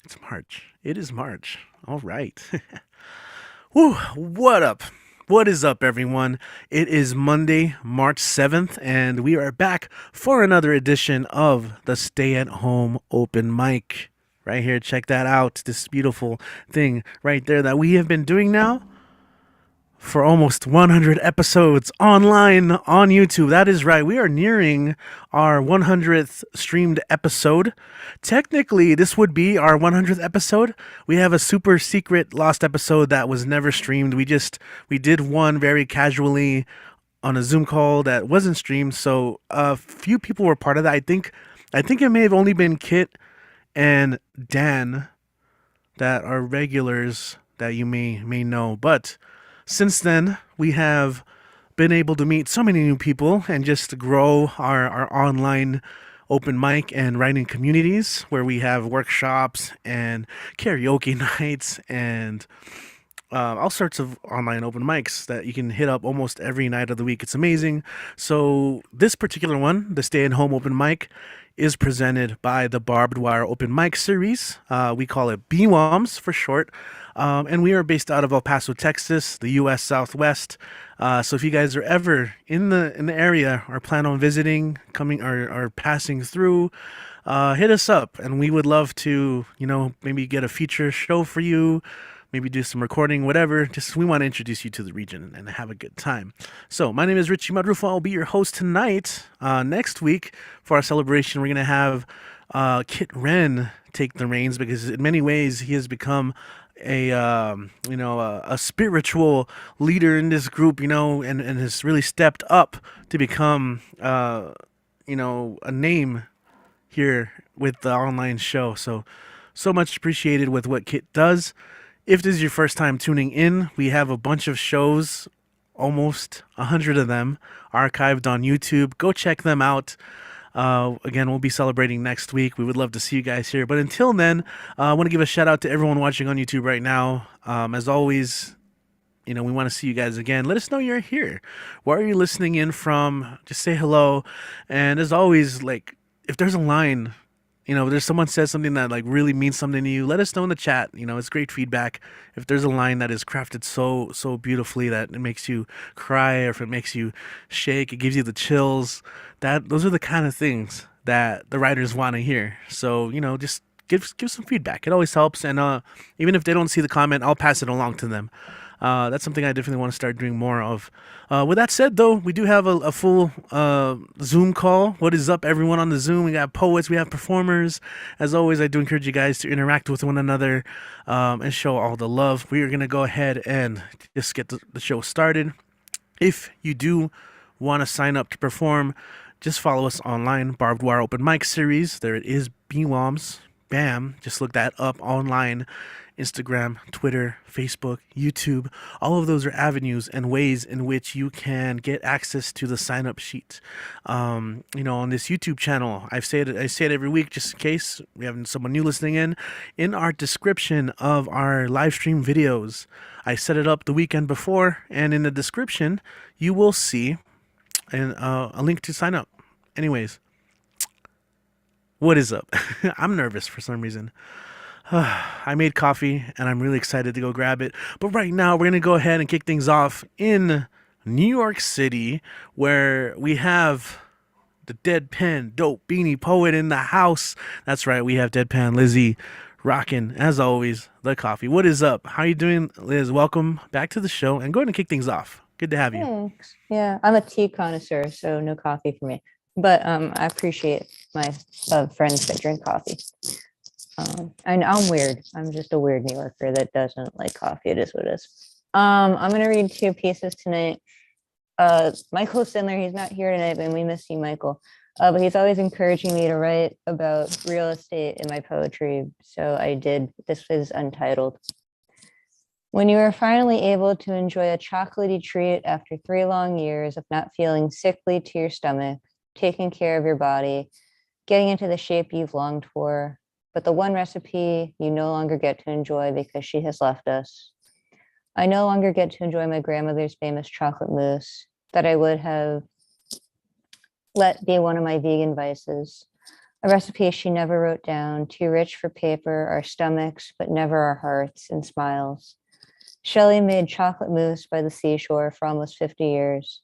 It's March. It is March. All right. Whew, what up? What is up, everyone? It is Monday, March 7th, and we are back for another edition of the Stay at Home Open Mic. Right here, check that out. This beautiful thing right there that we have been doing now for almost 100 episodes online on YouTube. That is right. We are nearing our 100th streamed episode. Technically, this would be our 100th episode. We have a super secret lost episode that was never streamed. We did one very casually on a Zoom call that wasn't streamed. So a few people were part of that. I think it may have only been Kit and Dan that are regulars that you may know. But since then, we have been able to meet so many new people and just grow our online open mic and writing communities where we have workshops and karaoke nights and all sorts of online open mics that you can hit up almost every night of the week. It's amazing. So this particular one, the Stay at Home Open Mic, is presented by the Barbed Wire Open Mic Series. We call it BWOMS for short. And we are based out of El Paso, Texas, the U.S. Southwest. So if you guys are ever in the area or plan on visiting, coming or passing through, hit us up, and we would love to, maybe get a feature show for you, maybe do some recording, whatever. Just we want to introduce you to the region and have a good time. So my name is Richie Madrufo. I'll be your host tonight. Next week for our celebration, we're gonna have Kit Wren take the reins because in many ways he has become a spiritual leader in this group, and has really stepped up to become a name here with the online show. So much appreciated with what Kit does. If this is your first time tuning in, we have a bunch of shows, almost 100 of them, archived on YouTube. Go check them out. Again, we'll be celebrating next week. We would love to see you guys here. But until then, I want to give a shout out to everyone watching on YouTube right now. As always, we want to see you guys again. Let us know you're here. Where are you listening in from? Just say hello. And as always, like, if there's a line, there's someone says something that like really means something to you, let us know in the chat. It's great feedback. If there's a line that is crafted so beautifully that it makes you cry, or if it makes you shake, it gives you the chills, that those are the kind of things that the writers want to hear. So, just give some feedback. It always helps. And even if they don't see the comment, I'll pass it along to them. That's something I definitely want to start doing more of. With that said, though, we do have a full Zoom call. What is up, everyone on the Zoom? We got poets, we have performers. As always, I do encourage you guys to interact with one another and show all the love. We are going to go ahead and just get the show started. If you do want to sign up to perform, just follow us online, Barbed Wire Open Mic Series. There it is, BWOMS. Bam. Just look that up online. Instagram, Twitter, Facebook, YouTube. All of those are avenues and ways in which you can get access to the sign up sheet. On this YouTube channel, I say it every week just in case we have someone new listening in. In our description of our live stream videos, I set it up the weekend before, and in the description, you will see a link to sign up. Anyways, what is up? I'm nervous for some reason. I made coffee and I'm really excited to go grab it. But right now, we're going to go ahead and kick things off in New York City, where we have the Deadpan Dope Beanie Poet in the house. That's right, we have Deadpan Lizzie rocking, as always, the coffee. What is up? How you doing, Liz? Welcome back to the show, and go ahead and kick things off. Good to have you. Thanks. Yeah, I'm a tea connoisseur, so no coffee for me. But I appreciate my friends that drink coffee. And I'm weird. I'm just a weird New Yorker that doesn't like coffee. It is what it is. I'm gonna read two pieces tonight. Michael Sindler, he's not here tonight, but we miss you, Michael. But he's always encouraging me to write about real estate in my poetry. So I did. This is untitled. When you are finally able to enjoy a chocolatey treat after 3 long years of not feeling sickly to your stomach, taking care of your body, getting into the shape you've longed for, but the one recipe you no longer get to enjoy because she has left us. I no longer get to enjoy my grandmother's famous chocolate mousse that I would have let be one of my vegan vices. A recipe she never wrote down, too rich for paper, our stomachs, but never our hearts and smiles. Shelley made chocolate mousse by the seashore for almost 50 years.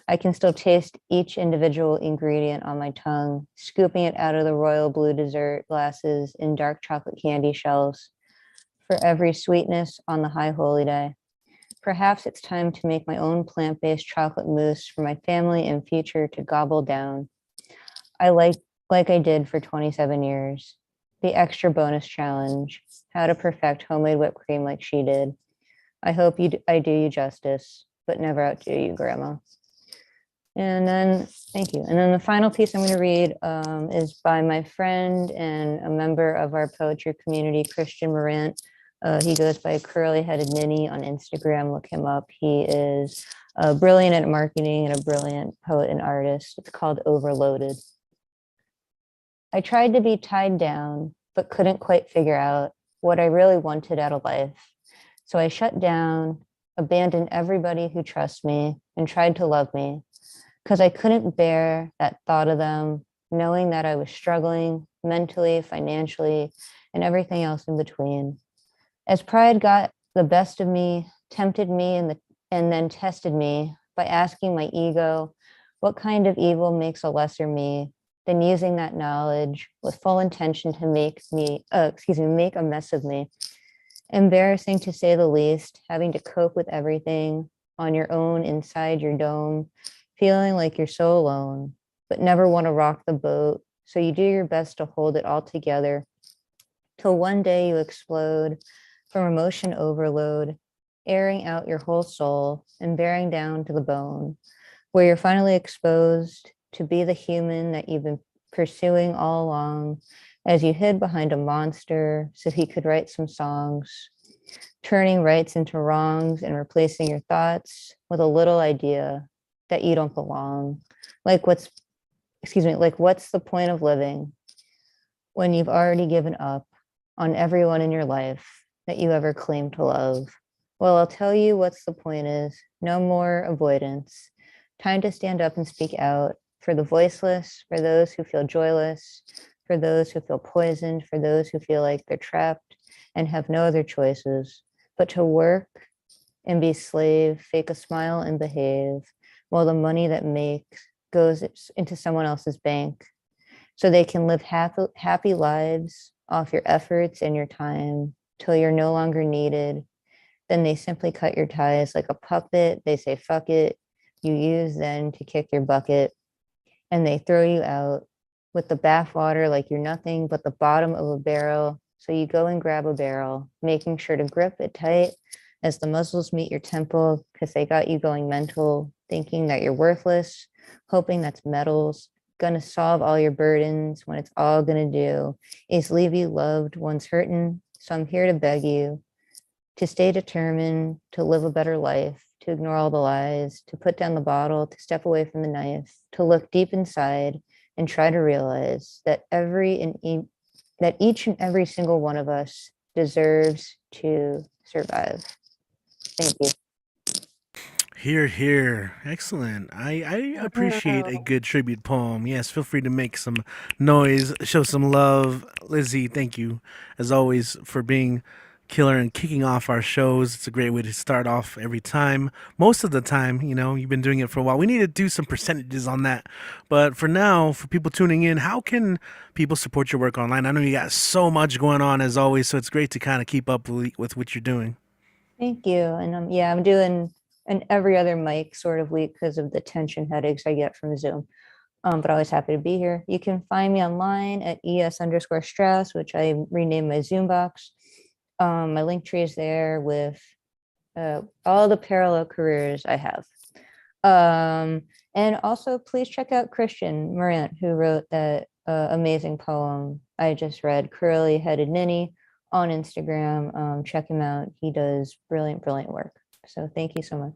I can still taste each individual ingredient on my tongue, scooping it out of the royal blue dessert glasses in dark chocolate candy shells for every sweetness on the high holy day. Perhaps it's time to make my own plant-based chocolate mousse for my family and future to gobble down. I like I did for 27 years. The extra bonus challenge, how to perfect homemade whipped cream like she did. I do you justice, but never outdo you, Grandma. And then, thank you. And then the final piece I'm going to read is by my friend and a member of our poetry community, Christian Morant. He goes by Curly Headed Ninny on Instagram. Look him up. He is brilliant at marketing and a brilliant poet and artist. It's called Overloaded. I tried to be tied down, but couldn't quite figure out what I really wanted out of life. So I shut down, abandoned everybody who trusts me, and tried to love me because I couldn't bear that thought of them, knowing that I was struggling mentally, financially, and everything else in between. As pride got the best of me, tempted me, and then tested me by asking my ego, what kind of evil makes a lesser me, then using that knowledge with full intention to make a mess of me. Embarrassing to say the least, having to cope with everything on your own inside your dome, feeling like you're so alone, but never want to rock the boat. So you do your best to hold it all together till one day you explode from emotion overload, airing out your whole soul and bearing down to the bone, where you're finally exposed to be the human that you've been pursuing all along as you hid behind a monster so he could write some songs, turning rights into wrongs and replacing your thoughts with a little idea that you don't belong. Like what's the point of living when you've already given up on everyone in your life that you ever claimed to love? Well, I'll tell you what's the point is. No more avoidance. Time to stand up and speak out for the voiceless, for those who feel joyless, for those who feel poisoned, for those who feel like they're trapped and have no other choices but to work and be slave, fake a smile and behave while the money that makes goes into someone else's bank so they can live happy lives off your efforts and your time till you're no longer needed. Then they simply cut your ties like a puppet. They say, fuck it. You use then to kick your bucket and they throw you out with the bathwater like you're nothing but the bottom of a barrel. So you go and grab a barrel, making sure to grip it tight as the muzzles meet your temple because they got you going mental, thinking that you're worthless, hoping that's metals, gonna solve all your burdens when it's all gonna do is leave you loved ones hurting. So I'm here to beg you to stay determined, to live a better life, to ignore all the lies, to put down the bottle, to step away from the knife, to look deep inside and try to realize that that each and every single one of us deserves to survive. Thank you. Here, here. Excellent. I appreciate a Wow. good tribute poem. Yes, feel free to make some noise, show some love. Lizzie, thank you, as always, for being killer and kicking off our shows. It's a great way to start off every time. Most of the time, you've been doing it for a while. We need to do some percentages on that. But for now, for people tuning in, how can people support your work online? I know you got so much going on, as always, so it's great to kind of keep up with what you're doing. Thank you. And yeah, I'm doing an every other mic sort of week because of the tension headaches I get from Zoom. But always happy to be here. You can find me online at ES_Strauss, which I renamed my Zoom box. My link tree is there with all the parallel careers I have. And also please check out Christian Morant, who wrote that amazing poem I just read, Curly Headed Ninny, on Instagram. Check him out. He does brilliant, brilliant work. So thank you so much.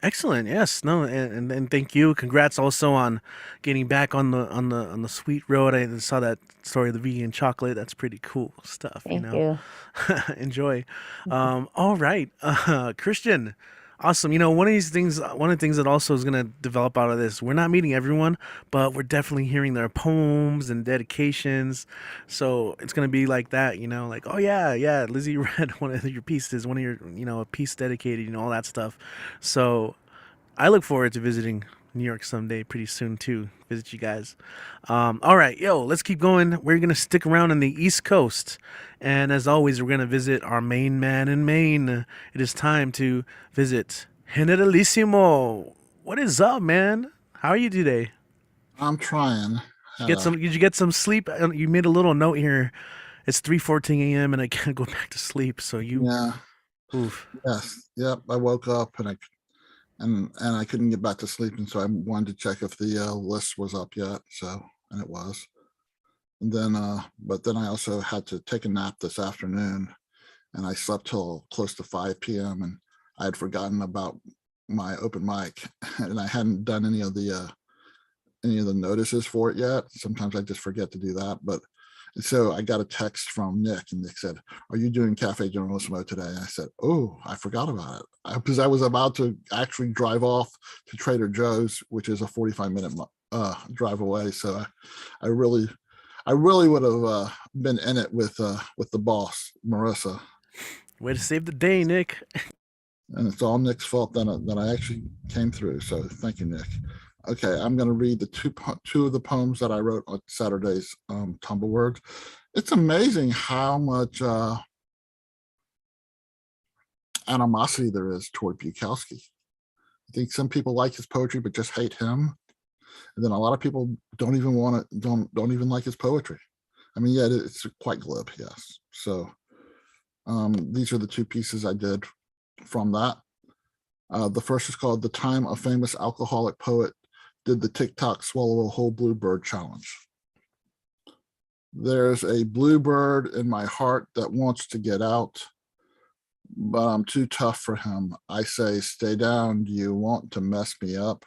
Excellent. Yes. No. And thank you. Congrats also on getting back on the sweet road. I saw that story of the vegan chocolate. That's pretty cool stuff. Thank you. Enjoy. All right. Christian. Awesome. One of the things that also is going to develop out of this, we're not meeting everyone, but we're definitely hearing their poems and dedications. So it's going to be like that, like, oh yeah, yeah, Lizzie read one of your pieces, one of your, a piece dedicated, all that stuff. So I look forward to visiting New York someday, pretty soon too. Visit you guys. All right, yo, let's keep going. We're gonna stick around in the East Coast, and as always, we're gonna visit our main man in Maine. It is time to visit Generalissimo. What is up, man? How are you today? I'm trying. Did you Had get a some? Did you get some sleep? You made a little note here. It's 3:14 a.m. and I can't go back to sleep. So you, yeah, oof. yes, yep. I woke up and I couldn't get back to sleep, and so I wanted to check if the list was up yet. So and it was. And then, but then I also had to take a nap this afternoon, and I slept till close to 5 p.m. and I had forgotten about my open mic, and I hadn't done any of the notices for it yet. Sometimes I just forget to do that. But so I got a text from Nick, and Nick said, "Are you doing Cafe Generalissimo today?" And I said, "Oh, I forgot about it," because I was about to actually drive off to Trader Joe's, which is a 45-minute drive away. So I really, I really would have been in it with the boss, Marissa. Way to save the day, Nick. And it's all Nick's fault that I actually came through. So thank you, Nick. Okay, I'm going to read the two of the poems that I wrote on Saturday's Tumble Words. It's amazing how much animosity there is toward Bukowski. I think some people like his poetry but just hate him, and then a lot of people don't even like his poetry. I mean, yeah, it's quite glib, yes. So these are the two pieces I did from that. The first is called "The Time a Famous Alcoholic Poet Did the TikTok Swallow a Whole Bluebird Challenge." There's a bluebird in my heart that wants to get out, but I'm too tough for him. I say, "Stay down. Do you want to mess me up?"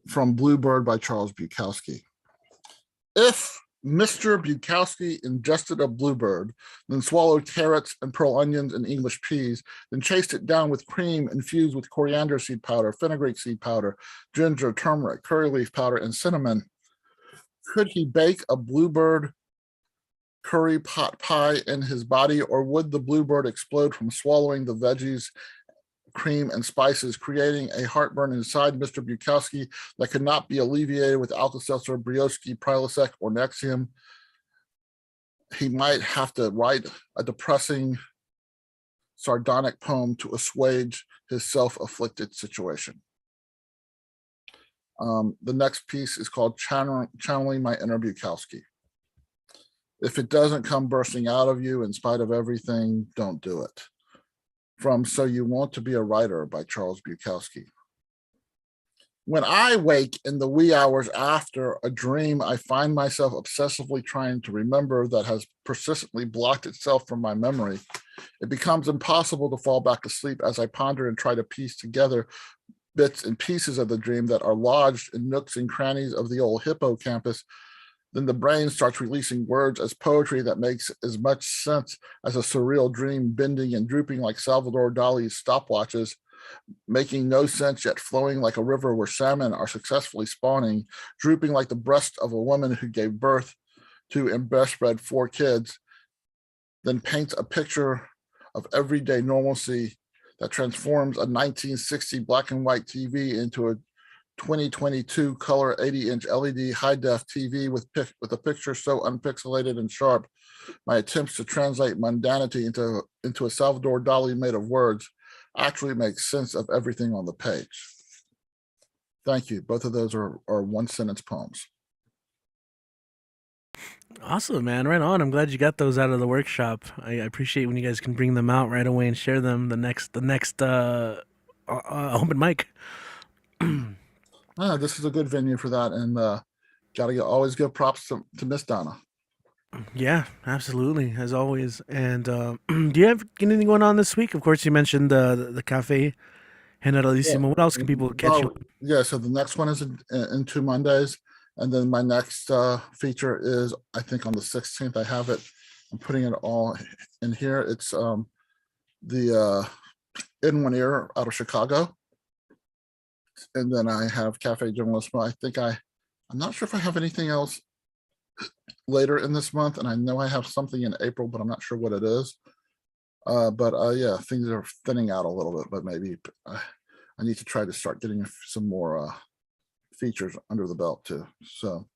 From Bluebird by Charles Bukowski. If Mr. Bukowski ingested a bluebird, then swallowed carrots and pearl onions and English peas, then chased it down with cream infused with coriander seed powder, fenugreek seed powder, ginger, turmeric, curry leaf powder, and cinnamon, could he bake a bluebird curry pot pie in his body, or would the bluebird explode from swallowing the veggies, cream, and spices, creating a heartburn inside Mr. Bukowski that could not be alleviated with Alka-Seltzer, Brioski, Prilosec, or Nexium? He might have to write a depressing, sardonic poem to assuage his self-afflicted situation. The next piece is called Channeling My Inner Bukowski. If it doesn't come bursting out of you in spite of everything, don't do it. From So You Want to Be a Writer by Charles Bukowski. When I wake in the wee hours after a dream, I find myself obsessively trying to remember that has persistently blocked itself from my memory. It becomes impossible to fall back to sleep as I ponder and try to piece together bits and pieces of the dream that are lodged in nooks and crannies of the old hippocampus. Then the brain starts releasing words as poetry that makes as much sense as a surreal dream, bending and drooping like Salvador Dali's stopwatches, making no sense yet flowing like a river where salmon are successfully spawning, drooping like the breast of a woman who gave birth to and breastfed 4 kids, then paints a picture of everyday normalcy that transforms a 1960 black and white TV into a 2022 color 80-inch LED high-def TV with a picture so unpixelated and sharp. My attempts to translate mundanity into a Salvador Dali made of words actually makes sense of everything on the page. Thank you. Both of those are one-sentence poems. Awesome, man. Right on. I'm glad you got those out of the workshop. I appreciate when you guys can bring them out right away and share them the next open mic. This is a good venue for that, and always give props to Miss Donna. Yeah, absolutely, as always. And do you have anything going on this week? Of course, you mentioned the cafe Yeah. Generalissimo. What else can people catch you? Well, yeah, so the next one is in 2 Mondays. And then my next feature is, I think, on the 16th. I have it. I'm putting it all in here. It's the In One Ear out of Chicago. And then I have Cafe Journalismo. I'm not sure if I have anything else later in this month, and I know I have something in April, but I'm not sure what it is. Yeah, things are thinning out a little bit, but maybe I need to try to start getting some more features under the belt too. So,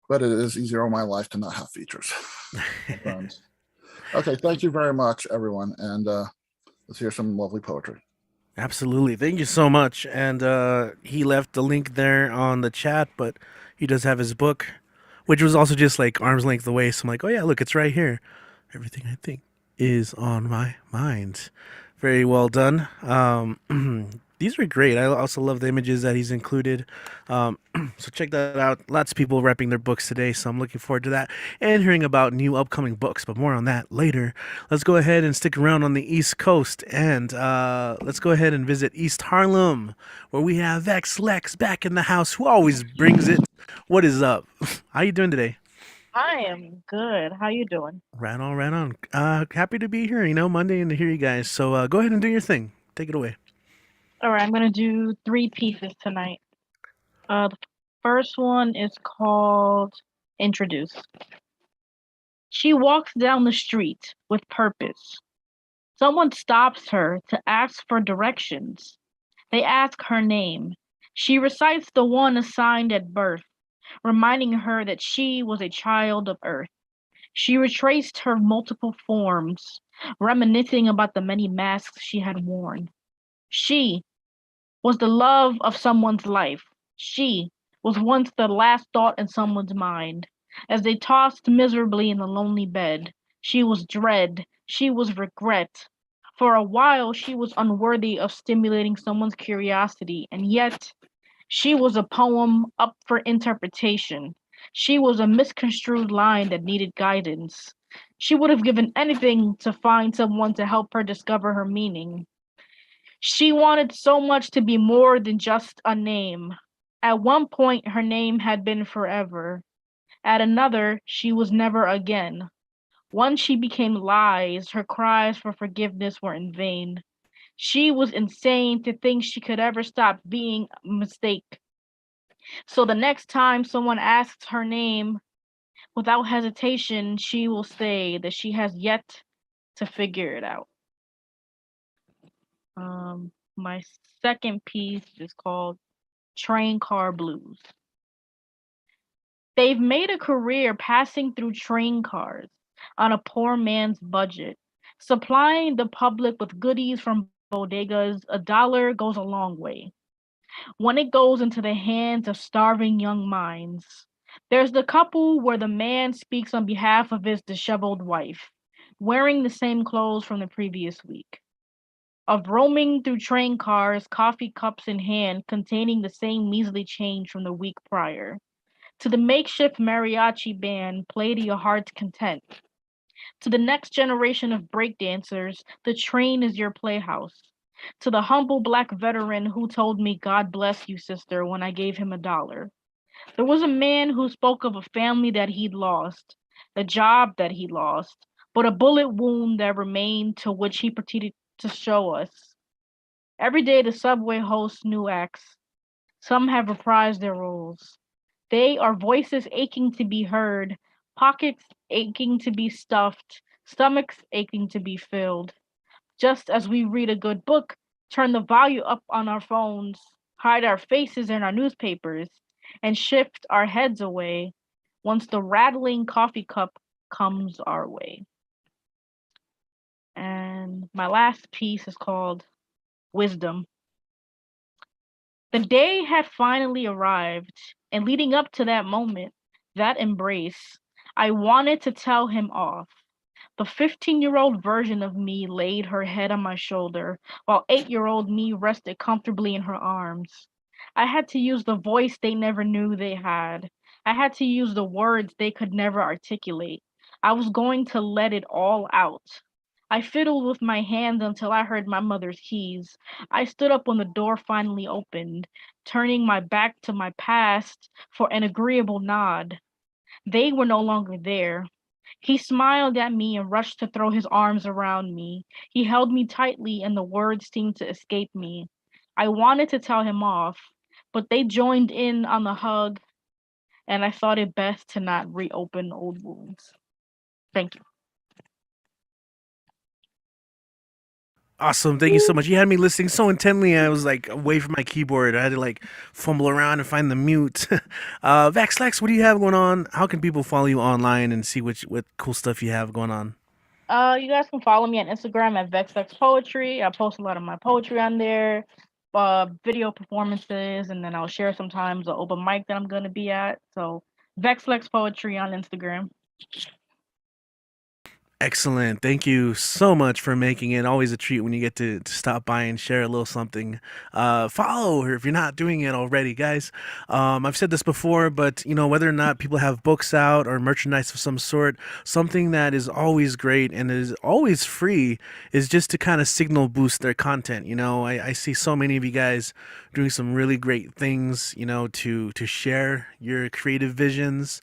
but it is easier on my life to not have features. Friends. Okay, thank you very much, everyone, and let's hear some lovely poetry. Absolutely. Thank you so much. And he left the link there on the chat, but he does have his book, which was also just like arm's length away. So I'm like, oh, yeah, look, it's right here. Everything I think is on my mind. Very well done. These are great. I also love the images that he's included. So check that out. Lots of people repping their books today, so I'm looking forward to that and hearing about new upcoming books, but more on that later. Let's go ahead and stick around on the East Coast, and let's go ahead and visit East Harlem, where we have Vex Lex back in the house, who always brings it. What is up? How you doing today? I am good. How you doing? Right on, right on. Happy to be here, Monday, and to hear you guys. So go ahead and do your thing. Take it away. All right, I'm gonna do 3 pieces tonight. The first one is called Introduce. She walks down the street with purpose. Someone stops her to ask for directions. They ask her name. She recites the one assigned at birth, reminding her that she was a child of Earth. She retraced her multiple forms, reminiscing about the many masks she had worn. She was the love of someone's life. She was once the last thought in someone's mind. As they tossed miserably in the lonely bed, she was dread, she was regret. For a while, she was unworthy of stimulating someone's curiosity, and yet she was a poem up for interpretation. She was a misconstrued line that needed guidance. She would have given anything to find someone to help her discover her meaning. She wanted so much to be more than just a name. At one point, her name had been forever. At another, she was never again. Once she became lies, her cries for forgiveness were in vain. She was insane to think she could ever stop being a mistake. So the next time someone asks her name, without hesitation, she will say that she has yet to figure it out. My second piece is called Train Car Blues. They've made a career passing through train cars on a poor man's budget, supplying the public with goodies from bodegas. $1 goes a long way when it goes into the hands of starving young minds. There's the couple where the man speaks on behalf of his disheveled wife, wearing the same clothes from the previous week. Of roaming through train cars, coffee cups in hand, containing the same measly change from the week prior. To the makeshift mariachi band, play to your heart's content. To the next generation of breakdancers, the train is your playhouse. To the humble black veteran who told me, God bless you, sister, when I gave him $1. There was a man who spoke of a family that he'd lost, a job that he lost, but a bullet wound that remained to which he proceeded to show us. Every day the subway hosts new acts. Some have reprised their roles. They are voices aching to be heard, pockets aching to be stuffed, stomachs aching to be filled. Just as we read a good book, turn the volume up on our phones, hide our faces in our newspapers, and shift our heads away once the rattling coffee cup comes our way. And my last piece is called Wisdom. The day had finally arrived, and leading up to that moment, that embrace, I wanted to tell him off. The 15-year-old version of me laid her head on my shoulder, while 8-year-old me rested comfortably in her arms. I had to use the voice they never knew they had. I had to use the words they could never articulate. I was going to let it all out. I fiddled with my hands until I heard my mother's keys. I stood up when the door finally opened, turning my back to my past for an agreeable nod. They were no longer there. He smiled at me and rushed to throw his arms around me. He held me tightly and the words seemed to escape me. I wanted to tell him off, but they joined in on the hug, and I thought it best to not reopen old wounds. Thank you. Awesome. Thank you so much. You had me listening so intently. I was like away from my keyboard. I had to like fumble around and find the mute. Vaxlex, what do you have going on? How can people follow you online and see what cool stuff you have going on? You guys can follow me on Instagram at VexX Poetry. I post a lot of my poetry on there, video performances, and then I'll share sometimes an open mic that I'm gonna be at. So VexLex Poetry on Instagram. Excellent. Thank you so much for making it. Always a treat when you get to stop by and share a little something. Follow her if you're not doing it already, guys. I've said this before, but you know, whether or not people have books out or merchandise of some sort, something that is always great and is always free is just to kind of signal boost their content. You know, I see so many of you guys doing some really great things, you know, to share your creative visions.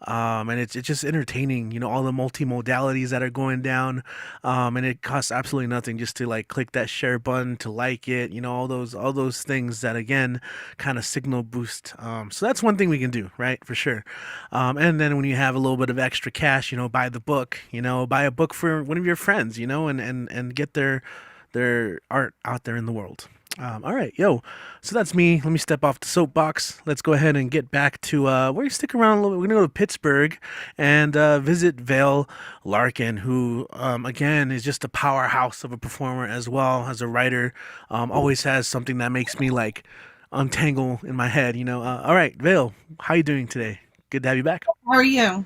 And it's just entertaining, you know, all the multimodalities that are going down. And it costs absolutely nothing just to like click that share button to like it, you know, all those things that again kind of signal boost. So that's one thing we can do, right? For sure. And then when you have a little bit of extra cash, you know, buy the book, you know, buy a book for one of your friends, you know, and get their art out there in the world. All right, yo. So that's me. Let me step off the soapbox. Let's go ahead and get back to we're gonna stick around a little bit. We're gonna go to Pittsburgh and visit Vale Larkin, who again is just a powerhouse of a performer as well as a writer. Always has something that makes me like untangle in my head. You know. All right, Vale, how you doing today? Good to have you back. How are you?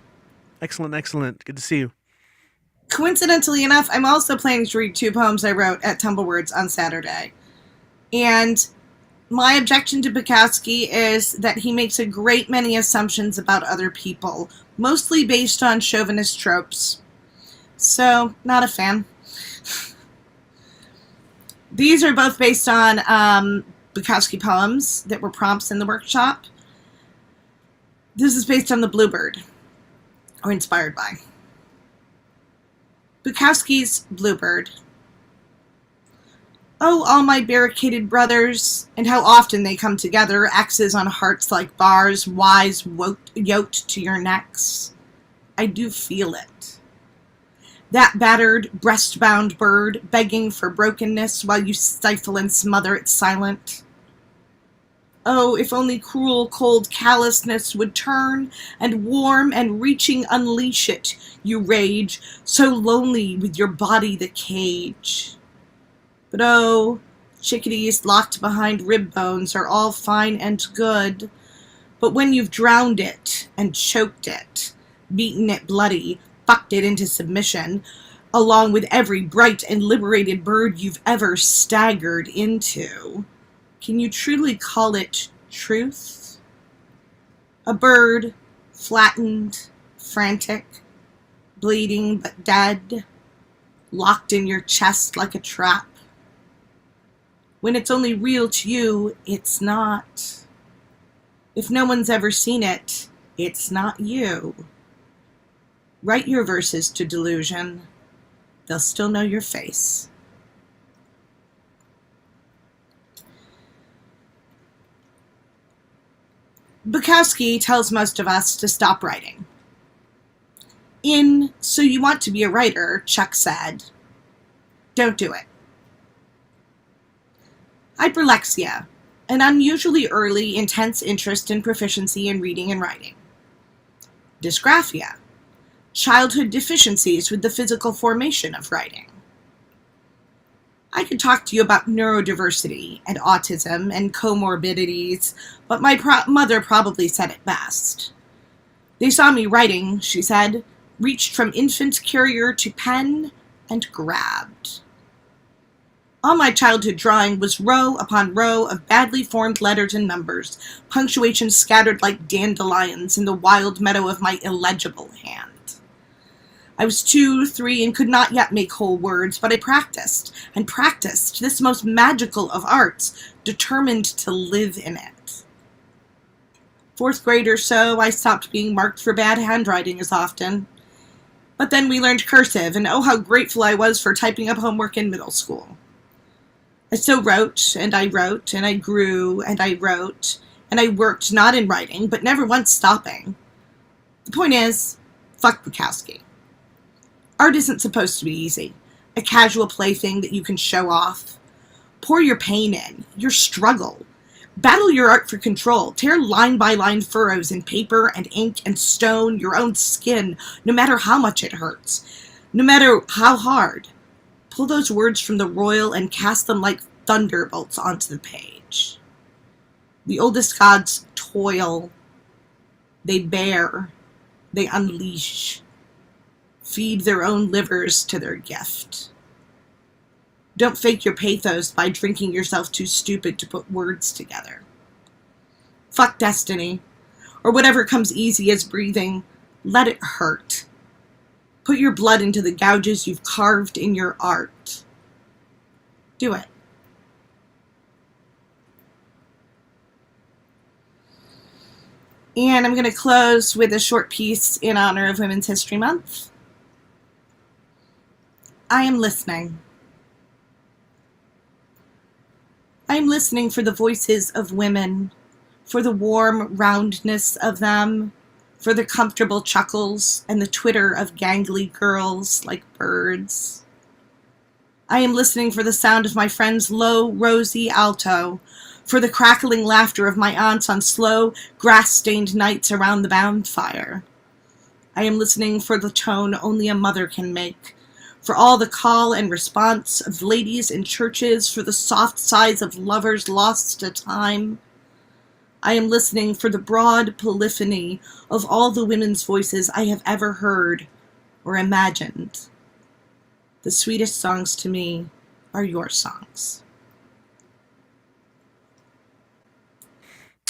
Excellent, excellent. Good to see you. Coincidentally enough, I'm also planning to read 2 poems I wrote at Tumblewords on Saturday. And my objection to Bukowski is that he makes a great many assumptions about other people, mostly based on chauvinist tropes. So, not a fan. These are both based on Bukowski poems that were prompts in the workshop. This is based on the Bluebird, or inspired by. Bukowski's Bluebird. Oh, all my barricaded brothers, and how often they come together, axes on hearts like bars, wise yoked to your necks. I do feel it. That battered, breast-bound bird, begging for brokenness while you stifle and smother it silent. Oh, if only cruel, cold callousness would turn, and warm and reaching unleash it, you rage, so lonely with your body the cage. But oh, chickadees locked behind rib bones are all fine and good. But when you've drowned it and choked it, beaten it bloody, fucked it into submission, along with every bright and liberated bird you've ever staggered into, can you truly call it truth? A bird, flattened, frantic, bleeding but dead, locked in your chest like a trap. When it's only real to you, it's not. If no one's ever seen it, it's not you. Write your verses to delusion. They'll still know your face. Bukowski tells most of us to stop writing. In So You Want to Be a Writer, Chuck said, don't do it. Hyperlexia, an unusually early, intense interest in proficiency in reading and writing. Dysgraphia, childhood deficiencies with the physical formation of writing. I could talk to you about neurodiversity and autism and comorbidities, but my mother probably said it best. They saw me writing, she said, reached from infant carrier to pen, and grabbed. All my childhood drawing was row upon row of badly formed letters and numbers, punctuation scattered like dandelions in the wild meadow of my illegible hand. I was 2, 3, and could not yet make whole words, but I practiced, and practiced, this most magical of arts, determined to live in it. 4th grade or so, I stopped being marked for bad handwriting as often. But then we learned cursive, and oh, how grateful I was for typing up homework in middle school. I so wrote, and I wrote, and I grew, and I wrote, and I worked not in writing, but never once stopping. The point is, fuck Bukowski. Art isn't supposed to be easy, a casual plaything that you can show off. Pour your pain in, your struggle. Battle your art for control. Tear line-by-line furrows in paper and ink and stone, your own skin, no matter how much it hurts, no matter how hard. Pull those words from the royal and cast them like thunderbolts onto the page. The oldest gods toil. They bear. They unleash. Feed their own livers to their gift. Don't fake your pathos by drinking yourself too stupid to put words together. Fuck destiny, or whatever comes easy as breathing. Let it hurt. Put your blood into the gouges you've carved in your art. Do it. And I'm going to close with a short piece in honor of Women's History Month. I am listening. I am listening for the voices of women, for the warm roundness of them, for the comfortable chuckles and the twitter of gangly girls like birds. I am listening for the sound of my friend's low, rosy alto, for the crackling laughter of my aunts on slow, grass-stained nights around the bonfire. I am listening for the tone only a mother can make, for all the call and response of ladies in churches, for the soft sighs of lovers lost to time. I am listening for the broad polyphony of all the women's voices I have ever heard or imagined. The sweetest songs to me are your songs.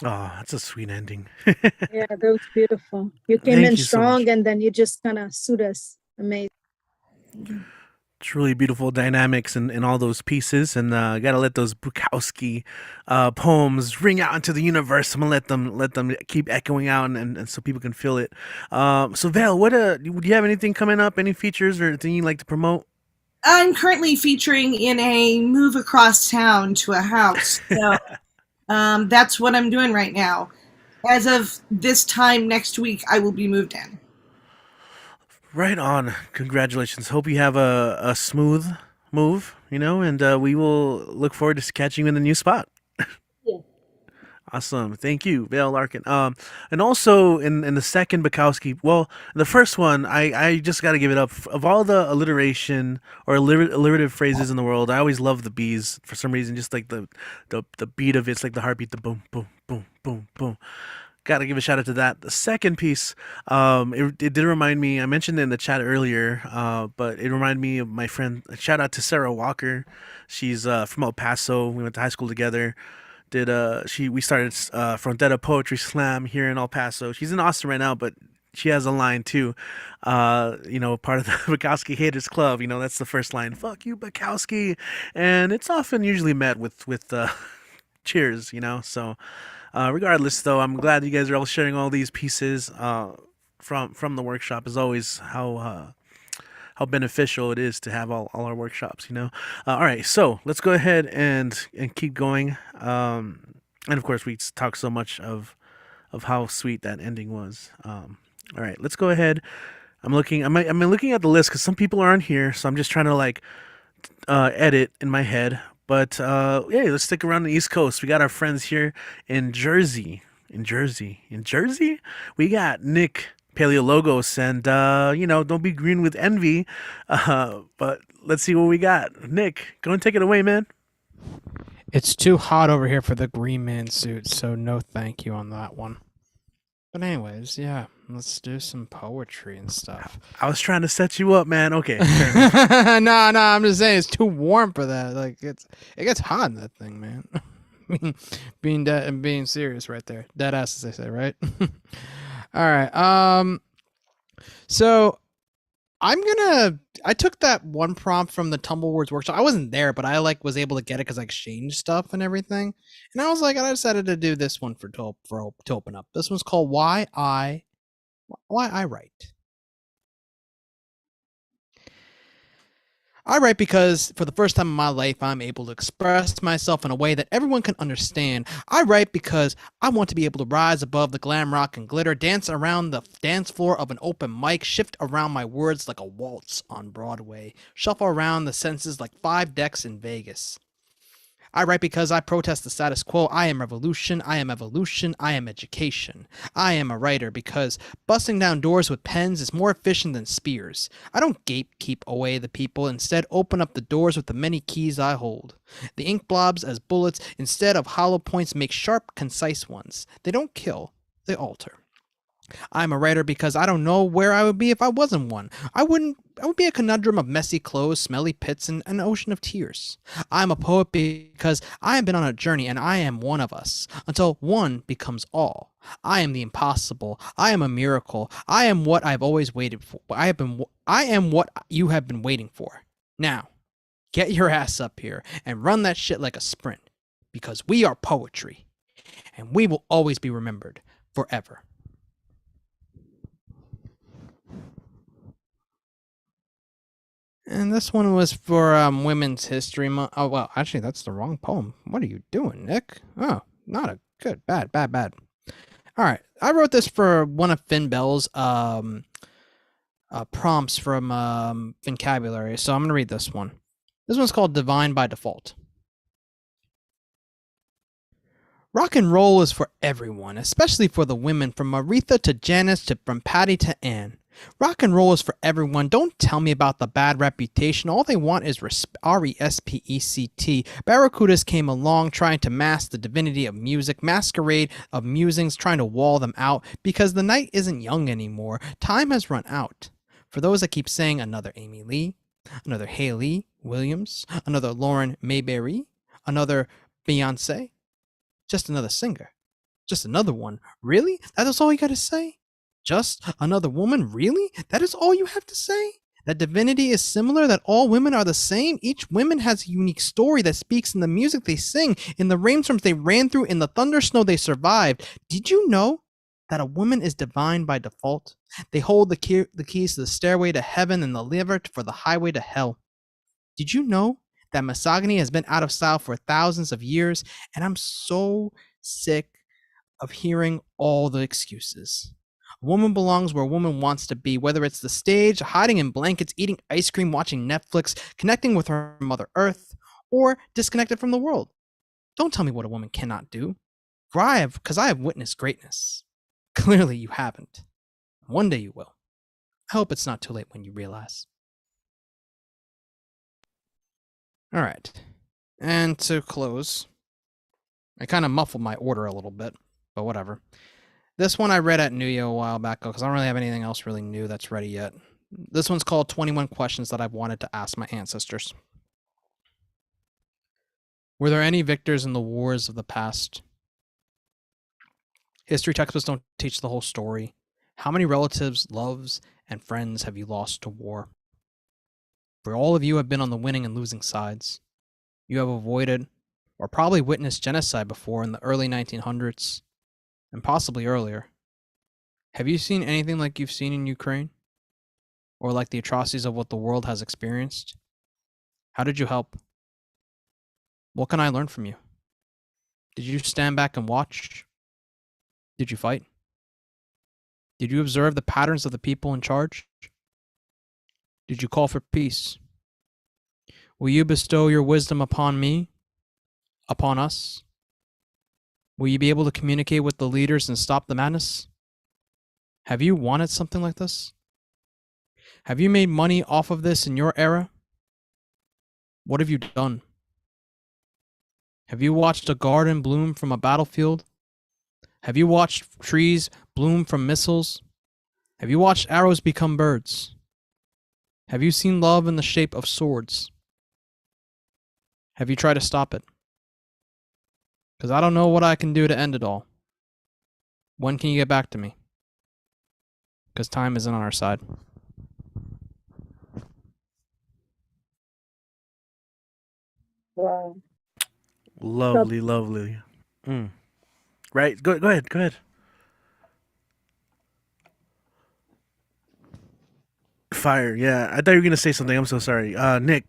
Oh, that's a sweet ending. Yeah, that was beautiful. You came Thank in you so much. strong and then you just kind of suit us. Amazing. Truly beautiful dynamics in all those pieces, and gotta let those Bukowski poems ring out into the universe. I'm gonna let them keep echoing out, and so people can feel it. So Val, what do you have anything coming up? Any features or anything you'd like to promote? I'm currently featuring in a move across town to a house. So that's what I'm doing right now. As of this time next week, I will be moved in. Right on. Congratulations. Hope you have a smooth move, and we will look forward to catching you in the new spot. Yeah. Awesome. Thank you, Vale Larkin. And also in the second Bukowski, well, the first one, I just got to give it up. Of all the alliteration or alliterative phrases in the world, I always love the bees for some reason. Just like the beat of it's like the heartbeat, the boom, boom, boom, boom, boom. Got to give a shout out to that. The second piece, it did remind me. I mentioned it in the chat earlier, but it reminded me of my friend. Shout out to Sarah Walker. She's from El Paso. We went to high school together. We started Frontera Poetry Slam here in El Paso. She's in Austin right now, but she has a line too. Part of the Bukowski Haters Club. That's the first line. Fuck you, Bukowski, and it's often usually met with cheers. So. Regardless, though, I'm glad you guys are all sharing all these pieces from the workshop. As always, how beneficial it is to have all our workshops. All right, so let's go ahead and keep going. And of course, we talked so much of how sweet that ending was. All right, let's go ahead. I'm looking at the list because some people aren't here, so I'm just trying to edit in my head. But yeah, let's stick around the East Coast. We got our friends here in Jersey. In Jersey, we got Nick Paleologos, and don't be green with envy. But let's see what we got. Nick, go and take it away, man. It's too hot over here for the green man suit, so no thank you on that one. But anyways, yeah, let's do some poetry and stuff. I was trying to set you up, man. Okay. No, I'm just saying it's too warm for that. It gets hot in that thing, man. being dead and being serious right there. Dead ass, as they say, right? All right. So I took that one prompt from the Tumblewords workshop. I wasn't there, but I was able to get it because I exchanged stuff and everything. And I decided to do this one to open up. This one's called Why I Write. I write because for the first time in my life, I'm able to express myself in a way that everyone can understand. I write because I want to be able to rise above the glam rock and glitter, dance around the dance floor of an open mic, shift around my words like a waltz on Broadway, shuffle around the senses like 5 decks in Vegas. I write because I protest the status quo. I am revolution. I am evolution. I am education. I am a writer because busting down doors with pens is more efficient than spears. I don't gatekeep away the people. Instead, open up the doors with the many keys I hold. The ink blobs as bullets. Instead of hollow points, make sharp, concise ones. They don't kill. They alter. I'm a writer because I don't know where I would be if I wasn't one. I would be a conundrum of messy clothes, smelly pits, and an ocean of tears. I'm a poet because I have been on a journey and I am one of us, until one becomes all. I am the impossible. I am a miracle. I am what I've always waited for. I am what you have been waiting for. Now, get your ass up here and run that shit like a sprint, because we are poetry, and we will always be remembered forever. And this one was for Women's History Month. Oh, well, actually, that's the wrong poem. What are you doing, Nick? Oh, not a good. Bad. All right. I wrote this for one of Finn Bell's prompts from Vocabulary. So I'm going to read this one. This one's called Divine by Default. Rock and roll is for everyone, especially for the women, from Aretha to Janice from Patty to Ann. Rock and roll is for everyone. Don't tell me about the bad reputation. All they want is respect. Barracudas came along trying to mask the divinity of music, masquerade of musings, trying to wall them out, because the night isn't young anymore. Time has run out. For those that keep saying another Amy Lee, another Hayley Williams, another Lauren Mayberry, another Beyonce, just another singer, just another one. Really? That is all you got to say? Just another woman? Really? That is all you have to say? That divinity is similar, that all women are the same? Each woman has a unique story that speaks in the music they sing, in the rainstorms they ran through, in the thunder snow they survived. Did you know that a woman is divine by default? They hold the keys to the stairway to heaven and the lever for the highway to hell. Did you know that misogyny has been out of style for thousands of years? And I'm so sick of hearing all the excuses. A woman belongs where a woman wants to be, whether it's the stage, hiding in blankets, eating ice cream, watching Netflix, connecting with her Mother Earth, or disconnected from the world. Don't tell me what a woman cannot do, because I have witnessed greatness. Clearly you haven't. One day you will. I hope it's not too late when you realize. All right. And to close, I kind of muffled my order a little bit, but whatever. This one I read at New Year a while back because I don't really have anything else really new that's ready yet. This one's called 21 Questions That I've Wanted to Ask My Ancestors. Were there any victors in the wars of the past? History textbooks don't teach the whole story. How many relatives, loves, and friends have you lost to war? For all of you have been on the winning and losing sides. You have avoided or probably witnessed genocide before in the early 1900s, and possibly earlier. Have you seen anything like you've seen in Ukraine? Or like the atrocities of what the world has experienced? How did you help? What can I learn from you? Did you stand back and watch? Did you fight? Did you observe the patterns of the people in charge? Did you call for peace? Will you bestow your wisdom upon me? Upon us? Will you be able to communicate with the leaders and stop the madness? Have you wanted something like this? Have you made money off of this in your era? What have you done? Have you watched a garden bloom from a battlefield? Have you watched trees bloom from missiles? Have you watched arrows become birds? Have you seen love in the shape of swords? Have you tried to stop it? Because I don't know what I can do to end it all. When can you get back to me? Because time isn't on our side. Wow. Lovely, lovely. Right. Go ahead. Fire. Yeah, I thought you were gonna say something. I'm so sorry. Nick.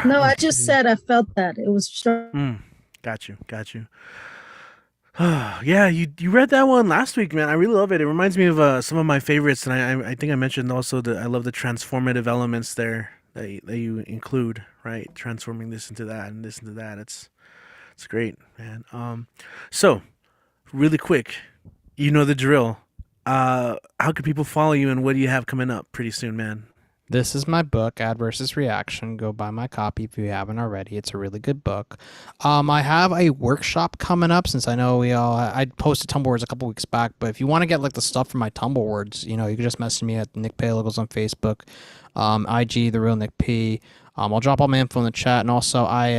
No, I just said I felt that. It was strong. Got you. Got you. Yeah, you read that one last week, man. I really love it. It reminds me of some of my favorites, and I think I mentioned also that I love the transformative elements there that you include, right? Transforming this into that and this into that. It's great, man. So really quick, you know the drill. How can people follow you, and what do you have coming up pretty soon, man? This is my book, Ad versus Reaction. Go buy my copy if you haven't already. It's a really good book. I have a workshop coming up since I know I posted Tumble Words a couple weeks back, but if you want to get like the stuff from my Tumble Words, you can just message me at Nick Palagos on Facebook, IG, The Real Nick P. I'll drop all my info in the chat. And also I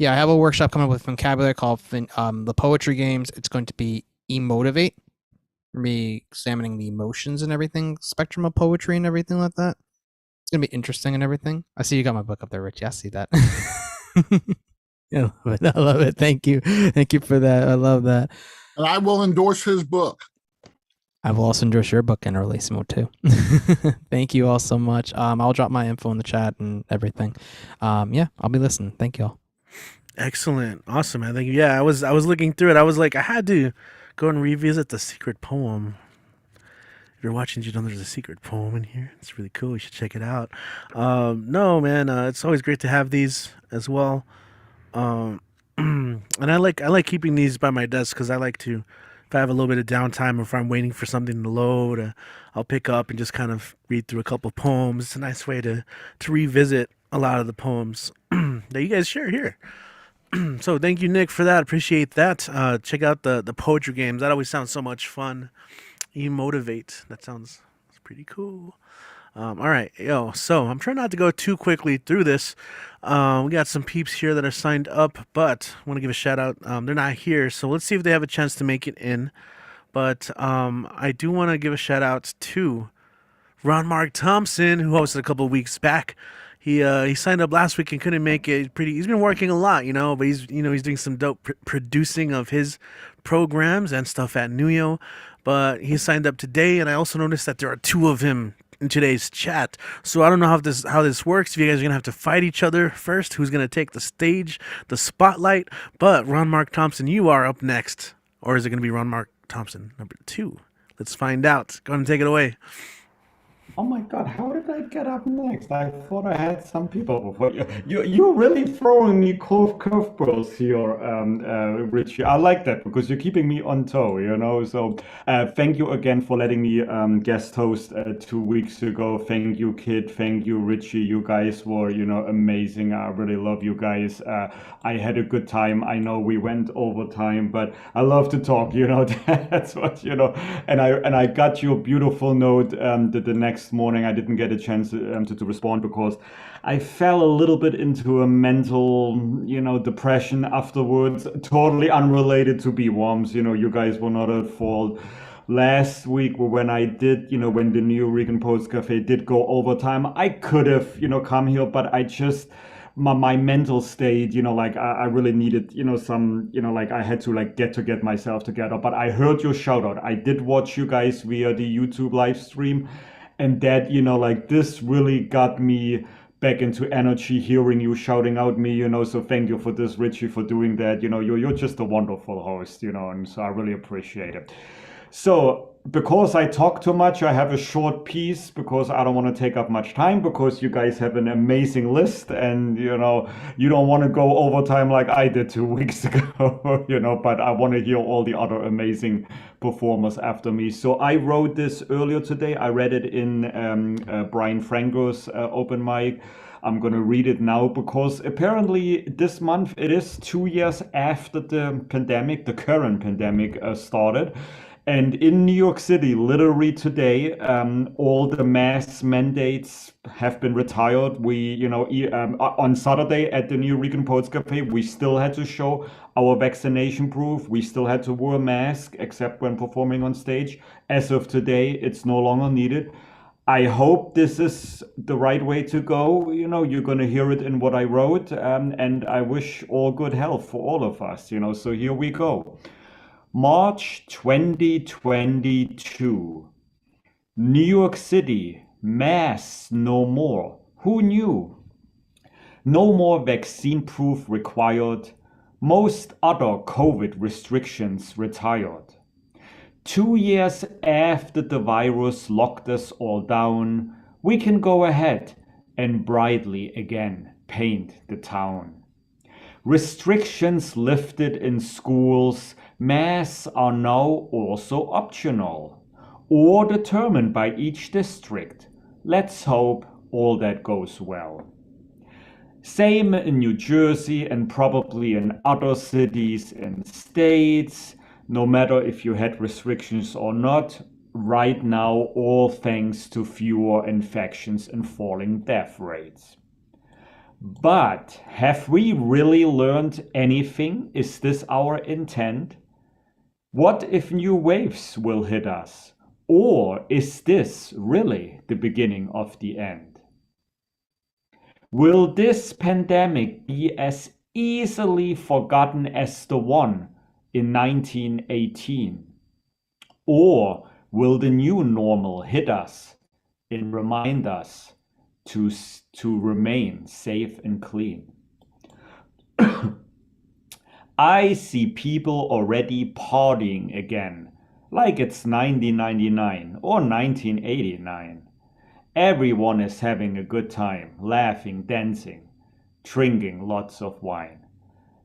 have a workshop coming up with vocabulary called The Poetry Games. It's going to be Emotivate. Me examining the emotions and everything, spectrum of poetry and everything like that. It's gonna be interesting and everything. I see you got my book up there, Richie. I see that. Yeah, I love it. Thank you for that. I love that. And I will endorse his book. I will also endorse your book in Relacimo too. Thank you all so much. I'll drop my info in the chat and everything. I'll be listening. Thank you all. Excellent, awesome, man. Thank you. Yeah, I was looking through it. I was like, I had to go and revisit the secret poem. If you're watching, you know there's a secret poem in here. It's really cool. You should check it out. No, man, it's always great to have these as well. And I like keeping these by my desk because I like to, if I have a little bit of downtime or if I'm waiting for something to load, I'll pick up and just kind of read through a couple of poems. It's a nice way to revisit a lot of the poems that you guys share here. So thank you, Nick, for that. Appreciate that. Check out the poetry games. That always sounds so much fun. Emotivate. That sounds pretty cool. All right, so I'm trying not to go too quickly through this. We got some peeps here that are signed up, but I want to give a shout out. They're not here, so let's see if they have a chance to make it in. But I do want to give a shout out to Ron Mark Thompson, who hosted a couple of weeks back. He signed up last week and couldn't make it. He's been working a lot, but he's doing some dope producing of his programs and stuff at Nuyo. But he signed up today, and I also noticed that there are two of him in today's chat. So I don't know how this works. If you guys are gonna have to fight each other first, who's gonna take the stage, the spotlight? But Ron Mark Thompson, you are up next, or is it gonna be Ron Mark Thompson number 2? Let's find out. Go ahead and take it away. Oh my God, how did I get up next? I thought I had some people before you. You're really throwing me curveballs here, Richie. I like that because you're keeping me on toe, So thank you again for letting me guest host 2 weeks ago. Thank you, Kid. Thank you, Richie. You guys were, amazing. I really love you guys. I had a good time. I know we went over time, but I love to talk, That's what, And I got your beautiful note that the next morning I didn't get a chance to respond because I fell a little bit into a mental, depression afterwards, totally unrelated to BWOMS. You guys were not at fault. Last week when I did, when the New Rican Post Cafe did go overtime, I could have, come here, but I just, my mental state, I really needed, I had to get myself together. But I heard your shout out. I did watch you guys via the YouTube live stream. And that, this really got me back into energy, hearing you shouting out me, so thank you for this, Richie, for doing that. You're just a wonderful host, and so I really appreciate it. So because I talk too much, I have a short piece because I don't want to take up much time because you guys have an amazing list and, you don't want to go overtime like I did 2 weeks ago, but I want to hear all the other amazing performers after me. So I wrote this earlier today. I read it in Brian Franco's open mic. I'm going to read it now because apparently this month it is 2 years after the current pandemic started. And in New York City, literally today, all the mask mandates have been retired. We, on Saturday at the New Rican Poets Cafe, we still had to show our vaccination proof. We still had to wear a mask, except when performing on stage. As of today, it's no longer needed. I hope this is the right way to go. You're going to hear it in what I wrote. And I wish all good health for all of us, So here we go. March 2022. New York City, masks no more. Who knew? No more vaccine proof required. Most other COVID restrictions retired. 2 years after the virus locked us all down, we can go ahead and brightly again paint the town. Restrictions lifted in schools, masks are now also optional or determined by each district. Let's hope all that goes well. Same in New Jersey and probably in other cities and states. No matter if you had restrictions or not, right now, all thanks to fewer infections and falling death rates. But have we really learned anything? Is this our intent? What if new waves will hit us? Or is this really the beginning of the end? Will this pandemic be as easily forgotten as the one in 1918? Or will the new normal hit us and remind us to remain safe and clean? I see people already partying again, like it's 1999 or 1989. Everyone is having a good time, laughing, dancing, drinking lots of wine.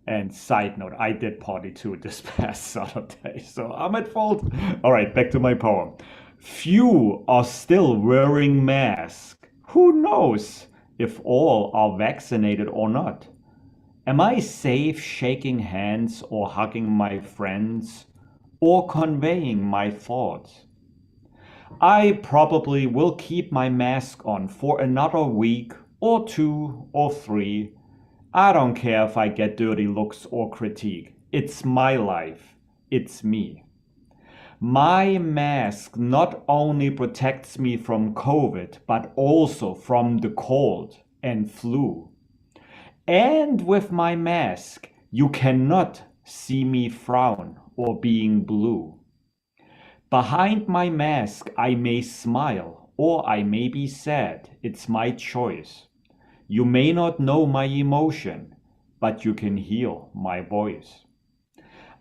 And side note, I did party too this past Saturday, so I'm at fault. All right, back to my poem. Few are still wearing masks. Who knows if all are vaccinated or not? Am I safe shaking hands or hugging my friends or conveying my thoughts? I probably will keep my mask on for another week or 2 or 3. I don't care if I get dirty looks or critique. It's my life. It's me. My mask not only protects me from COVID, but also from the cold and flu. And with my mask, you cannot see me frown or being blue. Behind my mask, I may smile or I may be sad. It's my choice. You may not know my emotion, but you can hear my voice.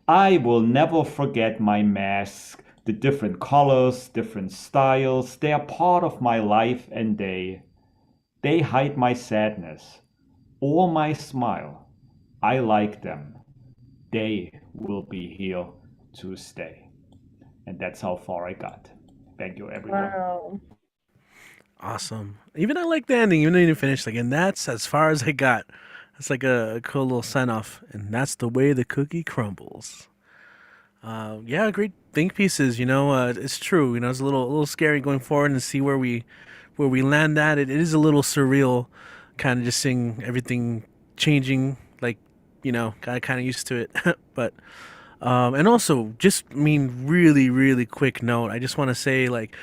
I will never forget my mask, the different colors, different styles. They are part of my life and they hide my sadness or my smile. I like them. They will be here to stay. And that's how far I got. Thank you, everyone. Wow. Awesome. Even I like the ending, even though you didn't finish. Like, and that's as far as I got. It's like a cool little sign off, and that's the way the cookie crumbles. Yeah, great think pieces. It's true. It's a little scary going forward and see where we land at. It is a little surreal, kind of just seeing everything changing. Like, got kind of used to it, but. And also, really, really quick note. I just want to say, like,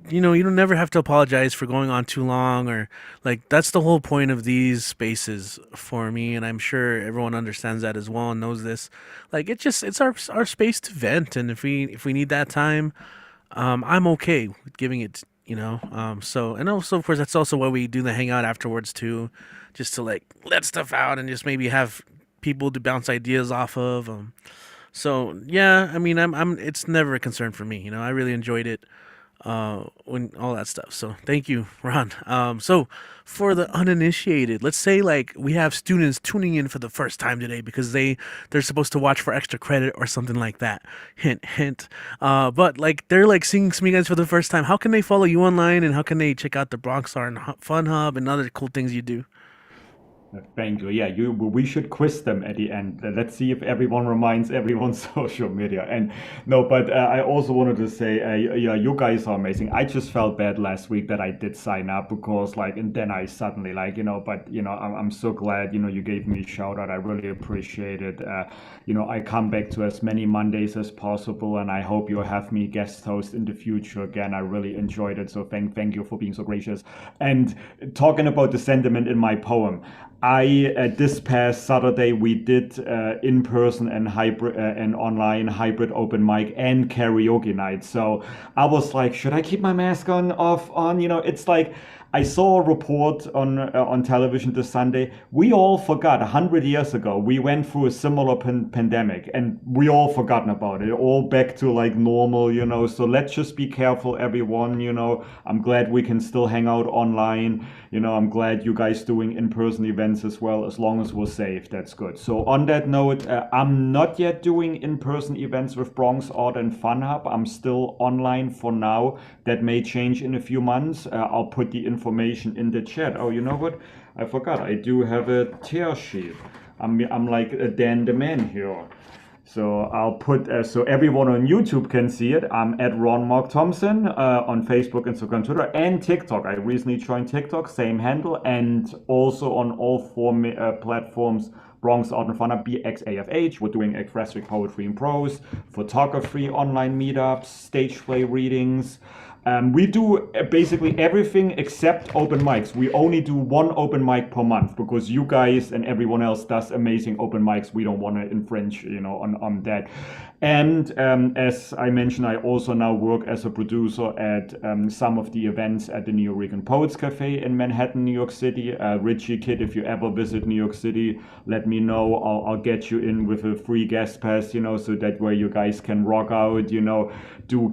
you don't never have to apologize for going on too long, or like that's the whole point of these spaces for me, and I'm sure everyone understands that as well and knows this. Like, it's our space to vent, and if we need that time, I'm okay with giving it. So, and also, of course, that's also why we do the hangout afterwards too, just to like let stuff out and just maybe have people to bounce ideas off of. So yeah, I mean, I'm. It's never a concern for me. I really enjoyed it, when all that stuff. So thank you, Ron. So for the uninitiated, let's say like we have students tuning in for the first time today because they're supposed to watch for extra credit or something like that. Hint, hint. But like they're like seeing some of you guys for the first time. How can they follow you online, and how can they check out the Bronx Art and Fun Hub and other cool things you do? Thank you. Yeah, we should quiz them at the end. Let's see if everyone reminds everyone's social media. And no, but I also wanted to say, yeah, you guys are amazing. I just felt bad last week that I did sign up because and then I suddenly but I'm so glad, you gave me a shout out. I really appreciate it. I come back to as many Mondays as possible, and I hope you have me guest host in the future again. I really enjoyed it. So thank you for being so gracious. And talking about the sentiment in my poem, this past Saturday we did in-person and hybrid and online hybrid open mic and karaoke night. So I was like, should I keep my mask on, off, on? It's like I saw a report on television this Sunday. We all forgot 100 years ago we went through a similar pandemic, and we all forgotten about it. All back to like normal, you know. So let's just be careful, everyone. You know, I'm glad we can still hang out online. You know, I'm glad you guys doing in-person events as well. As long as we're safe, that's good. So on that note, I'm not yet doing in-person events with Bronx Art and Fun Hub. I'm still online for now. That may change in a few months. I'll put the information in the chat. Oh, you know what? I forgot. I do have a tear sheet. I'm like a Dan the Man here. So I'll put, so everyone on YouTube can see it. I'm at Ron Mark Thompson on Facebook, Instagram, Twitter, and TikTok. I recently joined TikTok, same handle, and also on all four platforms. Bronx Art and Fun Hub, BXAFH. We're doing expressive poetry and prose, photography, online meetups, stage play readings. We do basically everything except open mics. We only do one open mic per month because you guys and everyone else does amazing open mics. We don't want to infringe, you know, on that. And as I mentioned, I also now work as a producer at some of the events at the New York Poets Cafe in Manhattan, New York City. Richie Kid, if you ever visit New York City, let me know. I'll get you in with a free guest pass, you know, so that way you guys can rock out, you know, do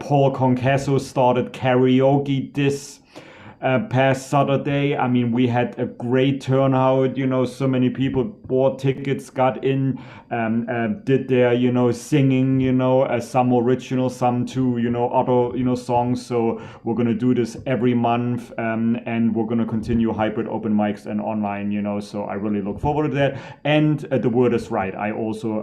Paul Concasso started karaoke this past Saturday. I mean, we had a great turnout, you know, so many people bought tickets, got in, did their, you know, singing, you know, some original, some too, you know, other, you know, songs. So we're going to do this every month, and we're going to continue hybrid open mics and online, you know, so I really look forward to that. And the word is right. I also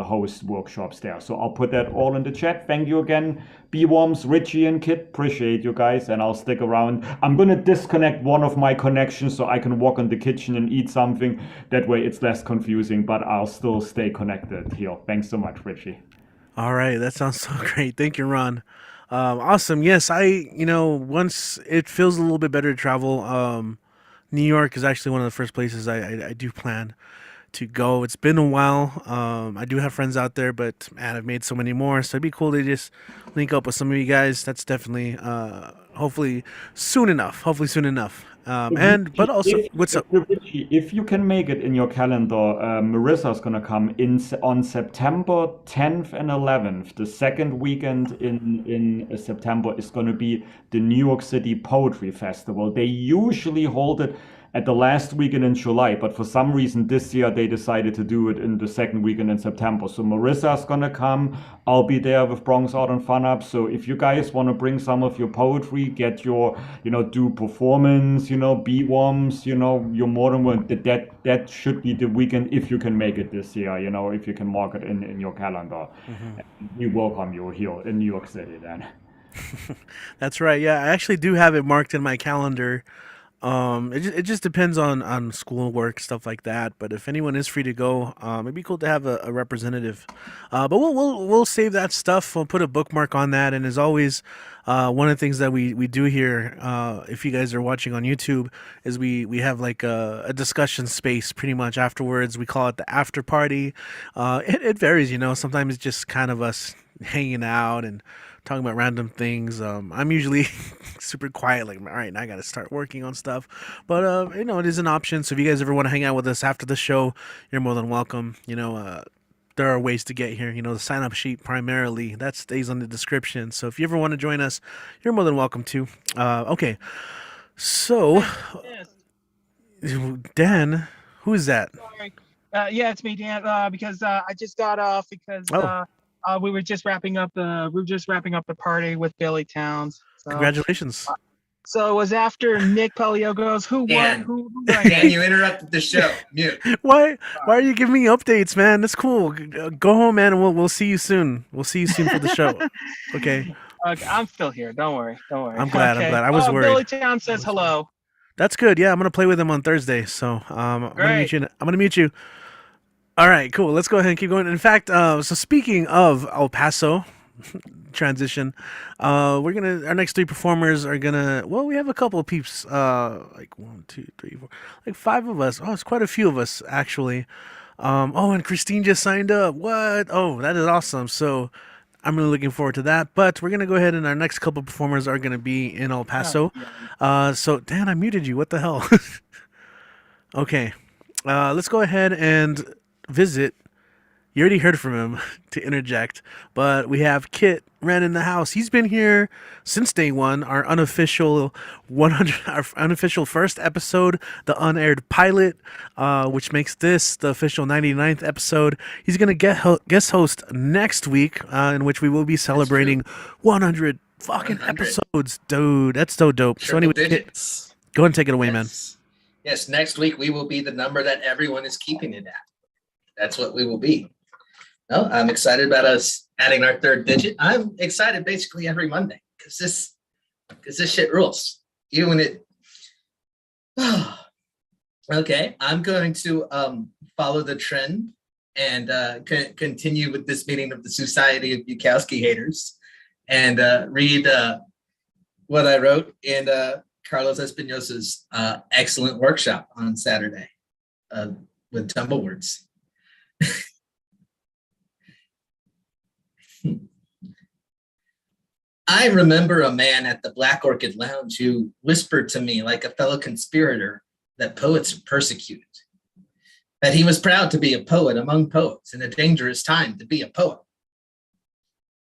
host workshops there. So I'll put that all in the chat. Thank you again, BWOMS, Richie and Kit. Appreciate you guys, and I'll stick around. I'm gonna disconnect one of my connections so I can walk in the kitchen and eat something. That way it's less confusing, but I'll still stay connected here. Thanks so much, Richie. All right, that sounds so great. Thank you, Ron. Awesome. Yes, once it feels a little bit better to travel, New York is actually one of the first places I do plan to go. It's been a while. I do have friends out there, but man, I've made so many more. So it'd be cool to just link up with some of you guys. That's definitely, hopefully soon enough. But also, what's up? Richie, if you can make it in your calendar, Marissa's gonna come on September 10th and 11th. The second weekend in September is gonna be the New York City Poetry Festival. They usually hold it at the last weekend in July, but for some reason this year they decided to do it in the second weekend in September. So Marissa's gonna come. I'll be there with Bronx Art and Fun Hub. So if you guys want to bring some of your poetry, get your, you know, do performance, you know, BWOMS, you know, you're more than welcome. That should be the weekend if you can make it this year, you know, if you can mark it in your calendar. We welcome you here in New York City then. That's right. Yeah, I actually do have it marked in my calendar. It just depends on school work, stuff like that. But if anyone is free to go, it'd be cool to have a representative. But we'll save that stuff. We'll put a bookmark on that. And as always, one of the things that we do here, if you guys are watching on YouTube, is we have like a discussion space pretty much afterwards. We call it the after party. It varies, you know. Sometimes it's just kind of us hanging out and talking about random things. I'm usually super quiet, like, all right, now I got to start working on stuff. But, you know, it is an option. So if you guys ever want to hang out with us after the show, you're more than welcome. You know, there are ways to get here. You know, the sign up sheet primarily, that stays on the description. So if you ever want to join us, you're more than welcome to. Okay. So, Dan, who is that? Sorry. Yeah, it's me, Dan. Because I just got off because we were just wrapping up the party with Billy Towns. So, Congratulations. so it was after Nick Paliogo's who Dan. won. Who Dan, you interrupted the show. Mute. Why are you giving me updates, man? That's cool. Go home, man, and we'll see you soon. We'll see you soon for the show. Okay. Okay, I'm still here. Don't worry. I'm glad. Okay. I'm glad. I was worried. Billy Towns says hello. That's good. Yeah, I'm gonna play with him on Thursday. So I'm gonna mute you. All right, cool. Let's go ahead and keep going. In fact, so speaking of El Paso transition, our next three performers are gonna. Well, we have a couple of peeps. Like 1, 2, 3, 4, like 5 of us. Oh, it's quite a few of us actually. And Christine just signed up. What? Oh, that is awesome. So I'm really looking forward to that. But we're gonna go ahead and our next couple performers are gonna be in El Paso. So Dan, I muted you. What the hell? Okay, let's go ahead and visit. You already heard from him to interject, but we have Kit Ren in the house. He's been here since day one. Our unofficial 100, our unofficial first episode, the unaired pilot, which makes this the official 99th episode. He's gonna guest host next week, in which we will be celebrating 100 fucking 100. episodes, dude. That's so dope. So Triple anyway, Kit, digits. go ahead and take it away, man. Yes, next week we will be the number that everyone is keeping it at. That's what we will be. No, I'm excited about us adding our third digit. I'm excited basically every Monday because this shit rules. Even when it. Okay, I'm going to follow the trend and continue with this meeting of the Society of Bukowski Haters and read what I wrote in Carlos Espinosa's excellent workshop on Saturday with Tumblewords. I remember a man at the Black Orchid Lounge who whispered to me like a fellow conspirator that poets are persecuted, that he was proud to be a poet among poets in a dangerous time to be a poet.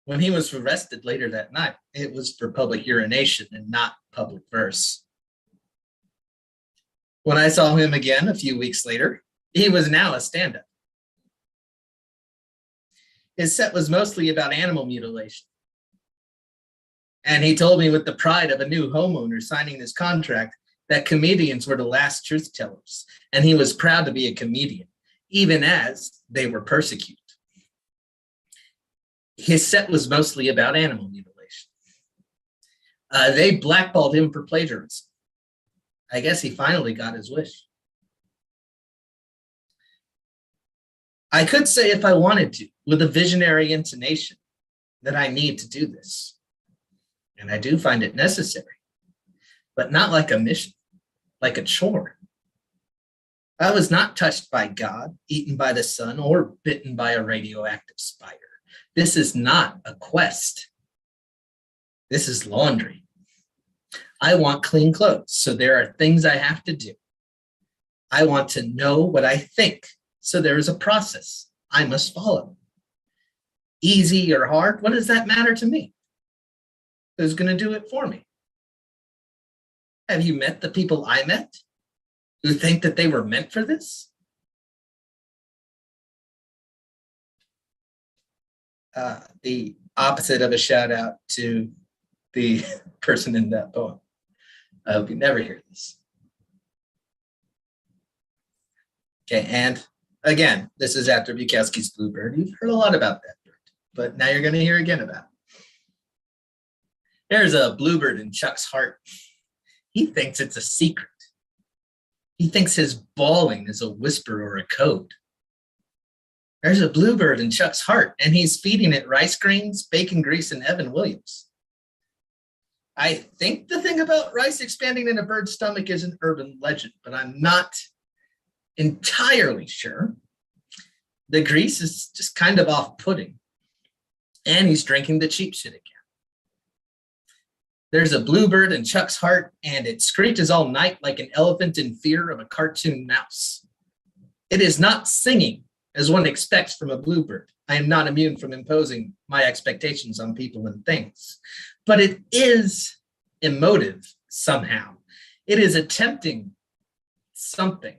When he was arrested later that night, it was for public urination and not public verse. When I saw him again a few weeks later, he was now a stand-up. His set was mostly about animal mutilation. And he told me with the pride of a new homeowner signing this contract that comedians were the last truth tellers. And he was proud to be a comedian, even as they were persecuted. His set was mostly about animal mutilation. They blackballed him for plagiarism. I guess he finally got his wish. I could say if I wanted to, with a visionary intonation, that I need to do this. And I do find it necessary, but not like a mission, like a chore. I was not touched by God, eaten by the sun, or bitten by a radioactive spider. This is not a quest. This is laundry. I want clean clothes, so there are things I have to do. I want to know what I think, so there is a process I must follow. Easy or hard, what does that matter to me? Who's going to do it for me? Have you met the people I met who think that they were meant for this? The opposite of a shout out to the person in that poem. I hope you never hear this. Okay, and again, this is after Bukowski's Bluebird. You've heard a lot about that bird, but now you're going to hear again about it. There's a bluebird in Chuck's heart. He thinks it's a secret. He thinks his bawling is a whisper or a code. There's a bluebird in Chuck's heart, and he's feeding it rice grains, bacon grease, and Evan Williams. I think the thing about rice expanding in a bird's stomach is an urban legend, but I'm not entirely sure. The grease is just kind of off-putting, and he's drinking the cheap shit again. There's a bluebird in Chuck's heart, and it screeches all night like an elephant in fear of a cartoon mouse. It is not singing, as one expects from a bluebird. I am not immune from imposing my expectations on people and things. But it is emotive somehow. It is attempting something.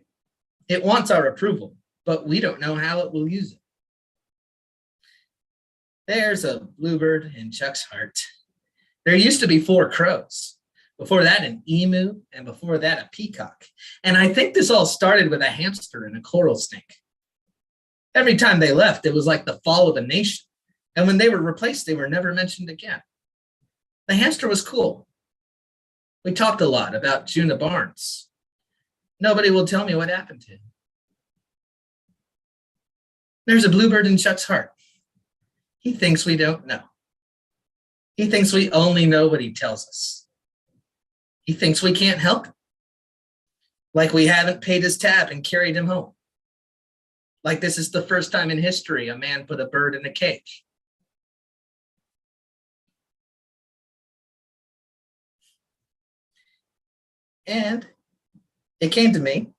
It wants our approval, but we don't know how it will use it. There's a bluebird in Chuck's heart. There used to be 4 crows. Before that, an emu, and before that, a peacock. And I think this all started with a hamster and a coral snake. Every time they left, it was like the fall of a nation. And when they were replaced, they were never mentioned again. The hamster was cool. We talked a lot about Juna Barnes. Nobody will tell me what happened to him. There's a bluebird in Chuck's heart. He thinks we don't know. He thinks we only know what he tells us. He thinks we can't help him. Like we haven't paid his tab and carried him home. Like this is the first time in history a man put a bird in a cage. And it came to me,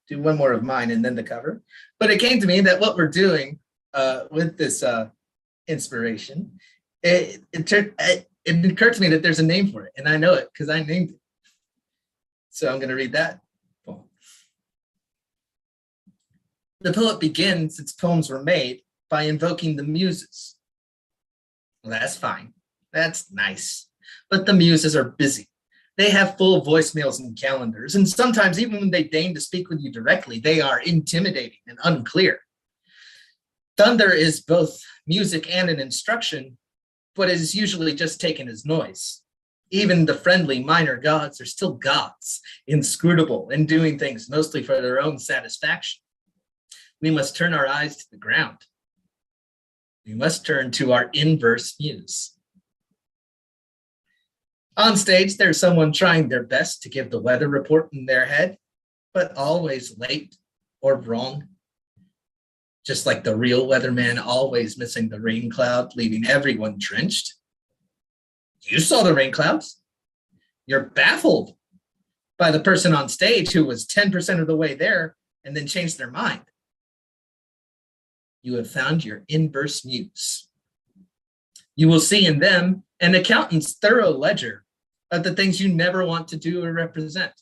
do one more of mine and then the cover, but it came to me that what we're doing with this inspiration, it occurred to me that there's a name for it, and I know it because I named it. So I'm going to read that poem. The poet begins its poems were made by invoking the muses. Well, that's fine. That's nice. But the muses are busy. They have full voicemails and calendars, and sometimes even when they deign to speak with you directly, they are intimidating and unclear. Thunder is both music and an instruction, but it is usually just taken as noise. Even the friendly minor gods are still gods, inscrutable and doing things mostly for their own satisfaction. We must turn our eyes to the ground. We must turn to our inverse muse. On stage, there's someone trying their best to give the weather report in their head, but always late or wrong. Just like the real weatherman always missing the rain cloud, leaving everyone drenched. You saw the rain clouds. You're baffled by the person on stage who was 10% of the way there and then changed their mind. You have found your inverse muse. You will see in them an accountant's thorough ledger of the things you never want to do or represent.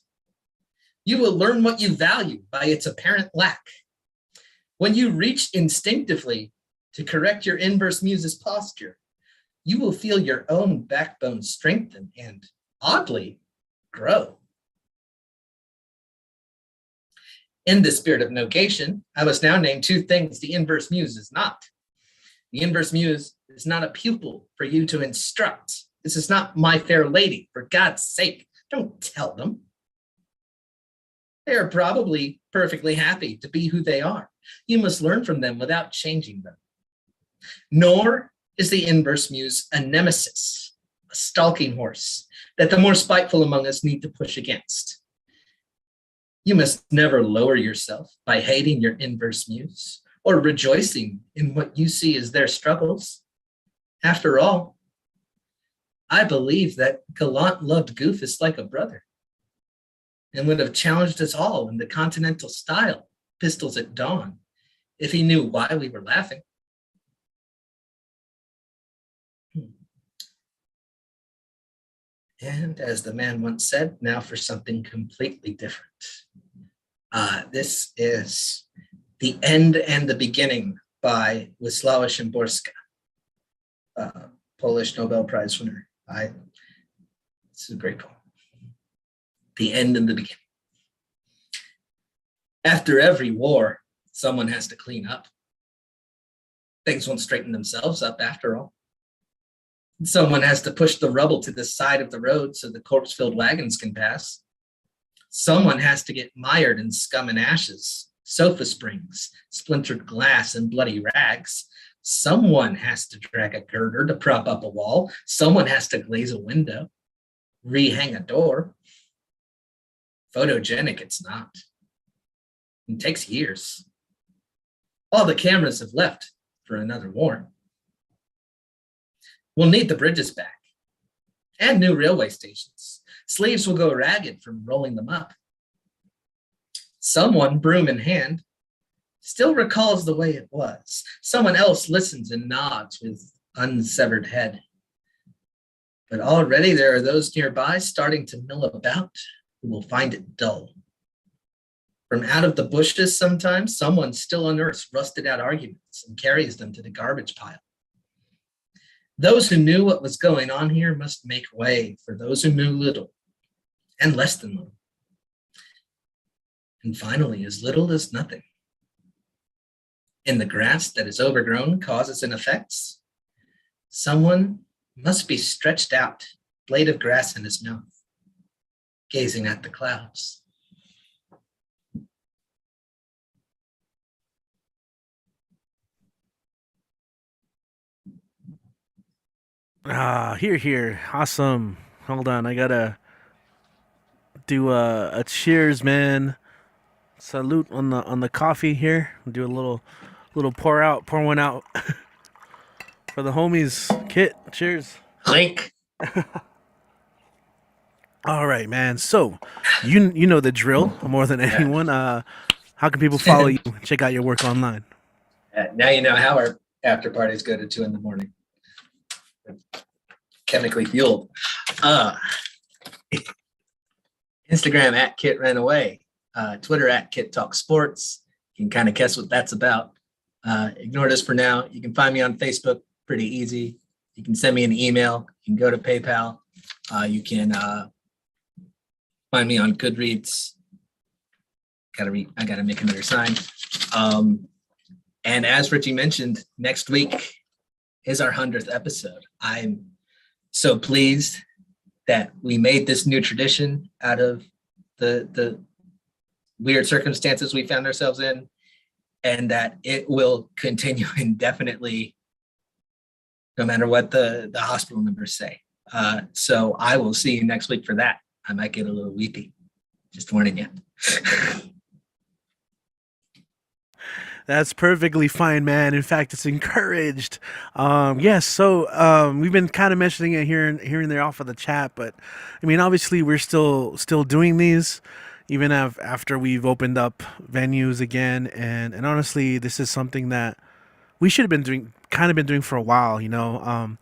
You will learn what you value by its apparent lack. When you reach instinctively to correct your inverse muse's posture, you will feel your own backbone strengthen and, oddly, grow. In the spirit of negation, I must now name two things the inverse muse is not. The inverse muse is not a pupil for you to instruct. This is not My Fair Lady. For God's sake, don't tell them. They are probably perfectly happy to be who they are. You must learn from them without changing them. Nor is the inverse muse a nemesis, a stalking horse that the more spiteful among us need to push against. You must never lower yourself by hating your inverse muse or rejoicing in what you see as their struggles. After all, I believe that Gallant loved Goofus like a brother and would have challenged us all in the continental style, pistols at dawn, if he knew why we were laughing. And as the man once said, now for something completely different. This is The End and the Beginning by Wisława Szymborska, Polish Nobel Prize winner. This is a great poem. The End and the Beginning. After every war, someone has to clean up. Things won't straighten themselves up after all. Someone has to push the rubble to the side of the road so the corpse-filled wagons can pass. Someone has to get mired in scum and ashes, sofa springs, splintered glass, and bloody rags. Someone has to drag a girder to prop up a wall. Someone has to glaze a window, rehang a door. Photogenic it's not. It takes years. All the cameras have left for another war. We'll need the bridges back and new railway stations. Sleeves will go ragged from rolling them up. Someone, broom in hand, still recalls the way it was. Someone else listens and nods with unsevered head. But already there are those nearby starting to mill about who will find it dull. From out of the bushes sometimes, someone still unearths rusted out arguments and carries them to the garbage pile. Those who knew what was going on here must make way for those who knew little and less than little. And finally, as little as nothing. In the grass that is overgrown causes and effects, someone must be stretched out, blade of grass in his mouth, gazing at the clouds. Here. Awesome. Hold on. I gotta do a cheers, man. Salute on the coffee here. Do a little pour one out for the homies. Kit, cheers. Clink. All right, man. So, you know the drill more than anyone. How can people follow you? Check out your work online. Now you know how our after parties go to 2 a.m. Chemically fueled. Instagram at Kit Ran Away, Twitter at Kit Talk Sports. You can kind of guess what that's about. Ignore this for now. You can find me on Facebook, pretty easy. You can send me an email. You can go to PayPal. You can find me on Goodreads. I gotta make another sign. And as Richie mentioned, next week is our 100th episode. I'm so pleased that we made this new tradition out of the weird circumstances we found ourselves in, and that it will continue indefinitely, no matter what the hospital numbers say. So I will see you next week for that. I might get a little weepy, just warning you. That's perfectly fine, man. In fact, it's encouraged. Yes, so we've been kind of mentioning it here and there off of the chat, but I mean, obviously, we're still doing these, even after we've opened up venues again. And honestly, this is something that we should have been doing for a while, you know.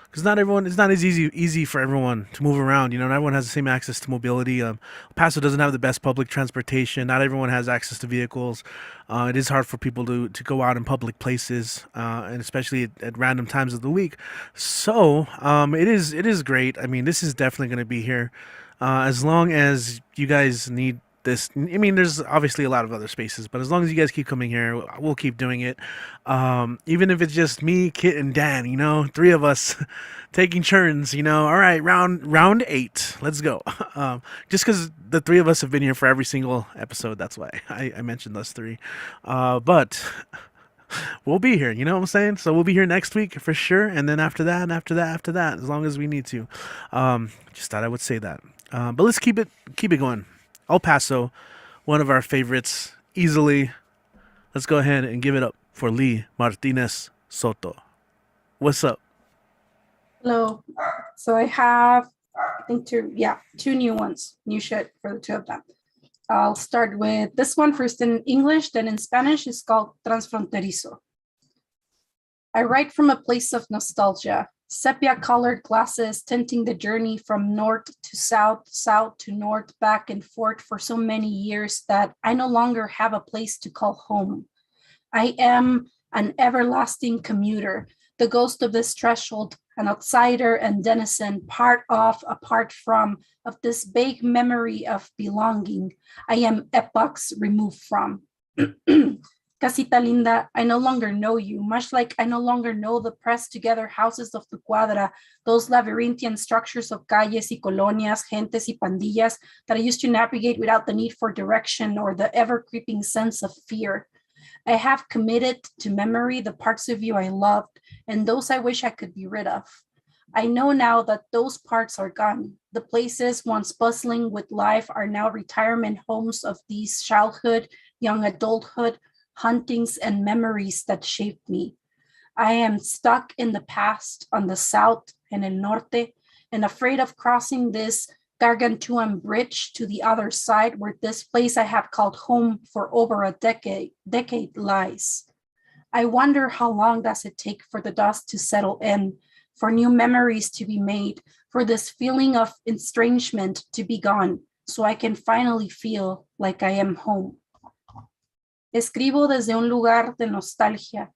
Because it's not as easy for everyone to move around. You know, not everyone has the same access to mobility. El Paso doesn't have the best public transportation. Not everyone has access to vehicles. It is hard for people to go out in public places, and especially at random times of the week. So it is great. I mean, this is definitely going to be here as long as you guys need this. I mean, there's obviously a lot of other spaces, but as long as you guys keep coming here, we'll keep doing it. Even if it's just me, Kit, and Dan, you know, 3 of us taking turns, you know. All right, round 8, let's go. Just because the 3 of us have been here for every single episode, that's why I mentioned us 3. But we'll be here, you know what I'm saying? So we'll be here next week for sure, and then after that, as long as we need to. Just thought I would say that. But let's keep it going. El Paso, one of our favorites, easily. Let's go ahead and give it up for Lee Martinez Soto. What's up? Hello. So I have, I think, 2 new ones, new shit for the 2 of them. I'll start with this one first in English, then in Spanish. It's called Transfronterizo. I write from a place of nostalgia, sepia-colored glasses tinting the journey from north to south, south to north, back and forth for so many years that I no longer have a place to call home. I am an everlasting commuter, the ghost of this threshold, an outsider and denizen, part of, apart from, of this vague memory of belonging. I am epochs removed from. Casita linda, I no longer know you, much like I no longer know the pressed together houses of tu cuadra, those labyrinthian structures of calles y colonias, gentes y pandillas that I used to navigate without the need for direction or the ever-creeping sense of fear. I have committed to memory the parts of you I loved and those I wish I could be rid of. I know now that those parts are gone. The places once bustling with life are now retirement homes of these childhood, young adulthood, huntings and memories that shaped me. I am stuck in the past on the south and el norte and afraid of crossing this gargantuan bridge to the other side where this place I have called home for over a decade lies. I wonder how long does it take for the dust to settle in, for new memories to be made, for this feeling of estrangement to be gone, so I can finally feel like I am home. Escribo desde un lugar de nostalgia.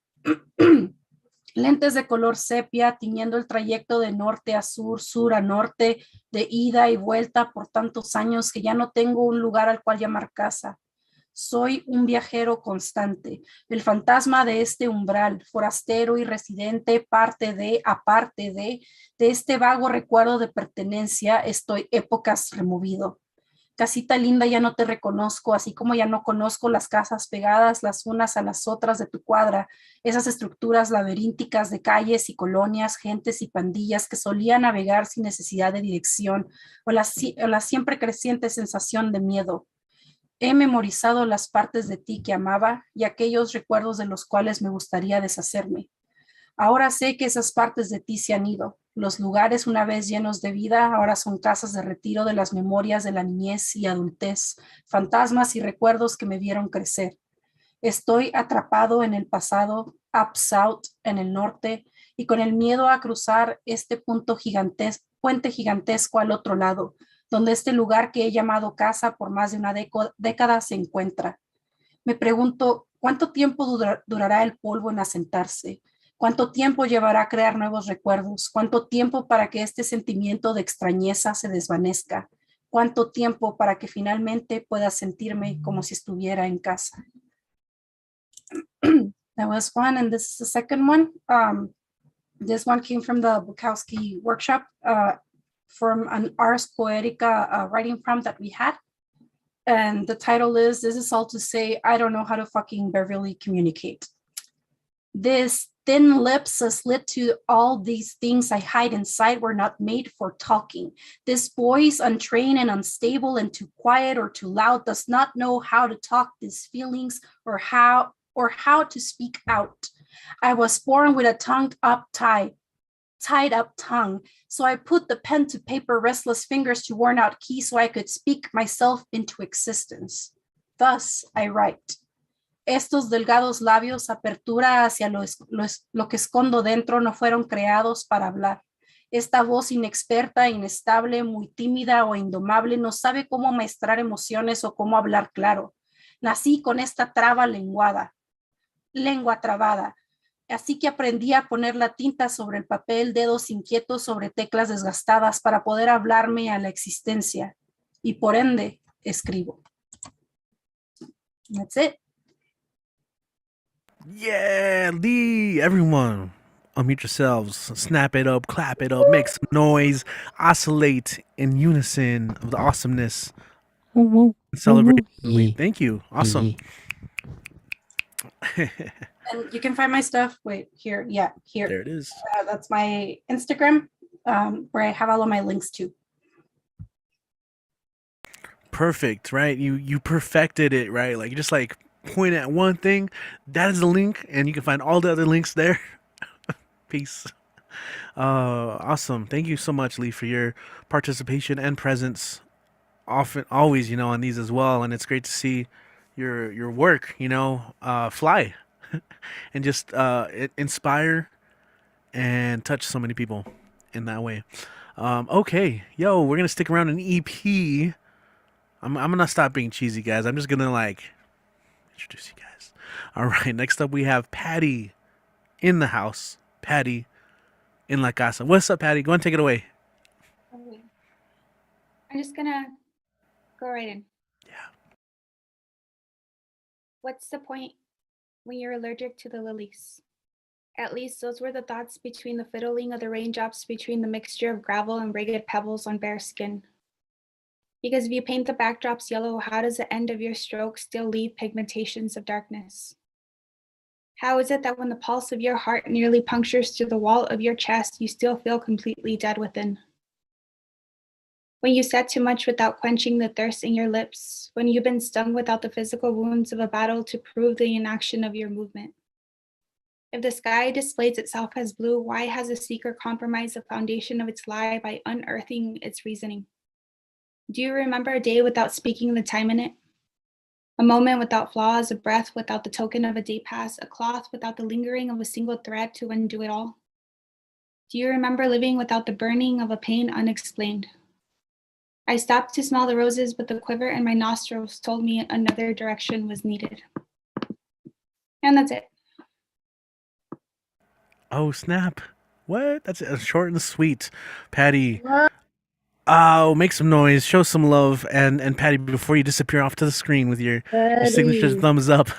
Lentes de color sepia tiñendo el trayecto de norte a sur, sur a norte, de ida y vuelta por tantos años que ya no tengo un lugar al cual llamar casa. Soy un viajero constante, el fantasma de este umbral, forastero y residente, parte de, aparte de este vago recuerdo de pertenencia, estoy épocas removido. Casita linda, ya no te reconozco, así como ya no conozco las casas pegadas las unas a las otras de tu cuadra, esas estructuras laberínticas de calles y colonias, gentes y pandillas que solía navegar sin necesidad de dirección, o la siempre creciente sensación de miedo. He memorizado las partes de ti que amaba y aquellos recuerdos de los cuales me gustaría deshacerme. Ahora sé que esas partes de ti se han ido, Los lugares una vez llenos de vida ahora son casas de retiro de las memorias de la niñez y adultez, fantasmas y recuerdos que me vieron crecer. Estoy atrapado en el pasado, up south, en el norte, y con el miedo a cruzar este puente gigantesco al otro lado, donde este lugar que he llamado casa por más de una década se encuentra. Me pregunto, ¿cuánto tiempo durará el polvo en asentarse? ¿Cuánto tiempo llevará a crear nuevos recuerdos? ¿Cuánto tiempo para que este sentimiento de extrañeza se desvanezca? ¿Cuánto tiempo para que finalmente pueda sentirme como si estuviera en casa? That was one, and this is the second one. This one came from the Bukowski workshop from an Ars Poetica writing prompt that we had. And the title is, this is all to say, I don't know how to fucking Beverly communicate. This thin lips slit to all these things I hide inside were not made for talking. This voice, untrained and unstable and too quiet or too loud, does not know how to talk these feelings or how to speak out. I was born with a tied up tongue. So I put the pen to paper, restless fingers to worn out keys so I could speak myself into existence. Thus I write. Estos delgados labios, apertura hacia lo que escondo dentro, no fueron creados para hablar. Esta voz inexperta, inestable, muy tímida o indomable, no sabe cómo maestrar emociones o cómo hablar claro. Nací con esta lengua trabada. Así que aprendí a poner la tinta sobre el papel, dedos inquietos sobre teclas desgastadas para poder hablarme a la existencia. Y por ende, escribo. That's it. Yeah, Lee, everyone, unmute yourselves, snap it up, clap it up, make some noise, oscillate in unison of the awesomeness. Celebrate. Thank you. Awesome. And you can find my stuff. Wait, here. Yeah, here. There it is. That's my Instagram, where I have all of my links to. Perfect, right? You perfected it, right? Like you just like point at one thing, that is the link, and you can find all the other links there. Peace. Awesome. Thank you so much, Lee, for your participation and presence. Often, always, on these as well, and it's great to see your work, fly, and just inspire and touch so many people in that way. Okay, we're gonna stick around an EP. I'm gonna stop being cheesy, guys. I'm just gonna introduce you guys. All right, next up we have Patty in the house. Patty in La Casa. What's up, Patty? Go and take it away. I'm just gonna go right in. Yeah. What's the point when you're allergic to the lilies? At least those were the thoughts between the fiddling of the raindrops between the mixture of gravel and ragged pebbles on bare skin. Because if you paint the backdrops yellow, how does the end of your stroke still leave pigmentations of darkness? How is it that when the pulse of your heart nearly punctures through the wall of your chest, you still feel completely dead within? When you said too much without quenching the thirst in your lips, when you've been stung without the physical wounds of a battle to prove the inaction of your movement. If the sky displays itself as blue, why has the seeker compromised the foundation of its lie by unearthing its reasoning? Do you remember a day without speaking the time in it? A moment without flaws, a breath without the token of a day pass, a cloth without the lingering of a single thread to undo it all? Do you remember living without the burning of a pain unexplained? I stopped to smell the roses, but the quiver in my nostrils told me another direction was needed. And that's it. Oh, snap. What? That's short and sweet. Patty. Oh, make some noise, show some love, and Patty, before you disappear off to the screen with your signature thumbs up.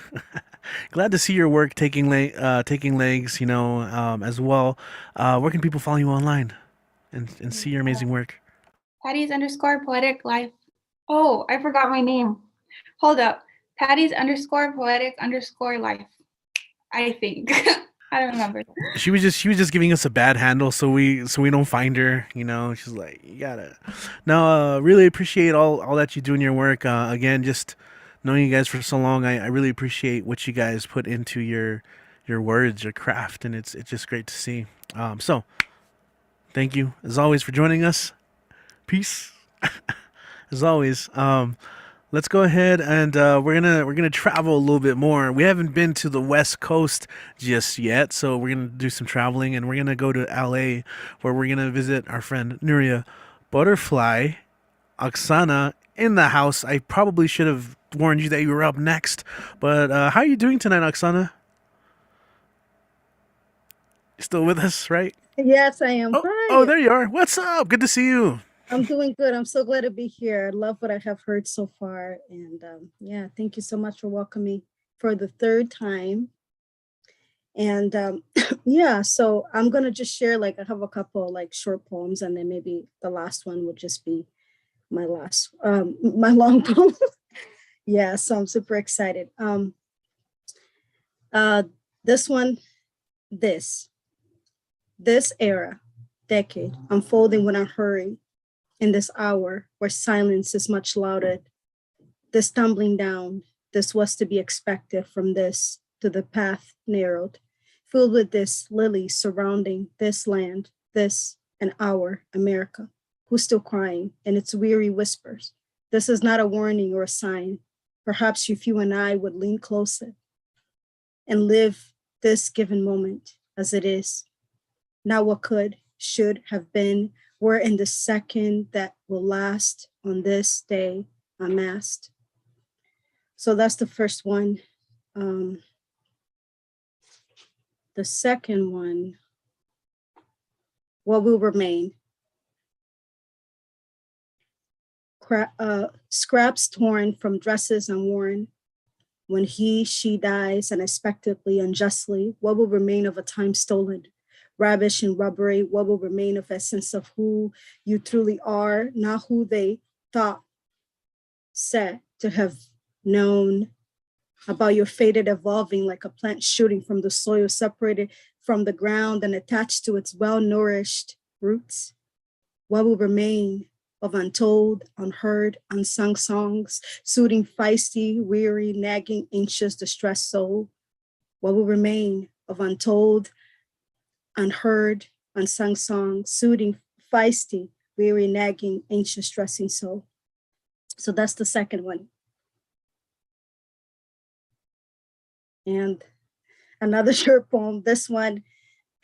Glad to see your work taking legs, as well. Where can people follow you online and see your amazing work? Patty's_poetic life. Oh, I forgot my name. Hold up. Patty's_poetic_life. I think. I don't remember. She was just giving us a bad handle so we don't find her, She's like, you gotta. No, really appreciate all that you do in your work. Again, just knowing you guys for so long, I really appreciate what you guys put into your words, your craft, and it's just great to see. So thank you as always for joining us. Peace. As always. Let's go ahead and we're gonna travel a little bit more. We haven't been to the West Coast just yet, so we're gonna do some traveling, and we're gonna go to LA, where we're gonna visit our friend Nuria Butterfly. Oksana in the house. I probably should have warned you that you were up next, but how are you doing tonight, Oksana? You still with us, right? Yes, I am. Oh, Hi. there you are. What's up? Good to see you. I'm doing good. I'm so glad to be here. I love what I have heard so far. And yeah, thank you so much for welcoming for the third time. And yeah, so I'm going to just share, like, I have a couple like short poems, and then maybe the last one would just be my last, my long poem. Yeah, so I'm super excited. This one, this era, decade, unfolding when I hurry, in this hour where silence is much louder, this tumbling down, this was to be expected from this to the path narrowed, filled with this lilies surrounding this land, this and our America, who's still crying in its weary whispers. This is not a warning or a sign. Perhaps if you and I would lean closer and live this given moment as it is, not what could, should have been, were in the second that will last on this day unmasked. So that's the first one. The second one, what will remain? Scraps torn from dresses unworn. When he, she dies unexpectedly, unjustly, what will remain of a time stolen? Rubbish and rubbery, what will remain of essence of who you truly are, not who they thought, said to have known about your faded evolving like a plant shooting from the soil, separated from the ground and attached to its well-nourished roots. What will remain of untold, unheard, unsung songs, soothing feisty, weary, nagging, anxious, distressed soul? What will remain of untold, unheard, unsung songs, soothing, feisty, weary, nagging, anxious, stressing soul? So that's the second one. And another short poem, this one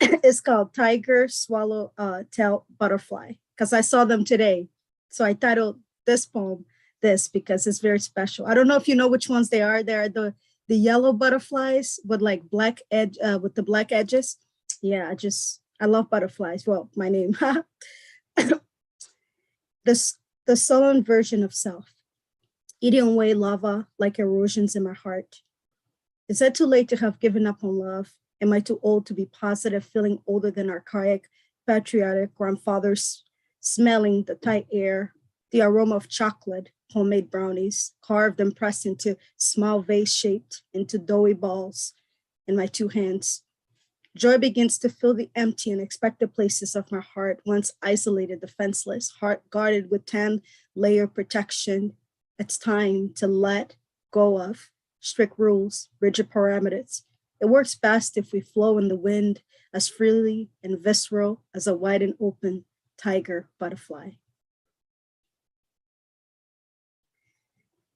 is called Tiger, Swallow, Tail, Butterfly, because I saw them today. So I titled this poem this because it's very special. I don't know if you know which ones they are. They're the yellow butterflies with like black edge, with the black edges. Yeah, I love butterflies. Well, my name. The sullen version of self, eating away lava like erosions in my heart. Is it too late to have given up on love? Am I too old to be positive, feeling older than archaic, patriotic grandfathers, smelling the tight air, the aroma of chocolate, homemade brownies, carved and pressed into small vase shaped into doughy balls in my two hands? Joy begins to fill the empty and expected places of my heart, once isolated, defenseless, heart guarded with 10-layer protection. It's time to let go of strict rules, rigid parameters. It works best if we flow in the wind as freely and visceral as a wide and open tiger butterfly.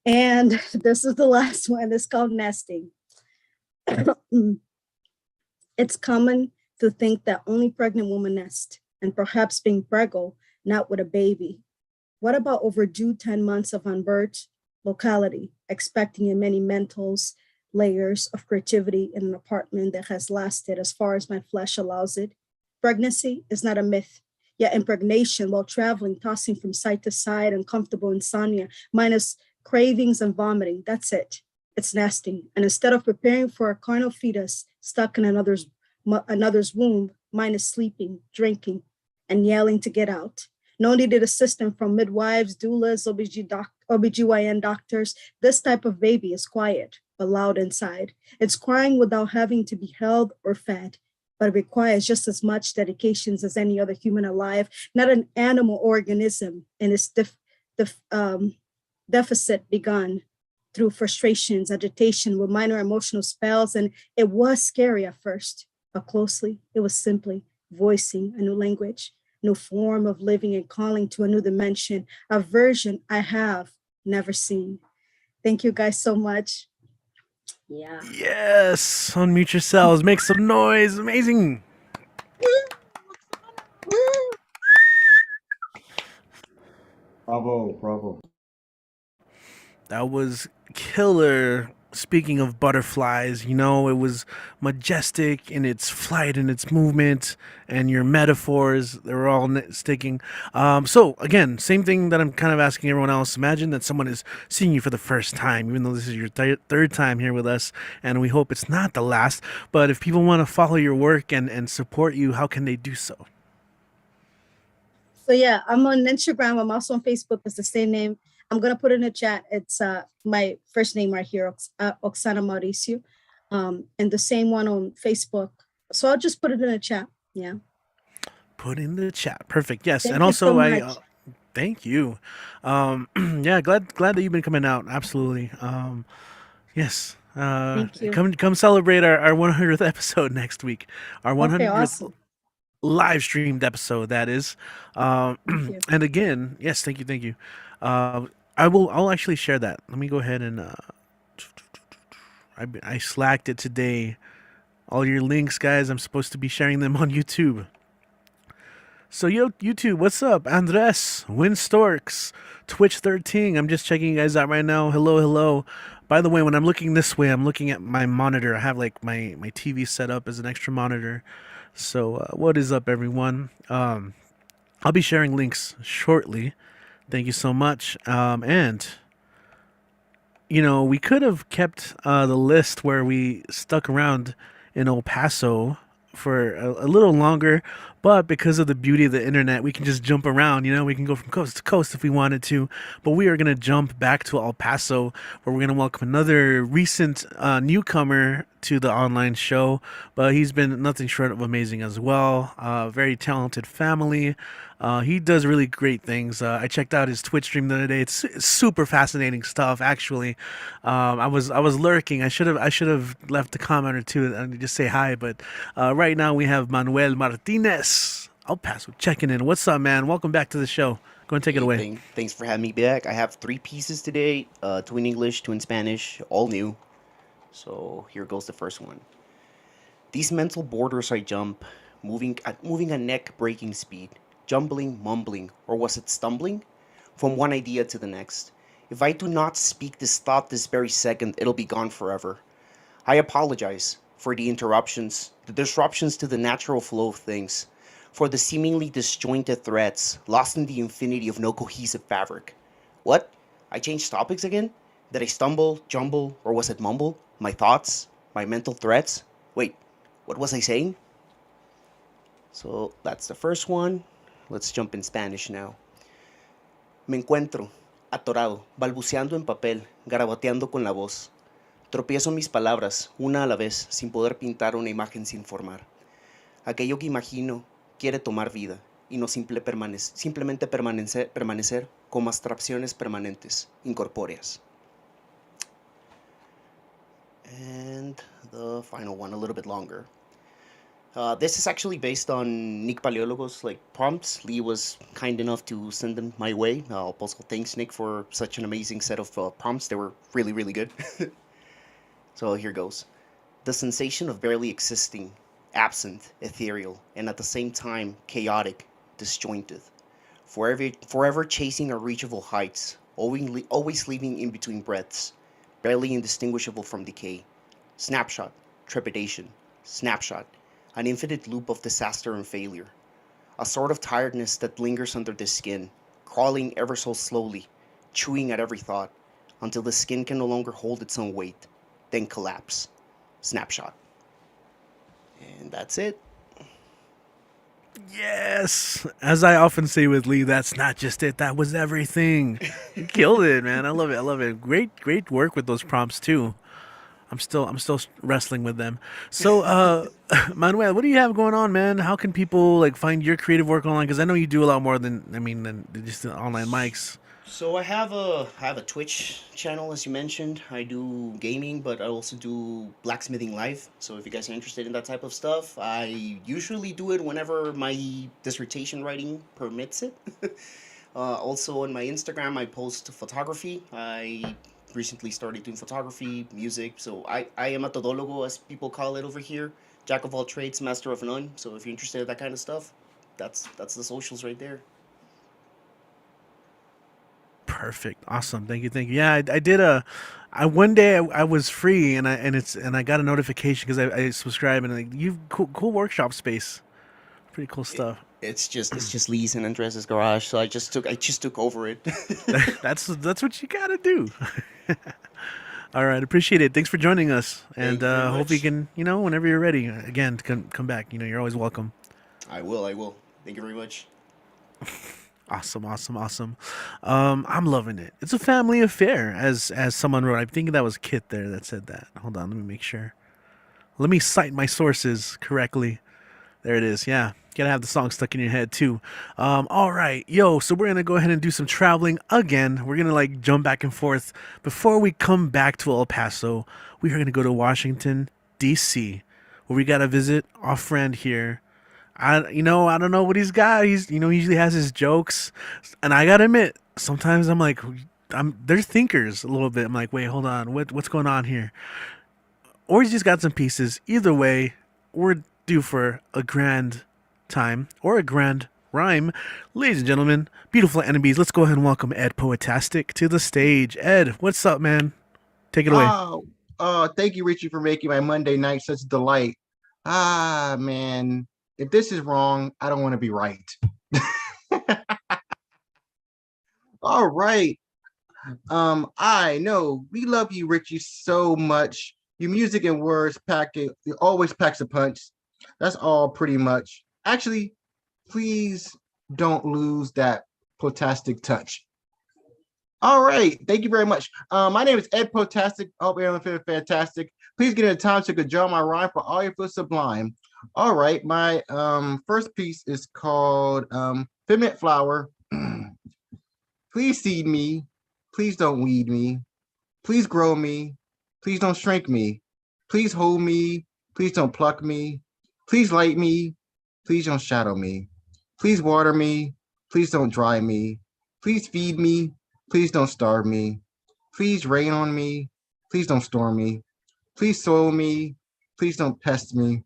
And this is the last one. It's called Nesting. It's common to think that only pregnant women nest, and perhaps being preggo, not with a baby. What about overdue 10 months of unbirthed locality, expecting in many mentals, layers of creativity in an apartment that has lasted as far as my flesh allows it? Pregnancy is not a myth, yet impregnation while traveling, tossing from side to side, uncomfortable insomnia, minus cravings and vomiting, that's it. It's nesting. And instead of preparing for a carnal fetus stuck in another's womb, mine is sleeping, drinking, and yelling to get out. No needed assistance from midwives, doulas, OBGYN doctors. This type of baby is quiet, but loud inside. It's crying without having to be held or fed, but it requires just as much dedication as any other human alive, not an animal organism in its deficit begun through frustrations, agitation, with minor emotional spells. And it was scary at first, but closely, it was simply voicing a new language. new form of living and calling to a new dimension, a version I have never seen. Thank you guys so much. Yeah. Yes. Unmute yourselves. Make some noise. Amazing. Bravo, bravo. That was killer. Speaking of butterflies, you know, it was majestic in its flight and its movement, and your metaphors, they were all sticking. So, again, same thing that I'm kind of asking everyone else. Imagine that someone is seeing you for the first time, even though this is your third time here with us, and we hope it's not the last. But if people want to follow your work and support you, how can they do so? So yeah, I'm on Instagram. I'm also on Facebook. It's the same name. I'm gonna put it in the chat. It's my first name right here, Oksana Mauricio, and the same one on Facebook. So I'll just put it in the chat. Yeah. Put in the chat. Perfect. Yes, Thank and you also so I. much. Thank you. Yeah, glad that you've been coming out. Absolutely. Yes. Thank you. Come celebrate our 100th episode next week. Our Okay, 100th awesome. live streamed episode, that is. Thank you. And again, yes, thank you. I'll actually share that. Let me go ahead and I slacked it today. All your links, guys, I'm supposed to be sharing them on YouTube. So YouTube, what's up? Andres, Winstorks, Twitch 13. I'm just checking you guys out right now. Hello. By the way, when I'm looking this way, I'm looking at my monitor. I have like my TV set up as an extra monitor. So what is up, everyone? I'll be sharing links shortly. Thank you so much. And you know, we could have kept the list where we stuck around in El Paso for a little longer, but because of the beauty of the internet, we can just jump around. You know, we can go from coast to coast if we wanted to. But we are going to jump back to El Paso, where we're going to welcome another recent newcomer to the online show. But he's been nothing short of amazing as well. Very talented family. He does really great things. I checked out his Twitch stream the other day. It's super fascinating stuff. Actually, I was lurking. I should have left a comment or two and just say hi. But right now we have Manuel Martinez. El Paso checking in. What's up, man? Welcome back to the show. Go and take it away. Thanks for having me back. I have 3 pieces today, 2 in English, 2 in Spanish, all new. So here goes the first one. These mental borders I jump, moving at neck-breaking speed, jumbling, mumbling, or was it stumbling? From one idea to the next. If I do not speak this thought this very second, it'll be gone forever. I apologize for the interruptions, the disruptions to the natural flow of things, for the seemingly disjointed threads, lost in the infinity of no cohesive fabric. What? I changed topics again? Did I stumble, jumble, or was it mumble? My thoughts? My mental threads? Wait, what was I saying? So that's the first one. Let's jump in Spanish now. Me encuentro, atorado, balbuceando en papel, garabateando con la voz. Tropiezo mis palabras, una a la vez, sin poder pintar una imagen sin formar. Aquello que imagino quiere tomar vida y no simplemente permanecer como abstracciones permanentes, incorpóreas. And the final one, a little bit longer. This is actually based on Nick Paleologo's prompts. Lee was kind enough to send them my way. Also, thanks Nick for such an amazing set of prompts. They were really, really good. So here goes. The sensation of barely existing, absent, ethereal, and at the same time chaotic, disjointed. Forever chasing unreachable heights, always leaving in between breaths, barely indistinguishable from decay. Snapshot, trepidation, snapshot, an infinite loop of disaster and failure. A sort of tiredness that lingers under the skin, crawling ever so slowly, chewing at every thought, until the skin can no longer hold its own weight, then collapse. Snapshot. And that's it. Yes, as I often say with Lee, that's not just it. That was everything. You killed it, man. I love it. Great work with those prompts too. I'm still wrestling with them. So, Manuel, what do you have going on, man? How can people find your creative work online? Because I know you do a lot more than just the online mics. So I have a Twitch channel, as you mentioned. I do gaming, but I also do blacksmithing live. So if you guys are interested in that type of stuff, I usually do it whenever my dissertation writing permits it. Also on my Instagram, I post photography. I recently started doing photography, music. So I am a todólogo, as people call it over here. Jack of all trades, master of none. So if you're interested in that kind of stuff, that's the socials right there. Perfect. Awesome. Thank you. Thank you. Yeah, I did a. I one day I was free and I got a notification because I subscribed and like you've cool workshop space. Pretty cool stuff. It's just Lee San Andres' garage, so I just took over it. That's what you gotta do. All right, appreciate it. Thanks for joining us, Thank and you very hope you much. can whenever you're ready again to come back. You're always welcome. I will. Thank you very much. Awesome, awesome, awesome. I'm loving it. It's a family affair, as someone wrote. I think that was Kit there that said that. Hold on, let me make sure. Let me cite my sources correctly. There it is. Yeah. Gotta have the song stuck in your head too. All right, yo. So we're gonna go ahead and do some traveling again. We're gonna like jump back and forth. Before we come back to El Paso, we are gonna go to Washington D.C., where we gotta visit our friend here. I don't know what he's got. He usually has his jokes, and I gotta admit, sometimes I'm like, they're thinkers a little bit. I'm like, wait, hold on, what's going on here? Or he's just got some pieces. Either way, we're due for a grand time or a grand rhyme. Ladies and gentlemen, beautiful enemies, let's go ahead and welcome Ed Poetastic to the stage. Ed, what's up, man? Take it away. Oh, thank you, Richie, for making my Monday night such a delight. Ah, man, if this is wrong, I don't want to be right. All right. I know we love you, Richie, so much. Your music and words it always packs a punch. That's all pretty much. Actually, please don't lose that potastic touch. All right. Thank you very much. My name is Ed Potastic. I hope everyone feeling fantastic. Please get in time so I could draw my rhyme for all your feel sublime. All right. My first piece is called Pigment Flower. Please seed me. Please don't weed me. Please grow me. Please don't shrink me. Please hold me. Please don't pluck me. Please light me. Please don't shadow me. Please water me. Please don't dry me. Please feed me. Please don't starve me. Please rain on me. Please don't storm me. Please soil me. Please don't pest me.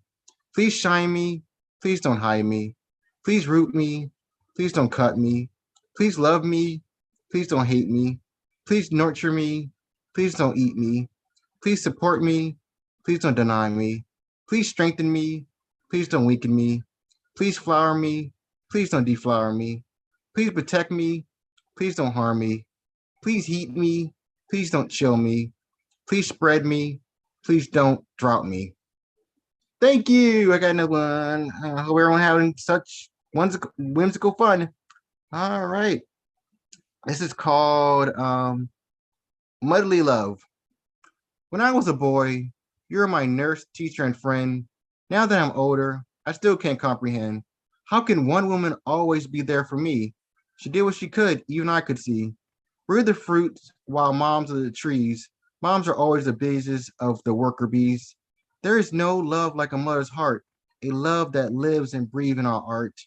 Please shine me. Please don't hide me. Please root me. Please don't cut me. Please love me. Please don't hate me. Please nurture me. Please don't eat me. Please support me. Please don't deny me. Please strengthen me. Please don't weaken me. Please flower me. Please don't deflower me. Please protect me. Please don't harm me. Please heat me. Please don't chill me. Please spread me. Please don't drought me. Thank you. I got another one. I hope everyone having such whimsical fun. All right. This is called Mudly Love. When I was a boy, you were my nurse, teacher, and friend. Now that I'm older, I still can't comprehend. How can one woman always be there for me? She did what she could, even I could see. We're the fruits, while moms are the trees. Moms are always the bases of the worker bees. There is no love like a mother's heart, a love that lives and breathes in our art.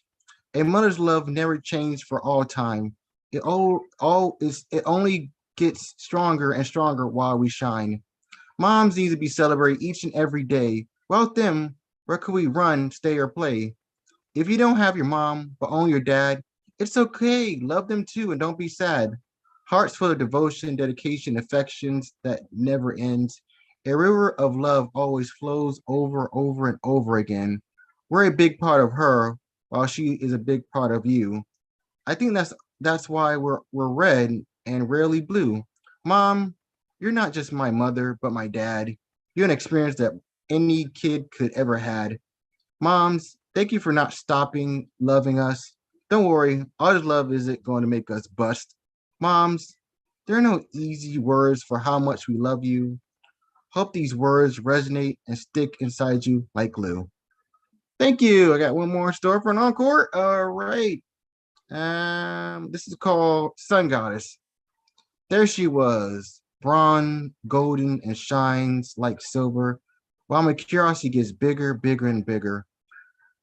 A mother's love never changed for all time. It only gets stronger and stronger while we shine. Moms need to be celebrated each and every day. Without them, where could we run, stay, or play? If you don't have your mom, but only your dad, it's okay. Love them too and don't be sad. Hearts full of devotion, dedication, affections that never ends. A river of love always flows over and over again. We're a big part of her while she is a big part of you. I think that's why we're red and rarely blue. Mom, you're not just my mother, but my dad. You're an experience that any kid could ever had. Moms, thank you for not stopping loving us. Don't worry, all this love isn't going to make us bust. Moms, there are no easy words for how much we love you. Hope these words resonate and stick inside you like glue. Thank you. I got one more story for an encore. All right. This is called Sun Goddess. There she was, bronze, golden, and shines like silver, while my curiosity gets bigger, bigger, and bigger.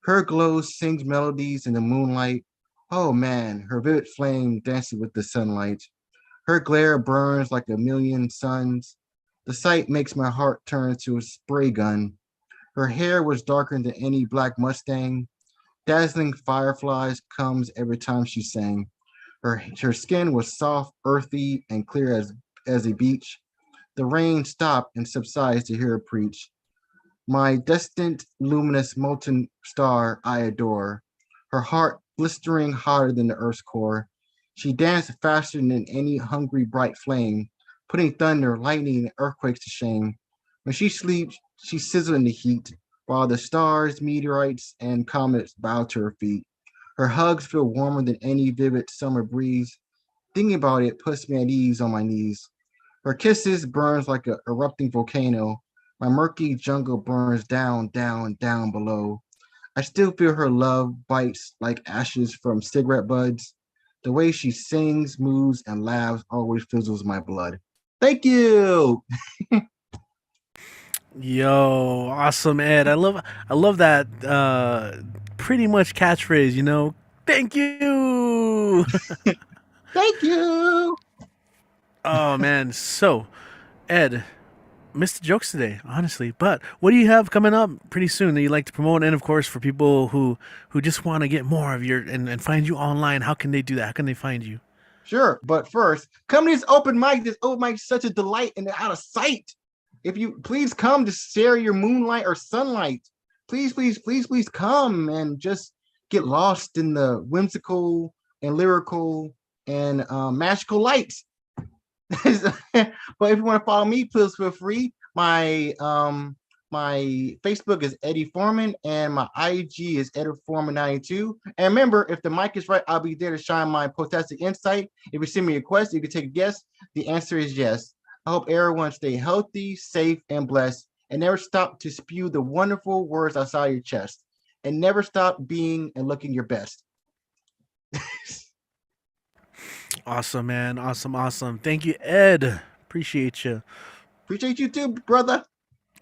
Her glow sings melodies in the moonlight. Oh man, her vivid flame dancing with the sunlight. Her glare burns like a million suns. The sight makes my heart turn to a spray gun. Her hair was darker than any black Mustang. Dazzling fireflies comes every time she sang. Her skin was soft, earthy, and clear as a beach. The rain stopped and subsides to hear her preach. My destined, luminous, molten star I adore. Her heart blistering hotter than the earth's core. She danced faster than any hungry bright flame, putting thunder, lightning, and earthquakes to shame. When she sleeps, she sizzles in the heat, while the stars, meteorites, and comets bow to her feet. Her hugs feel warmer than any vivid summer breeze. Thinking about it puts me at ease on my knees. Her kisses burns like an erupting volcano. My murky jungle burns down, down, down below. I still feel her love bites like ashes from cigarette buds. The way she sings, moves, and laughs always fizzles my blood. Thank you. Yo, awesome, Ed. I love that pretty much catchphrase, you know. Thank you. Thank you. Oh man. So, Ed, missed the jokes today, honestly. But what do you have coming up pretty soon that you like to promote? And of course, for people who just want to get more of your and find you online, how can they do that? How can they find you? Sure, but first, come to this open mic. This open mic is such a delight and out of sight. If you please come to share your moonlight or sunlight, please, please, please, please come and just get lost in the whimsical and lyrical and magical lights. But if you want to follow me, please feel free. My Facebook is Eddie Foreman and my IG is Eddie Foreman 92. And remember, if the mic is right, I'll be there to shine my poetic insight. If you send me a question, you can take a guess. The answer is yes. I hope everyone stay healthy, safe, and blessed, and never stop to spew the wonderful words outside your chest. And never stop being and looking your best. Awesome, man. Awesome, awesome. Thank you, Ed. Appreciate you. Appreciate you too, brother.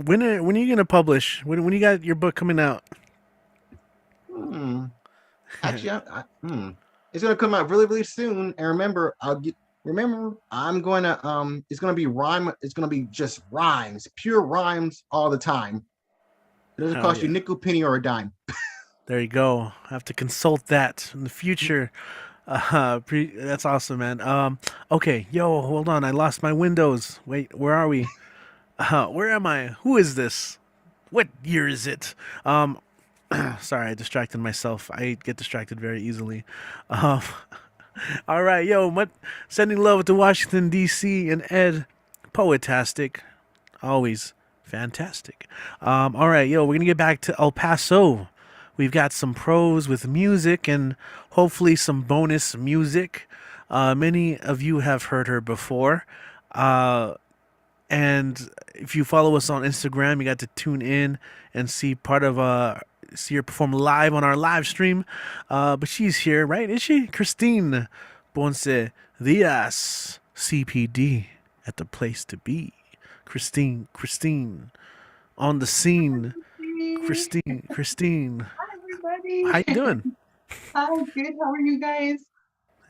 When are you gonna publish? When you got your book coming out? Actually, it's gonna come out really, really soon. And remember, I'm going to it's gonna be rhyme. It's gonna be just rhymes, pure rhymes all the time. It doesn't Hell cost you yeah. nickel, penny, or a dime. There you go. I have to consult that in the future. That's awesome, man. Okay, yo, hold on. I lost my windows. Wait, where are we? Where am I? Who is this? What year is it? Sorry, I distracted myself. I get distracted very easily. Um, all right, yo, sending love to Washington D.C. and Ed, poetastic, always fantastic. All right, yo, we're gonna get back to El Paso. We've got some pros with music and hopefully some bonus music. Many of you have heard her before. And if you follow us on Instagram, you got to tune in and see see her perform live on our live stream. But she's here, right? Is she? Christine Ponce Diaz, CPD, at the place to be. Christine, on the scene. Christine. Hi, everybody. How you doing? Hi, good. How are you guys?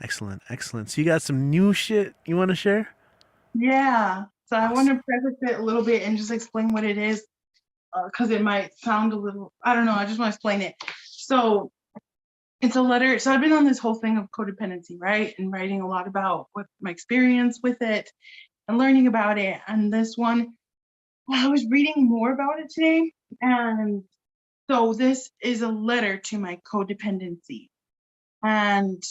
Excellent. So you got some new shit you want to share? Yeah. So I want to preface it a little bit and just explain what it is, because it might sound a little, I don't know. I just want to explain it. So it's a letter. So I've been on this whole thing of codependency, right? And writing a lot about what my experience with it and learning about it. And this one, I was reading more about it today. And so this is a letter to my codependency. And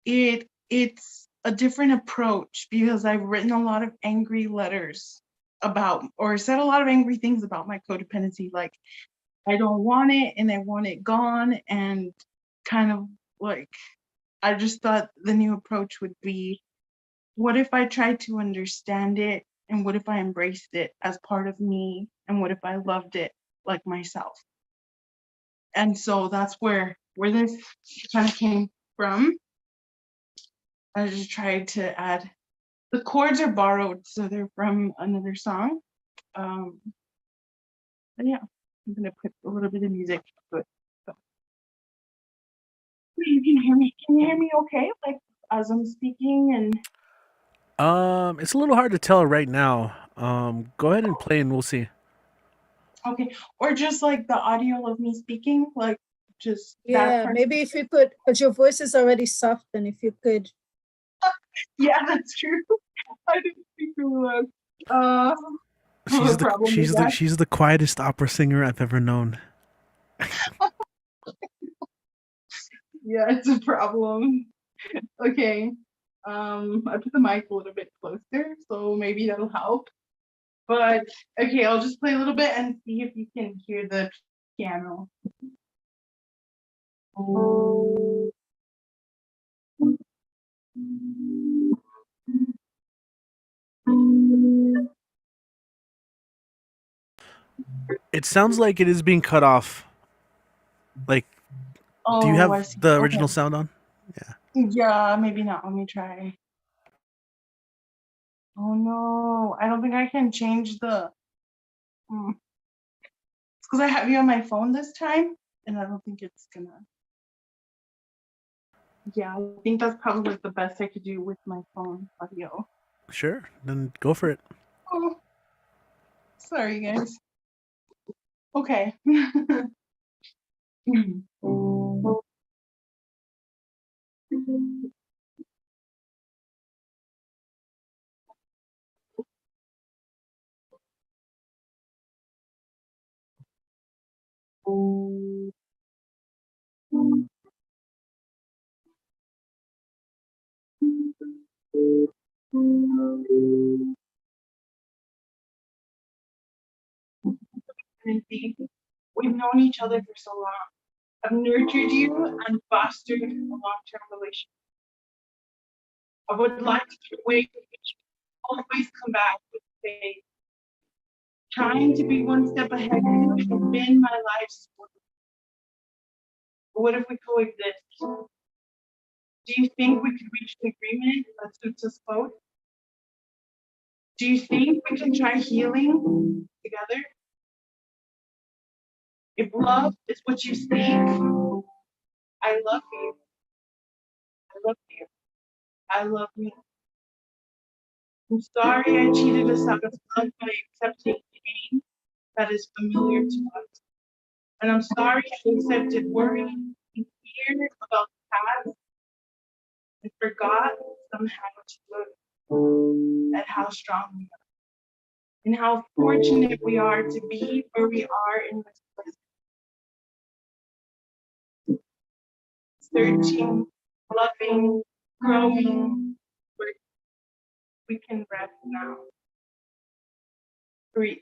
it's a different approach because I've written a lot of angry letters about, or said a lot of angry things about my codependency, like I don't want it and I want it gone, and kind of like I just thought the new approach would be, what if I tried to understand it, and what if I embraced it as part of me, and what if I loved it like myself? And so that's where where this kind of came from. I just tried to add. The chords are borrowed, so they're from another song. And yeah, I'm gonna put a little bit of music to it. So. You can hear me. Can you hear me okay? Like as I'm speaking and. It's a little hard to tell right now. Go ahead and play, and we'll see. Okay, or just like the audio of me speaking, like just that Yeah, part. maybe if you could, because your voice is already soft, and if you could. Yeah, that's true. I didn't think it was. She's the quietest opera singer I've ever known. Yeah, it's a problem. Okay. I put the mic a little bit closer, so maybe that'll help. But okay, I'll just play a little bit and see if you can hear the piano. It sounds like it is being cut off. Like, do you I have see. the original Okay. sound on? Yeah, maybe not. Let me try. Oh no, I don't think I can change the. It's because I have you on my phone this time, and I don't think it's gonna. Yeah, I think that's probably the best I could do with my phone audio. Sure, then go for it. Oh, sorry guys. Okay. We've known each other for so long. I've nurtured you and fostered a long-term relationship. I would like to be a way in which you always come back with faith. Trying to be one step ahead of you has been my life's work. But what if we coexist? Do you think we could reach an agreement that suits us both? Do you think we can try healing together? If love is what you seek, I love you. I love you. I love you. I'm sorry I cheated us out of love by accepting pain that is familiar to us. And I'm sorry I accepted worry and fear about the past and forgot somehow to look at how strong we are and how fortunate we are to be where we are in this place. Searching, loving, growing, where we can rest now. Breathe.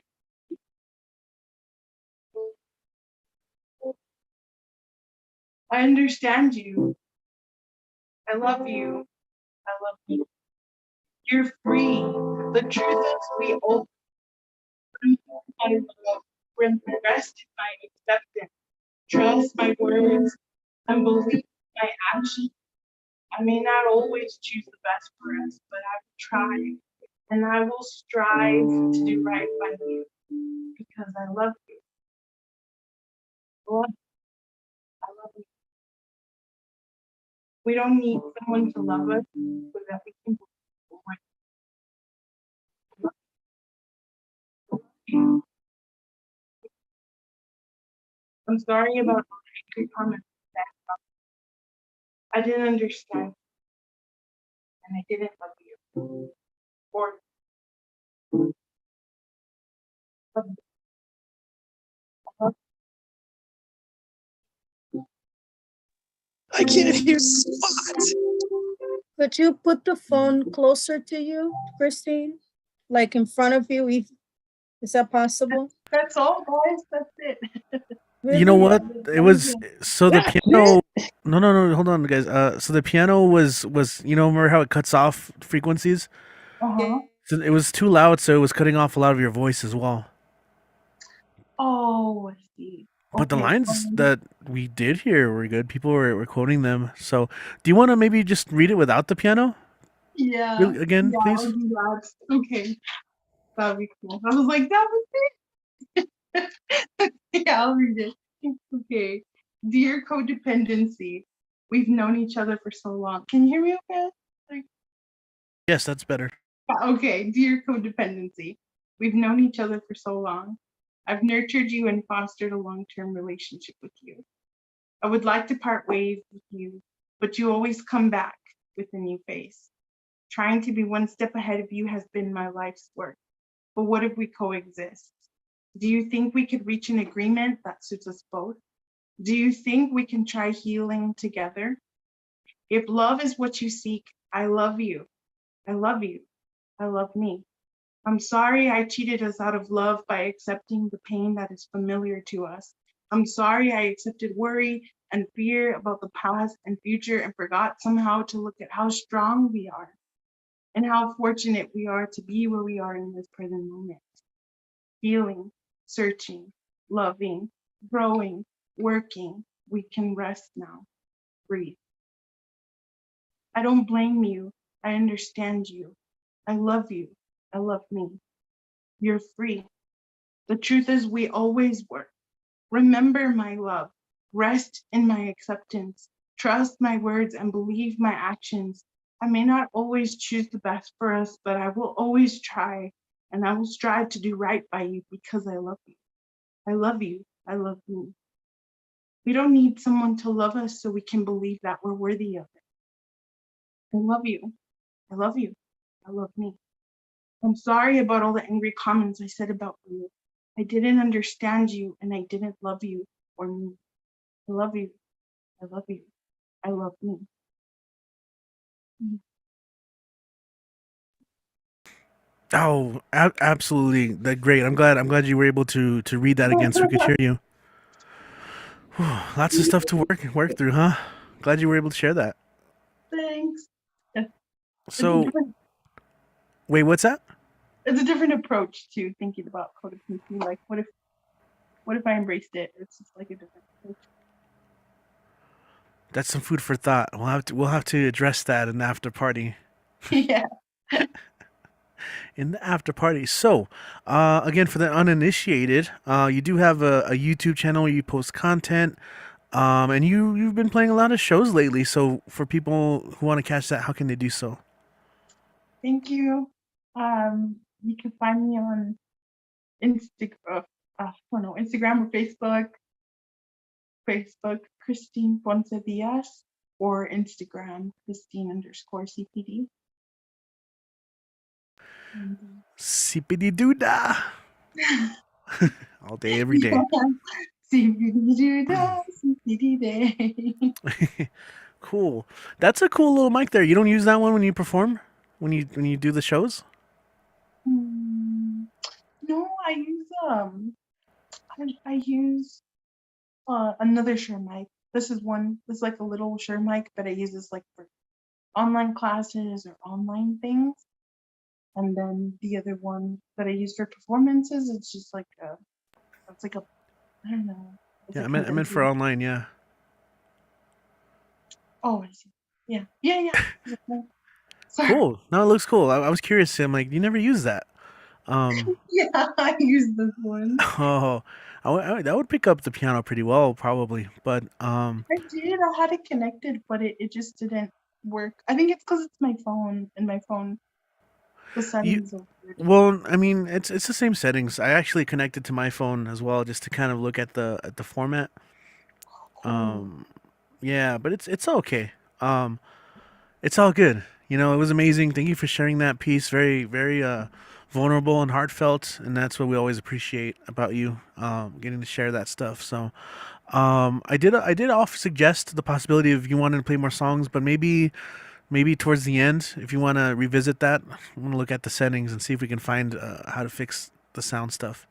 I understand you. I love you. I love you. You're free. The truth is we all my love. Rest in my acceptance. Trust my words and believe my actions. I may not always choose the best for us, but I will try and I will strive to do right by you because I love you. Love, I love you. We don't need someone to love us so that we can move forward. I'm sorry about all the angry comments I didn't understand and I didn't love you. Or I can't hear squat. Could you put the phone closer to you, Christine? Like in front of you? Is that possible? That's all, guys. That's it. You know what? It was so the piano. No. Hold on, guys. So the piano was remember how it cuts off frequencies? Uh-huh. So it was too loud, so it was cutting off a lot of your voice as well. Oh, I see. But the Okay. lines that we did here were good. People were quoting them. So, do you want to maybe just read it without the piano? Yeah. Really, again, Yeah, please? I'll do that. Okay. That'd be cool. I was like, that was it. Yeah, I'll read it. Okay. Dear codependency, we've known each other for so long. Can you hear me okay? Like, Yes, that's better. okay. Dear codependency, we've known each other for so long. I've nurtured you and fostered a long-term relationship with you. I would like to part ways with you, but you always come back with a new face. Trying to be one step ahead of you has been my life's work. But what if we coexist? Do you think we could reach an agreement that suits us both? Do you think we can try healing together? If love is what you seek, I love you. I love you. I love me. I'm sorry I cheated us out of love by accepting the pain that is familiar to us. I'm sorry I accepted worry and fear about the past and future and forgot somehow to look at how strong we are and how fortunate we are to be where we are in this present moment. Healing, searching, loving, growing, working, we can rest now. Breathe. I don't blame you. I understand you. I love you. I love me. You're free. The truth is, we always were. Remember my love. Rest in my acceptance. Trust my words and believe my actions. I may not always choose the best for us, but I will always try, and I will strive to do right by you because I love you. I love you. I love me. We don't need someone to love us so we can believe that we're worthy of it. I love you. I love you. I love me. I'm sorry about all the angry comments I said about you. I didn't understand you and I didn't love you or me. I love you. I love you. I love me. Oh, absolutely. That great. I'm glad you were able to read that again so we could hear you. Whew, lots of stuff to work through, huh? Glad you were able to share that. Thanks. It's a So, different, wait, what's that? it's a different approach to thinking about codependency. Like, what if I embraced it? It's just like a different approach. That's some food for thought. We'll have to address that in the after party. Yeah. In the after party. So, again, for the uninitiated, you do have a YouTube channel where you post content, and you've been playing a lot of shows lately. So, for people who want to catch that, how can they do so? Thank you. You can find me on Instagram or Facebook, Christine Ponce Diaz, or Instagram, Christine_CPD. Sippity doodah. All day, every day. CPD day. Cool. That's a cool little mic there. You don't use that one when you perform, when you do the shows. No, I use another Shure mic. This is like a little Shure mic, but I use this like for online classes or online things. And then the other one that I use for performances, it's just like it's like a, I don't know. It's Yeah, a I meant for condenser. online. Yeah. Oh, I see. Yeah. Sorry. Cool. No, it looks cool. I was curious. I'm like, you never use that. Yeah, I use this one. Oh, that would pick up the piano pretty well, probably. But I did. I had it connected, but it just didn't work. I think it's because it's my phone, and my phone, the settings are weird. well, I mean, it's the same settings. I actually connected to my phone as well, just to kind of look at the format. Yeah, but it's okay. It's all good. It was amazing. Thank you for sharing that piece. Very, very vulnerable and heartfelt, and that's what we always appreciate about you, getting to share that stuff. So, I did off suggest the possibility of you wanting to play more songs, but maybe towards the end, if you want to revisit that, I'm gonna look at the settings and see if we can find how to fix the sound stuff.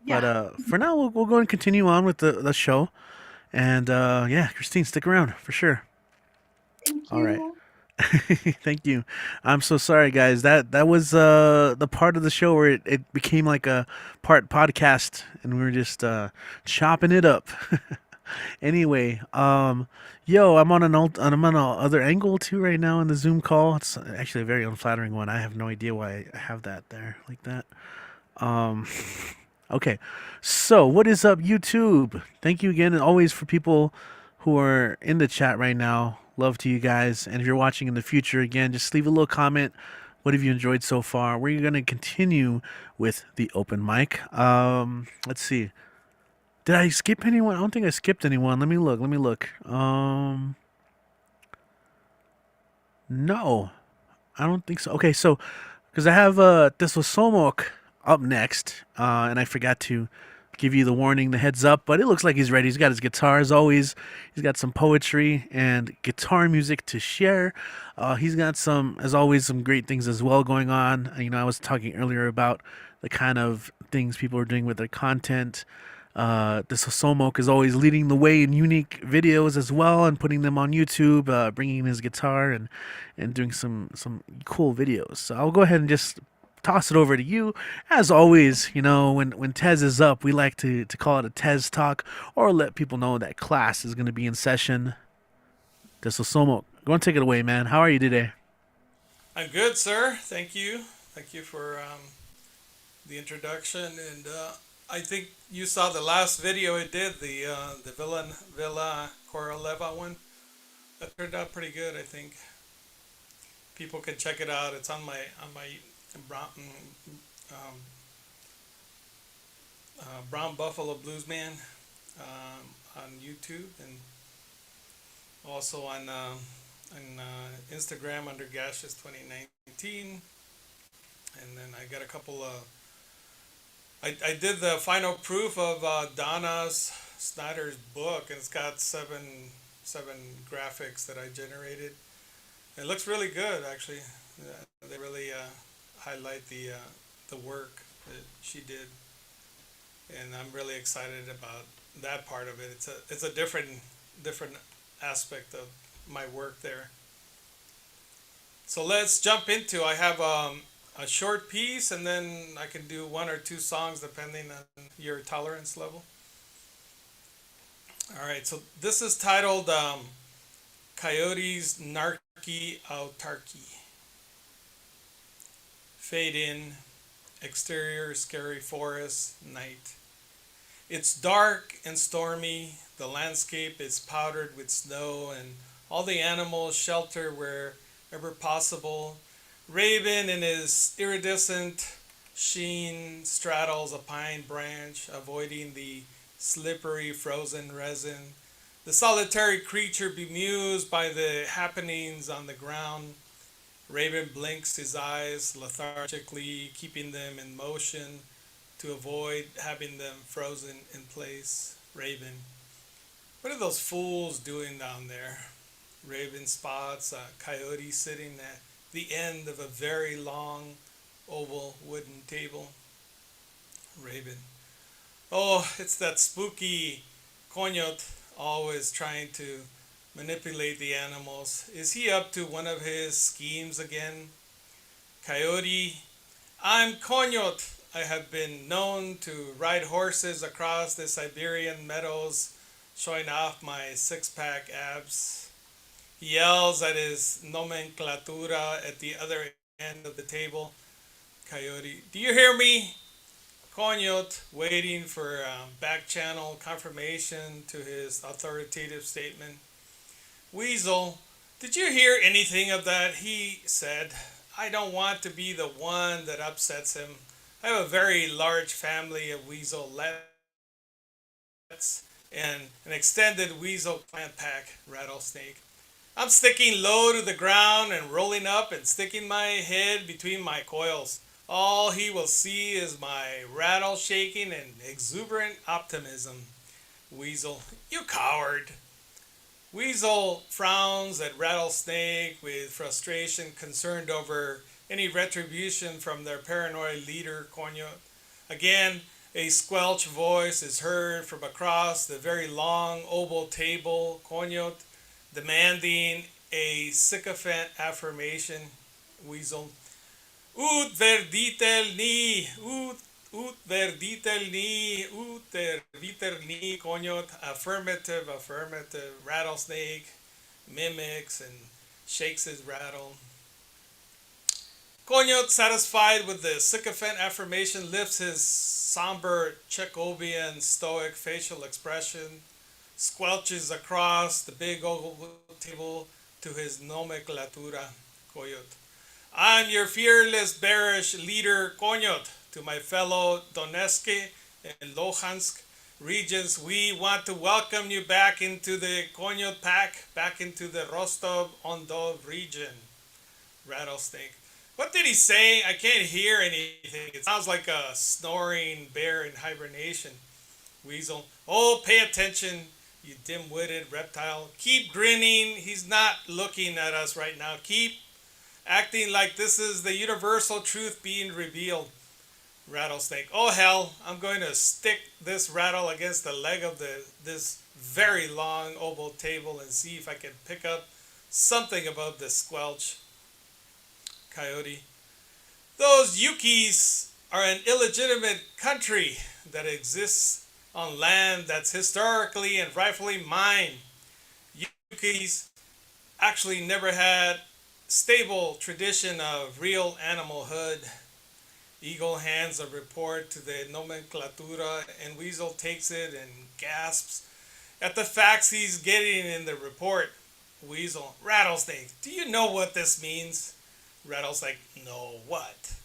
But for now, we'll go and continue on with the show. And yeah, Christine, stick around for sure. Thank All right. you. Thank you. I'm so sorry, guys. That was the part of the show where it became like a part podcast, and we were just chopping it up. Anyway, yo, I'm on a other angle too right now in the Zoom call. It's actually a very unflattering one. I have no idea why I have that there like that. Um, okay, so what is up, YouTube? Thank you again, and always for people who are in the chat right now. Love to you guys, and if you're watching in the future, again, just leave a little comment. What have you enjoyed so far? We're gonna continue with the open mic. Let's see. Did I skip anyone? I don't think I skipped anyone. Let me look. Let me look. No, I don't think so. Okay, so because I have Tesosomok up next, and I forgot to give you the warning, the heads up, but it looks like he's ready. He's got his guitar as always. He's got some poetry and guitar music to share. He's got some, as always, some great things as well going on. You know, I was talking earlier about the kind of things people are doing with their content. This Somok is always leading the way in unique videos as well, and putting them on YouTube, bringing in his guitar and doing some cool videos. So I'll go ahead and just toss it over to you. As always, you know, when Tez is up, we like to call it a Tez talk, or let people know that class is going to be in session. This Somok, go and take it away, man. How are you today? I'm good, sir. Thank you. Thank you for the introduction. And I think you saw the last video I did, the Villa Coroleva one. That turned out pretty good, I think. People can check it out. It's on my Brown, um, Brown Buffalo Bluesman on YouTube, and also on Instagram under Gaseous 2019. And then I got a couple of. I did the final proof of Donna Snyder's book, and it's got seven graphics that I generated. It looks really good, actually. They really highlight the work that she did, and I'm really excited about that part of it. It's a different aspect of my work there. So let's jump into. I have a short piece, and then I can do one or two songs depending on your tolerance level. All right, so this is titled Coyotes Narky Autarky. Fade in, exterior scary forest, night. It's dark and stormy, the landscape is powdered with snow, and all the animals shelter wherever possible. Raven in his iridescent sheen straddles a pine branch, avoiding the slippery frozen resin. The solitary creature bemused by the happenings on the ground. Raven blinks his eyes lethargically, keeping them in motion to avoid having them frozen in place. Raven, what are those fools doing down there? Raven spots a coyote sitting at the end of a very long oval wooden table. Raven, oh, it's that spooky coñot always trying to manipulate the animals. Is he up to one of his schemes again? Coyote, I'm Coñot. I have been known to ride horses across the Siberian meadows, showing off my six-pack abs. He yells at his nomenclatura at the other end of the table. Coyote, do you hear me? Coñot, waiting for back-channel confirmation to his authoritative statement. Weasel, did you hear anything of that? He said, I don't want to be the one that upsets him. I have a very large family of weaselets and an extended weasel plant pack, Rattlesnake. I'm sticking low to the ground and rolling up and sticking my head between my coils. All he will see is my rattle shaking and exuberant optimism. Weasel, you coward. Weasel frowns at Rattlesnake with frustration, concerned over any retribution from their paranoid leader, Coño. Again, a squelch voice is heard from across the very long oval table, Coño, demanding a sycophant affirmation, Weasel. Ut verditel ni, ut verditel ni, ut verditel ni, coñot, affirmative, affirmative, rattlesnake, mimics and shakes his rattle. Coñot, satisfied with the sycophant affirmation, lifts his somber Chekhovian stoic facial expression, squelches across the big oval table to his nomenclatura, Coyot. I'm your fearless, bearish leader, Coñot. To my fellow Donetsk and Luhansk regions, we want to welcome you back into the Coñot pack, back into the Rostov-on-Don region. Rattlesnake. What did he say? I can't hear anything. It sounds like a snoring bear in hibernation. Weasel. Oh, pay attention, you dim-witted reptile. Keep grinning. He's not looking at us right now. Keep acting like this is the universal truth being revealed. Rattlesnake. Oh hell, I'm going to stick this rattle against the leg of this very long oval table and see if I can pick up something about the squelch. Coyote. Those Yukis are an illegitimate country that exists on land that's historically and rightfully mine. Yukis actually never had stable tradition of real animalhood. Eagle hands a report to the nomenclatura and Weasel takes it and gasps at the facts he's getting in the report. Weasel. Rattlesnake. Do you know what this means? Rattlesnake. No, what?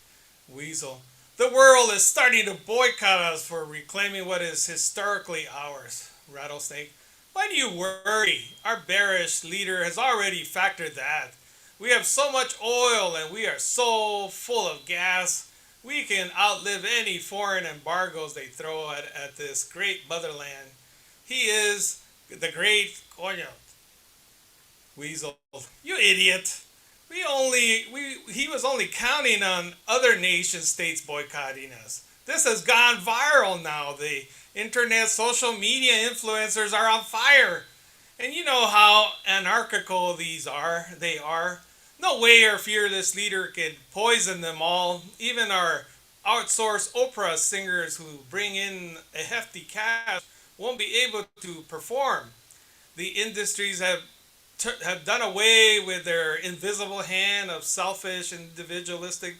Weasel. The world is starting to boycott us for reclaiming what is historically ours. Rattlesnake. Why do you worry? Our bearish leader has already factored that. We have so much oil and we are so full of gas. We can outlive any foreign embargoes they throw at this great motherland. He is the great coño. Weasel. You idiot. He was only counting on other nation states boycotting us. This has gone viral now. The internet social media influencers are on fire. And you know how anarchical they are. No way our fearless leader can poison them all. Even our outsourced opera singers who bring in a hefty cash won't be able to perform. The industries have done away with their invisible hand of selfish, individualistic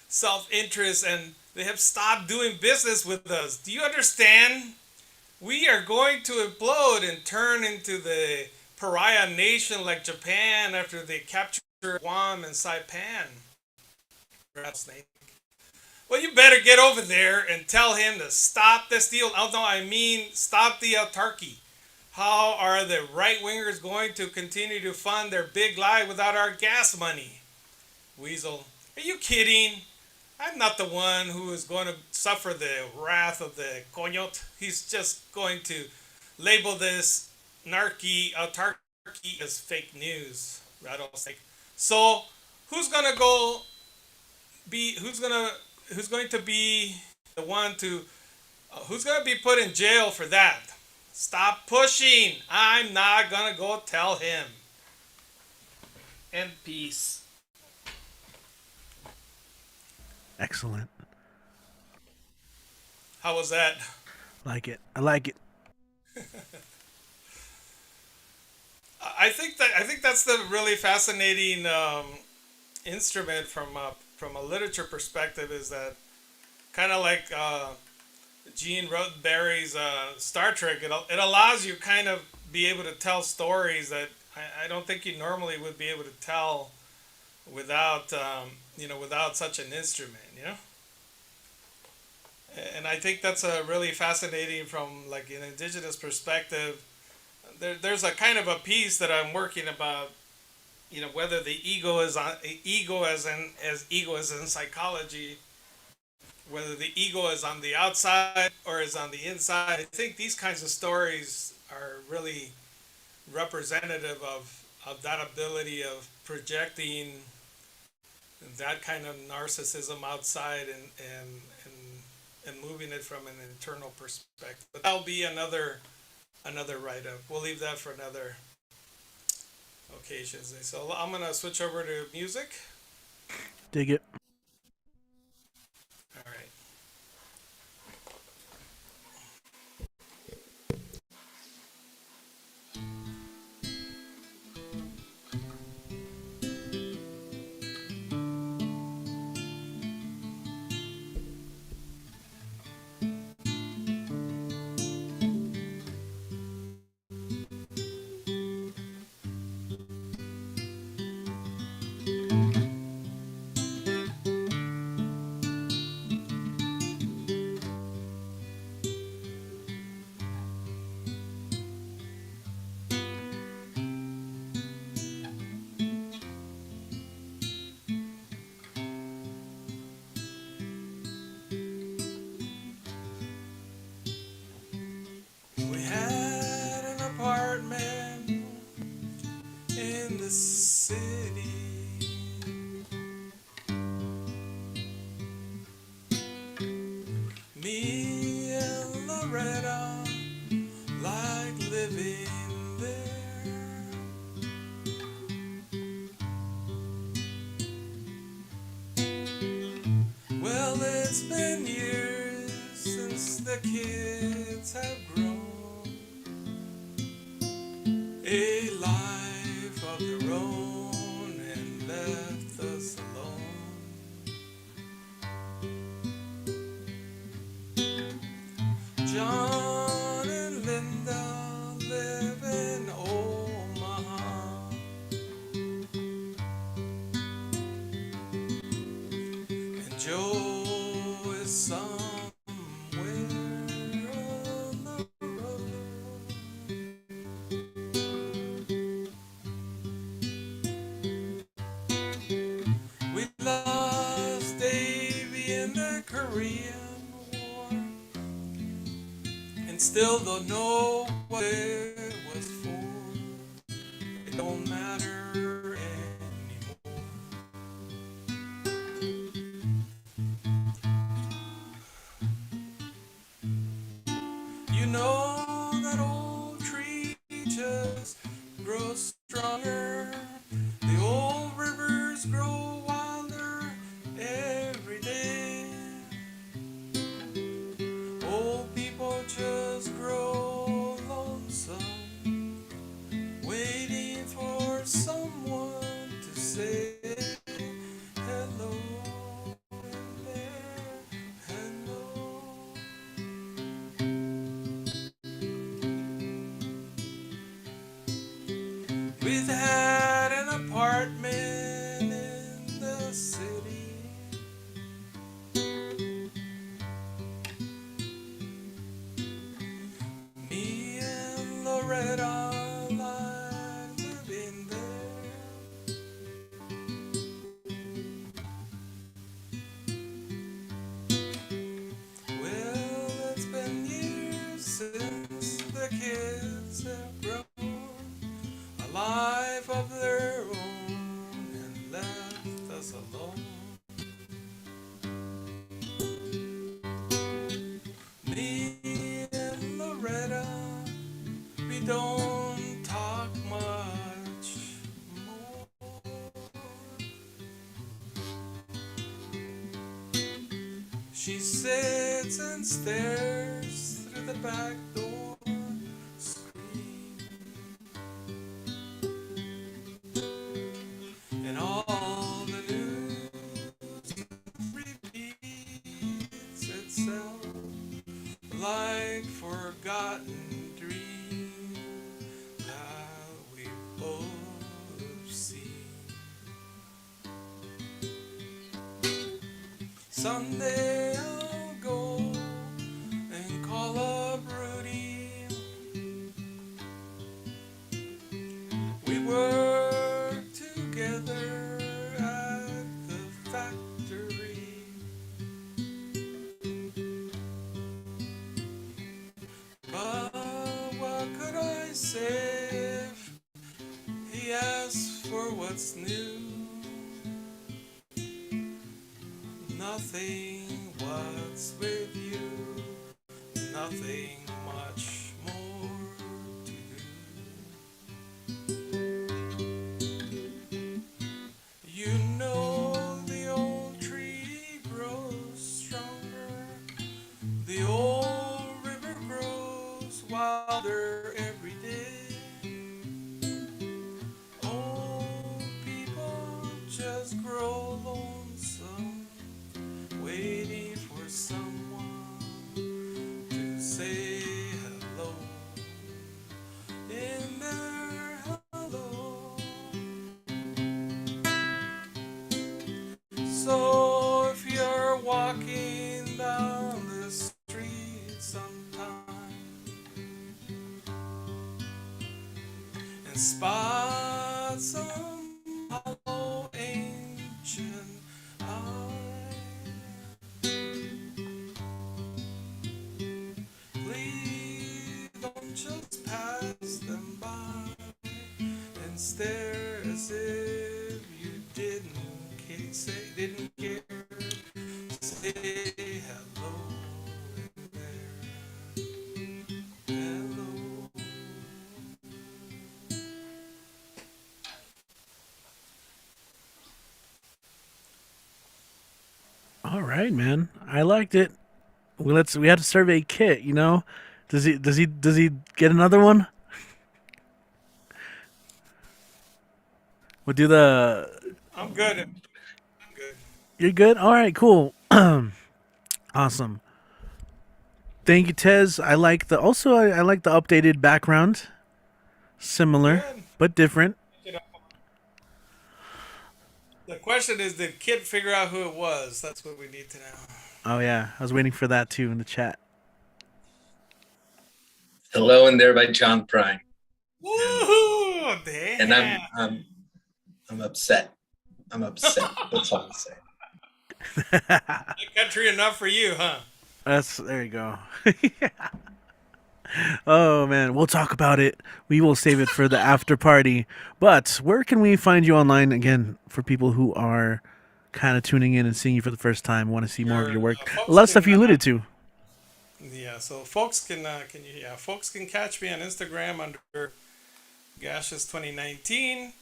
self-interest, and they have stopped doing business with us. Do you understand? We are going to implode and turn into the pariah nation like Japan after they captured Guam and Saipan. Rattlesnake. Well, you better get over there and tell him to stop the steal. Oh, no, I mean stop the autarky. How are the right-wingers going to continue to fund their big lie without our gas money? Weasel. Are you kidding? I'm not the one who is going to suffer the wrath of the coñot. He's just going to label this autarky as fake news. Rattlesnake. So, who's going to be the one to who's going to be put in jail for that? Stop pushing. I'm not going to go tell him. And peace. Excellent. How was that? Like it. I like it. I think that's the really fascinating instrument from a literature perspective is that kind of like Gene Roddenberry's Star Trek. It allows you kind of be able to tell stories that I don't think you normally would be able to tell without without such an instrument, you know. And I think that's a really fascinating from like an indigenous perspective. There's a kind of a piece that I'm working about, you know, whether the ego is in psychology, whether the ego is on the outside or is on the inside. I think these kinds of stories are really representative of that ability of projecting that kind of narcissism outside and moving it from an internal perspective. But that'll be another write-up. We'll leave that for another occasions. So I'm gonna switch over to music. Dig it. All right. We had an apartment in the city. Me and Loretta like living there. Well, it's been years since the kids have grown a life of their own and left us alone. John and Linda live in Omaha. And Joe is somewhere on the road. We lost Davy in the Korean War, and still don't know what it was for. It don't matter anymore. You know that old tree just grows stronger. The old rivers grow wilder every day. Old people just grow lonesome, waiting for someone to say hello. Hello. We've had an apartment in the city. Me and Loretta like living there. Well, it's been years since the kids have grown a life of their own and left us alone. Me and Loretta, we don't talk much more. She sits and stares through the back door screen, and all the news repeats itself like forgotten dream that we both seen. Someday I'll go and call up Rudy. We work together at the factory. But what could I say if he asks for what's new? Nothing, what's with you? Nothing much more to do. The old river grows wilder every day. Old people just grow lonesome, waiting for someone to say hello. In their hello. So if you're walking down the street sometime and spot some hollow ancient eye, please don't just pass them by and stare as if you didn't care. Say hello in there. Hello. All right, man. I liked it. We had to survey Kit. You know, does he get another one? We'll do the. I'm good. I'm good. You're good. All right, cool. Awesome. Thank you, Tez. I like the I like the updated background. Similar but different. The question is, did Kid figure out who it was? That's what we need to know. Oh yeah, I was waiting for that too in the chat. Hello in there by John Prine. Woohoo! Damn. And I'm upset. I'm upset. That's all I'm saying. That country enough for you, huh? There you go. Oh man, we'll talk about it. We will save it for the after party. But where can we find you online again for people who are kind of tuning in and seeing you for the first time, want to see more of your work? A lot of stuff you alluded to. Yeah, so folks folks can catch me on Instagram under Gashes 2019,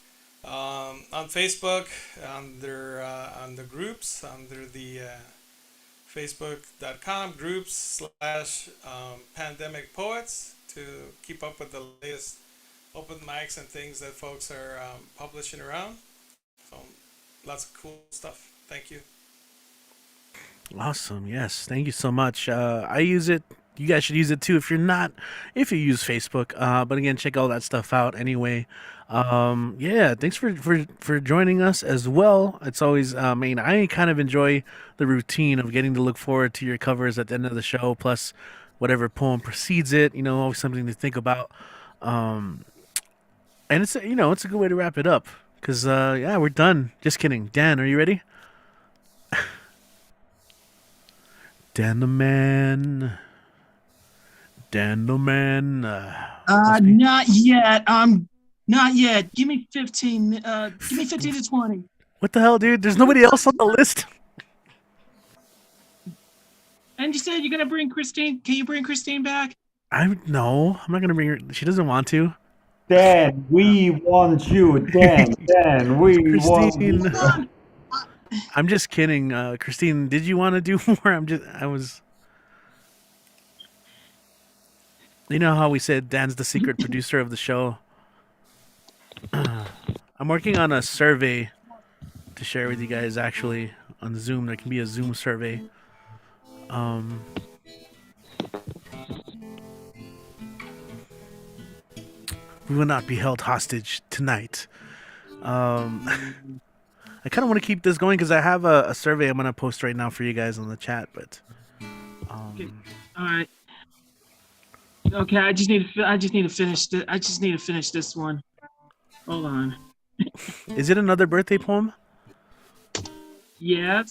on Facebook under on the groups under the facebook.com groups / pandemic poets to keep up with the latest open mics and things that folks are publishing around. So lots of cool stuff. Thank you. Awesome. Yes. Thank you so much. I use it. You guys should use it too if you use Facebook. But again, check all that stuff out anyway. Yeah, thanks for joining us as well. It's always, I kind of enjoy the routine of getting to look forward to your covers at the end of the show, plus whatever poem precedes it, always something to think about. And it's, it's a good way to wrap it up because, yeah, we're done. Just kidding. Dan, are you ready? Dan the man. Not yet. Not yet. Give me 15. Give me 15 to 20. What the hell, dude? There's nobody else on the list. And you said you're gonna bring Christine. Can you bring Christine back? No, I'm not gonna bring her. She doesn't want to. Dan, we want you. Dan, we want you. I'm just kidding, Christine. Did you want to do more? You know how we said Dan's the secret producer of the show? I'm working on a survey to share with you guys actually on Zoom. There can be a Zoom survey. We will not be held hostage tonight. I kind of want to keep this going because I have a survey I'm going to post right now for you guys on the chat, but Okay. All right. Okay, I just need to finish this one. Hold on. Is it another birthday poem? Yeah.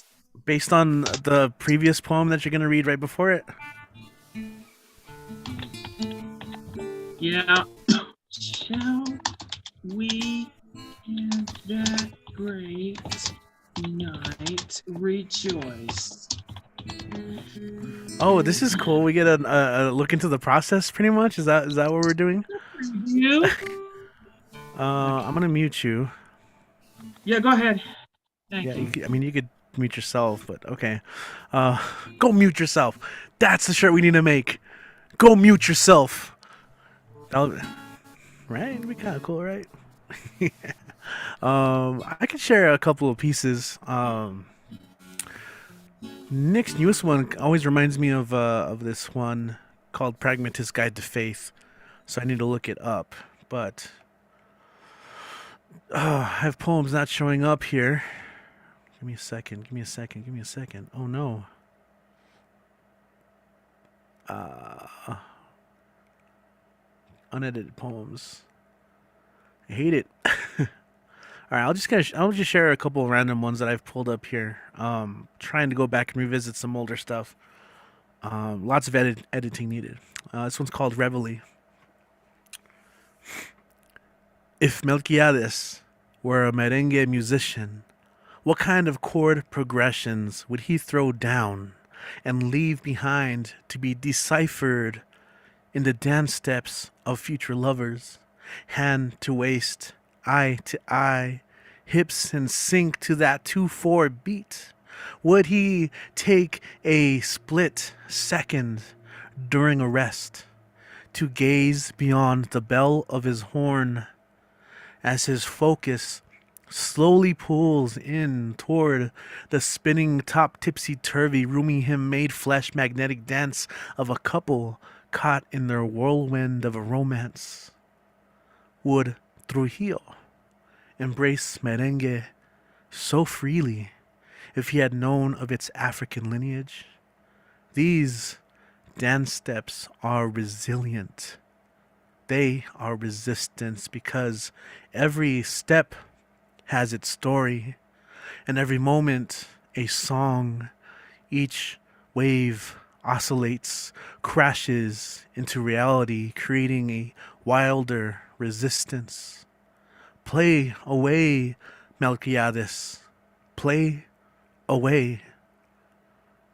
Based on the previous poem that you're going to read right before it? Yeah. Shall we in that great night rejoice? Oh, this is cool. We get a look into the process, pretty much. Is that what we're doing? You? I'm gonna mute you. Yeah, go ahead. Thank Yeah, you. you could mute yourself, but okay. Go mute yourself. That's the shirt we need to make. Go mute yourself. Right? It'd be kind of cool, right? I can share a couple of pieces. Nick's newest one always reminds me of this one called Pragmatist Guide to Faith. So I need to look it up. But I have poems not showing up here. Give me a second. Give me a second. Give me a second. Oh no. Unedited poems. I hate it. All right, I'll just share a couple of random ones that I've pulled up here. Trying to go back and revisit some older stuff. Lots of editing needed. This one's called Reveille. If Melquiades were a merengue musician, what kind of chord progressions would he throw down and leave behind to be deciphered in the dance steps of future lovers? Hand to waist, eye to eye, hips in sync to that 2/4 beat. Would he take a split second during a rest to gaze beyond the bell of his horn as his focus slowly pulls in toward the spinning top tipsy-turvy, roomy him-made flesh magnetic dance of a couple caught in their whirlwind of a romance? Would Trujillo embrace merengue so freely if he had known of its African lineage? These dance steps are resilient. They are resistance because every step has its story, and every moment a song. Each wave oscillates, crashes into reality, creating a wilder resistance. Play away, Melquiades. Play away.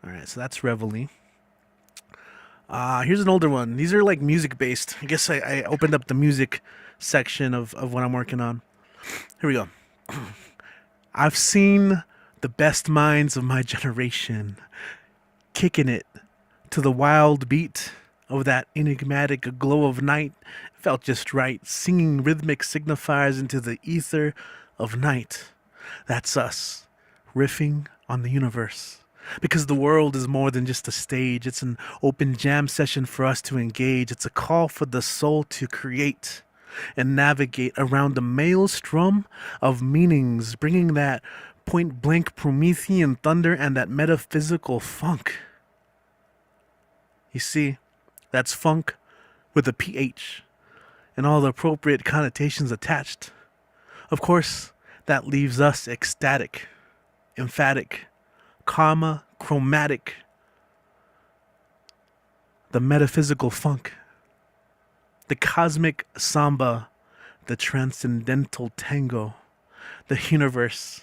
All right, so that's Reveille. Here's an older one. These are like music based. I guess I opened up the music section of what I'm working on. Here we go. I've seen the best minds of my generation kicking it to the wild beat of that enigmatic glow of night. It felt just right, singing rhythmic signifiers into the ether of night. That's us, riffing on the universe. Because the world is more than just a stage. It's an open jam session for us to engage. It's a call for the soul to create and navigate around the maelstrom of meanings, bringing that point blank Promethean thunder and that metaphysical funk. You see, that's funk with a PH and all the appropriate connotations attached. Of course, that leaves us ecstatic, emphatic, karma, chromatic, the metaphysical funk, the cosmic samba, the transcendental tango, the universe.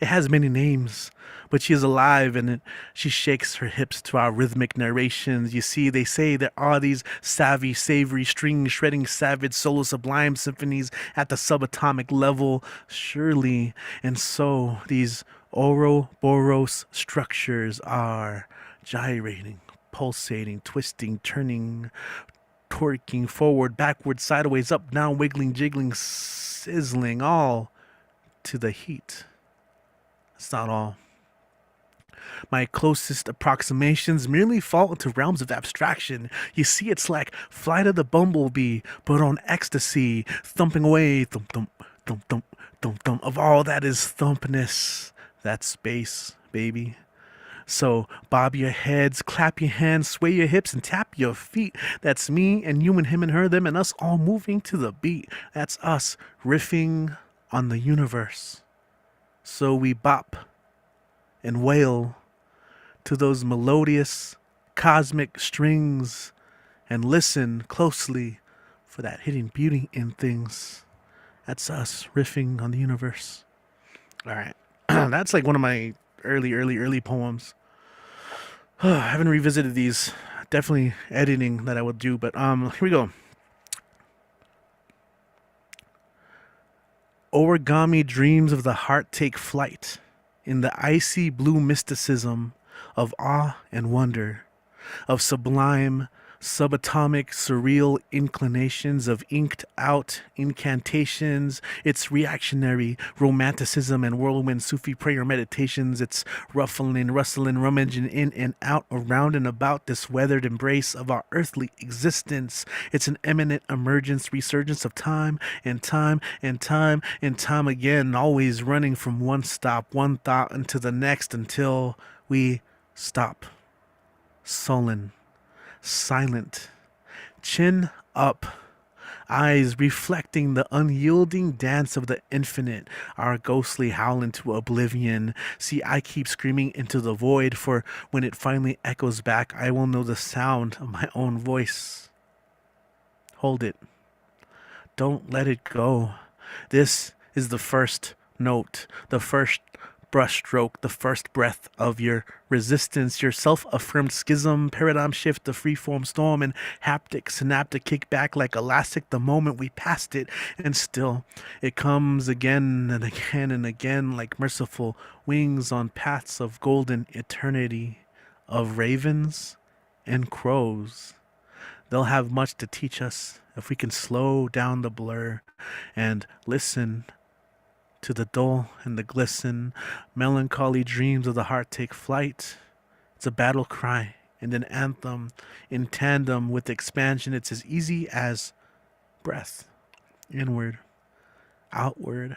It has many names, but she is alive and she shakes her hips to our rhythmic narrations. You see, they say there are these savvy, savory, string-shredding, savage, solo sublime symphonies at the subatomic level, surely. And so these Ouroboros structures are gyrating, pulsating, twisting, turning, twerking, forward, backward, sideways, up, down, wiggling, jiggling, sizzling, all to the heat. That's not all. My closest approximations merely fall into realms of abstraction. You see, it's like Flight of the Bumblebee, but on ecstasy, thumping away, thump, thump, thump, thump, thump, thump, of all that is thumpness. That's space, baby. So bob your heads, clap your hands, sway your hips, and tap your feet. That's me and you and him and her, them and us all moving to the beat. That's us riffing on the universe. So we bop and wail to those melodious cosmic strings and listen closely for that hidden beauty in things. That's us riffing on the universe. All right. That's like one of my early poems. I haven't revisited these. Definitely editing that I would do, but here we go. Origami dreams of the heart take flight in the icy blue mysticism of awe and wonder, of sublime, subatomic, surreal inclinations, of inked out incantations, its reactionary romanticism and whirlwind Sufi prayer meditations, its ruffling, rustling, rummaging in and out, around and about this weathered embrace of our earthly existence. It's an eminent emergence, resurgence of time and time and time and time again, always running from one stop, one thought into the next until we stop. Sullen, silent, chin up, eyes reflecting the unyielding dance of the infinite, our ghostly howl into oblivion. See, I keep screaming into the void, for when it finally echoes back, I will know the sound of my own voice. Hold it. Don't let it go. This is the first note, the first brushstroke, the first breath of your resistance, your self-affirmed schism, paradigm shift, the freeform storm, and haptic, synaptic kickback like elastic the moment we passed it, and still it comes again and again and again like merciful wings on paths of golden eternity, of ravens and crows. They'll have much to teach us if we can slow down the blur and listen to the dull and the glisten. Melancholy dreams of the heart take flight. It's a battle cry and an anthem in tandem with expansion. It's as easy as breath, inward, outward.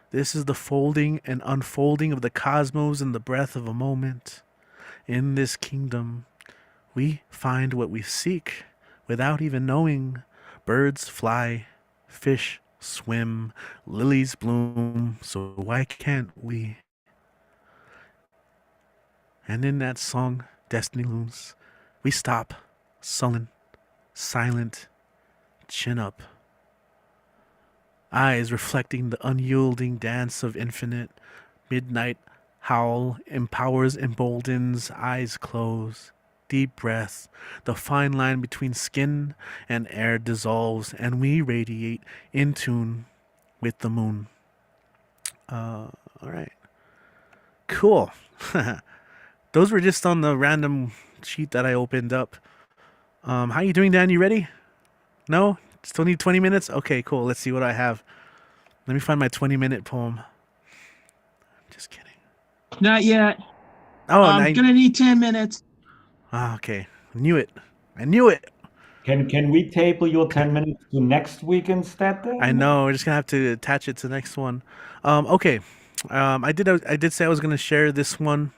This is the folding and unfolding of the cosmos in the breath of a moment. In this kingdom, we find what we seek without even knowing. Birds fly, fish swim, lilies bloom, so why can't we? And in that song, Destiny Looms, we stop, sullen, silent, chin up. Eyes reflecting the unyielding dance of infinite. Midnight howl empowers, emboldens, eyes close. Deep breath, the fine line between skin and air dissolves, and we radiate in tune with the moon. All right. Cool. Those were just on the random sheet that I opened up. How you doing, Dan? You ready? No? Still need 20 minutes? Okay, cool. Let's see what I have. Let me find my 20-minute poem. Just kidding. Not yet. Oh, I'm gonna need 10 minutes. Okay. I knew it. I knew it. Can we table your 10 minutes to next week instead then? I know. We're just gonna have to attach it to the next one. Okay. I did say I was gonna share this one.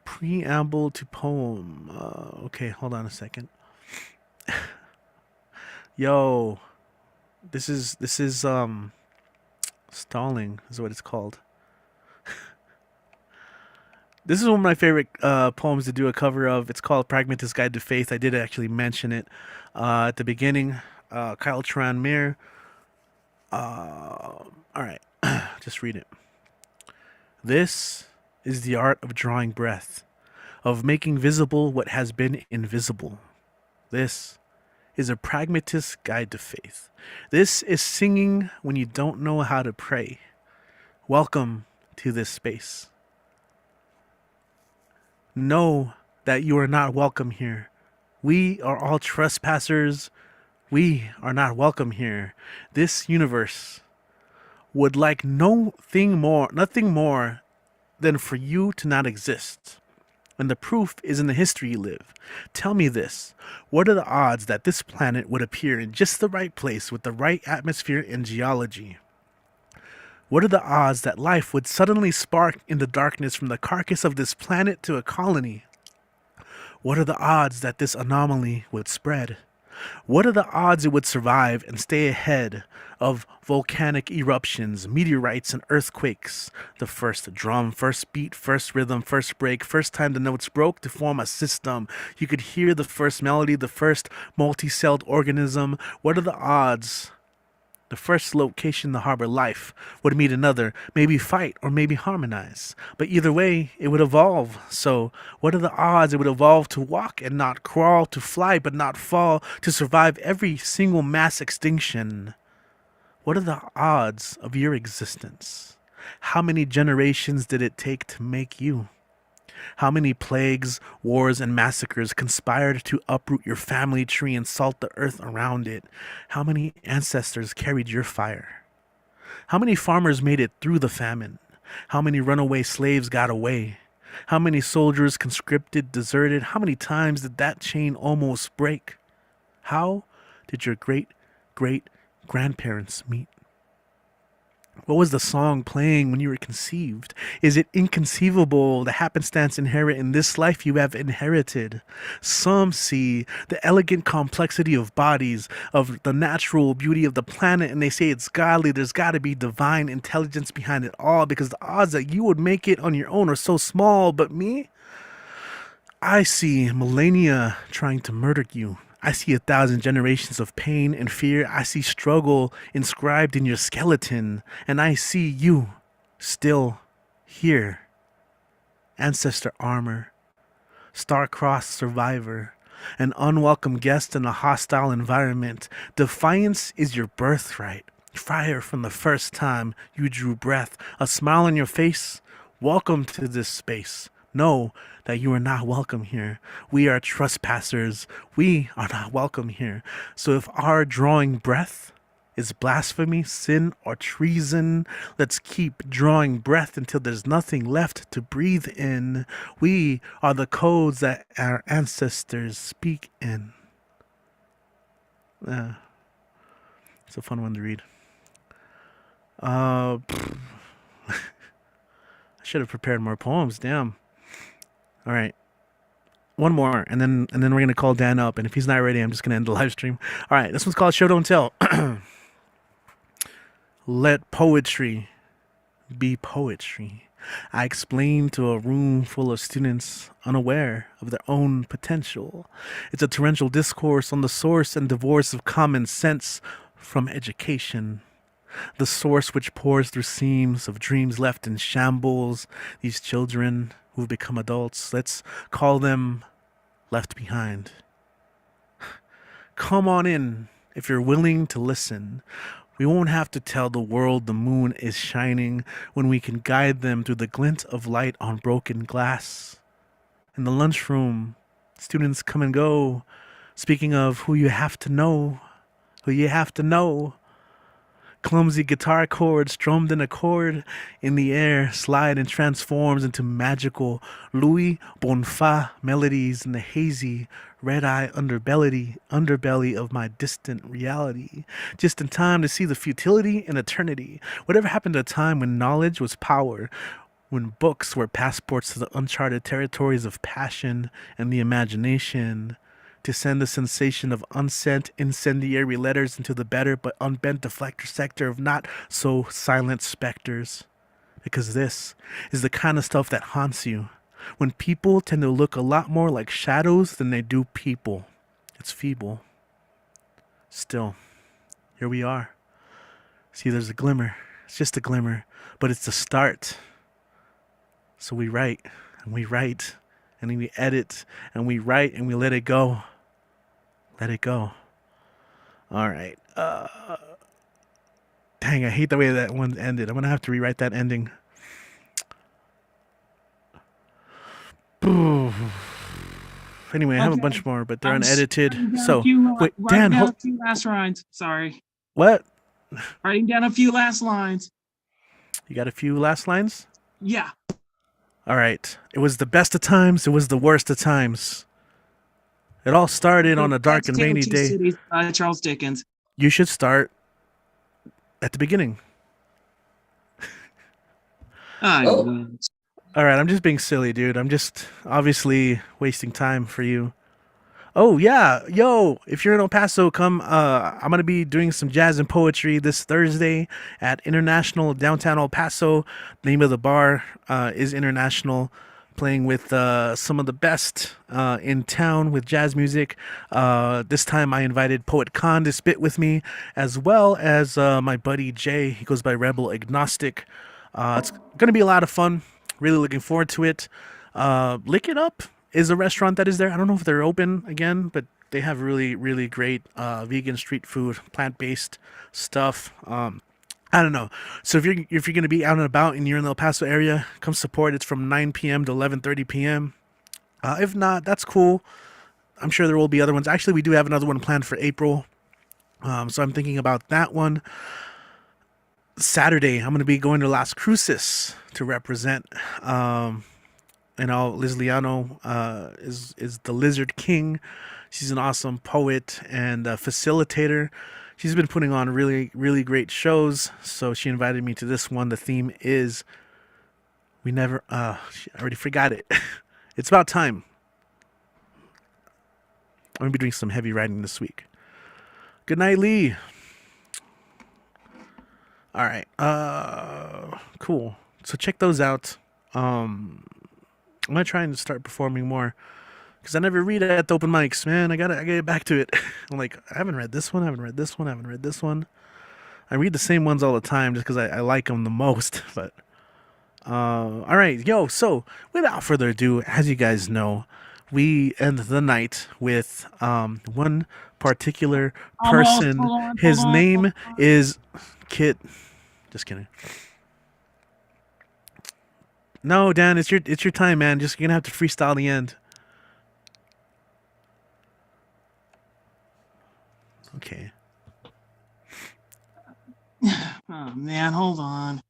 Preamble to poem. Okay, hold on a second. Yo, this is stalling is what it's called. This is one of my favorite poems to do a cover of. It's called Pragmatist Guide to Faith. I did actually mention it at the beginning. Kyle Tran-Mir. All right, just read it. This is the art of drawing breath, of making visible what has been invisible. This is a pragmatist guide to faith. This is singing when you don't know how to pray. Welcome to this space. Know that you are not welcome here. We are all trespassers. We are not welcome here. This universe would like nothing more than for you to not exist. And the proof is in the history you live. Tell me this. What are the odds that this planet would appear in just the right place with the right atmosphere and geology? What are the odds that life would suddenly spark in the darkness from the carcass of this planet to a colony? What are the odds that this anomaly would spread? What are the odds it would survive and stay ahead of volcanic eruptions, meteorites, and earthquakes? The first drum, first beat, first rhythm, first break, first time the notes broke to form a system. You could hear the first melody, the first multi-celled organism. What are the odds? The first location to harbor life would meet another, maybe fight or maybe harmonize. But either way, it would evolve. So what are the odds it would evolve to walk and not crawl, to fly but not fall, to survive every single mass extinction? What are the odds of your existence? How many generations did it take to make you? How many plagues, wars, and massacres conspired to uproot your family tree and salt the earth around it? How many ancestors carried your fire? How many farmers made it through the famine? How many runaway slaves got away? How many soldiers conscripted, deserted? How many times did that chain almost break? How did your great great grandparents meet? What was the song playing when you were conceived? Is it inconceivable the happenstance inherent in this life you have inherited? Some see the elegant complexity of bodies, of the natural beauty of the planet, and they say it's godly. There's got to be divine intelligence behind it all because the odds that you would make it on your own are so small. But me, I see millennia trying to murder you. I see 1,000 generations of pain and fear. I see struggle inscribed in your skeleton. And I see you still here. Ancestor armor, star-crossed survivor, an unwelcome guest in a hostile environment. Defiance is your birthright. Fire from the first time you drew breath. A smile on your face. Welcome to this space. Know that you are not welcome here. We are trespassers. We are not welcome here. So if our drawing breath is blasphemy, sin, or treason, let's keep drawing breath until there's nothing left to breathe in. We are the codes that our ancestors speak in. It's a fun one to read. I should have prepared more poems. Damn. All right, one more, and then we're gonna call Dan up. And if he's not ready, I'm just gonna end the live stream. All right, this one's called Show Don't Tell. Let poetry be poetry. I explain to a room full of students unaware of their own potential. It's a torrential discourse on the source and divorce of common sense from education. The source which pours through seams of dreams left in shambles. These children who've become adults, let's call them left behind. Come on in if you're willing to listen. We won't have to tell the world the moon is shining when we can guide them through the glint of light on broken glass. In the lunchroom, students come and go, speaking of who you have to know, who you have to know. Clumsy guitar chords strummed in a chord in the air slide and transforms into magical Louis Bonfa melodies in the hazy red-eye underbelly of my distant reality. Just in time to see the futility and eternity. Whatever happened to a time when knowledge was power, when books were passports to the uncharted territories of passion and the imagination, to send the sensation of unsent incendiary letters into the better but unbent deflector sector of not so silent specters. Because this is the kind of stuff that haunts you. When people tend to look a lot more like shadows than they do people. It's feeble. Still, here we are. See, there's a glimmer. It's just a glimmer, but it's the start. So we write, and we write, and then we edit, and we write, and we let it go. Let it go. All right. Dang, I hate the way that one ended. I'm going to have to rewrite that ending. Anyway, I have a bunch more, but they're unedited. So, wait, Dan, a few last lines. Sorry. What? Writing down a few last lines. You got a few last lines? Yeah. All right. It was the best of times. It was the worst of times. It all started on a dark and rainy day. Cities, Charles Dickens. You should start at the beginning. All right, I'm just being silly, dude. I'm just obviously wasting time for you. Oh, yeah. Yo, if you're in El Paso, come. I'm going to be doing some jazz and poetry this Thursday at International Downtown El Paso. The name of the bar is International. Playing with some of the best in town with jazz music. This time I invited Poet Khan to spit with me, as well as my buddy Jay. He goes by Rebel Agnostic. It's going to be a lot of fun. Really looking forward to it. Lick It Up is a restaurant that is there. I don't know if they're open again, but They have really, really great vegan street food, plant-based stuff. I don't know. So if you're gonna be out and about and you're in the El Paso area, come support. It's from 9 p.m. to 11:30 p.m. If not, that's cool. I'm sure there will be other ones. Actually, we do have another one planned for April. So I'm thinking about that one. Saturday, I'm going to be going to Las Cruces to represent. Liz Liano is the Lizard King. She's an awesome poet and facilitator. She's been putting on really, really great shows. So she invited me to this one. The theme is I already forgot it. It's about time. I'm going to be doing some heavy writing this week. Good night, Lee. All right. Cool. So check those out. I'm going to try and start performing more. Because I never read at the open mics, man. I gotta get back to it. I'm like, I haven't read this one. I haven't read this one. I haven't read this one. I read the same ones all the time just because I like them the most. But all right, yo. So without further ado, as you guys know, we end the night with one particular person. His name is Kit. Just kidding. No, Dan, it's your time, man. Just you're gonna have to freestyle the end. Okay. Oh man, hold on.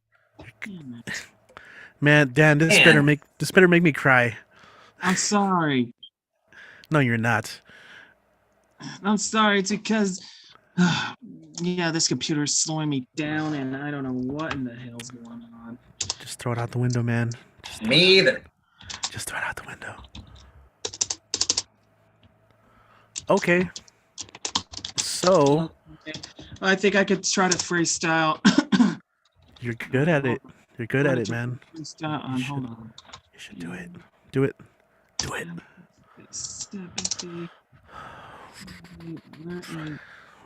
Man, Dan, this better make me cry. I'm sorry. No, you're not. I'm sorry. It's because, yeah, this computer is slowing me down, and I don't know what in the hell's going on. Just throw it out the window, man. Me either. Just throw it out the window. Okay. So, I think I could try to freestyle. You're good at it. You're good at it, man. Freestyle. Hold on. You should do it. Do it. Do it.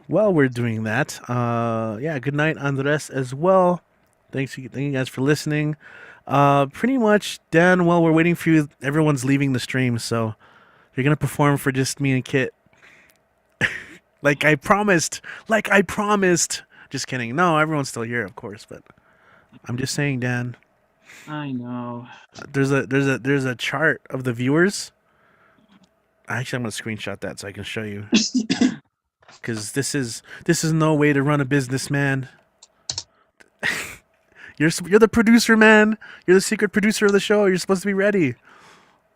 While we're doing that, yeah, good night, Andres, as well. Thank you guys for listening. Pretty much, Dan, while we're waiting for you, everyone's leaving the stream, so you're gonna perform for just me and Kit. Like I promised. Just kidding. No, everyone's still here, of course, but I'm just saying, Dan. I know. There's a chart of the viewers. Actually, I'm gonna screenshot that so I can show you. Because this is no way to run a business, man. You're the producer, man. You're the secret producer of the show. You're supposed to be ready.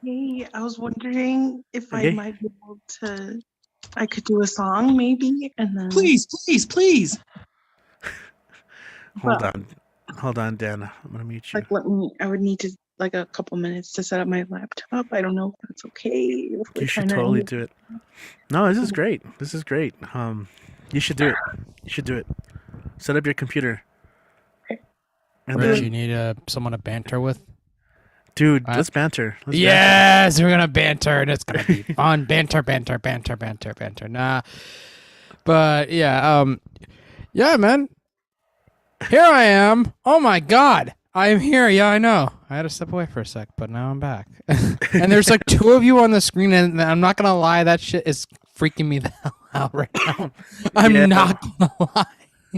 Hey, I was wondering if Okay. I might be able to. I could do a song, maybe, and then. Please. Hold on, Dan. I'm gonna mute you. I would need like a couple minutes to set up my laptop. I don't know if that's okay. If You should totally do it. No, this is great. You should do it. Set up your computer. And Rich, then, you need someone to banter with? dude, let's banter. Yes, we're gonna banter, and it's gonna be fun. Banter. Nah, but yeah, man. Here I am. Oh my God, I am here. Yeah, I know. I had to step away for a sec, but now I'm back. And there's like two of you on the screen, and I'm not gonna lie, that shit is freaking me the hell out right now. I'm not gonna lie.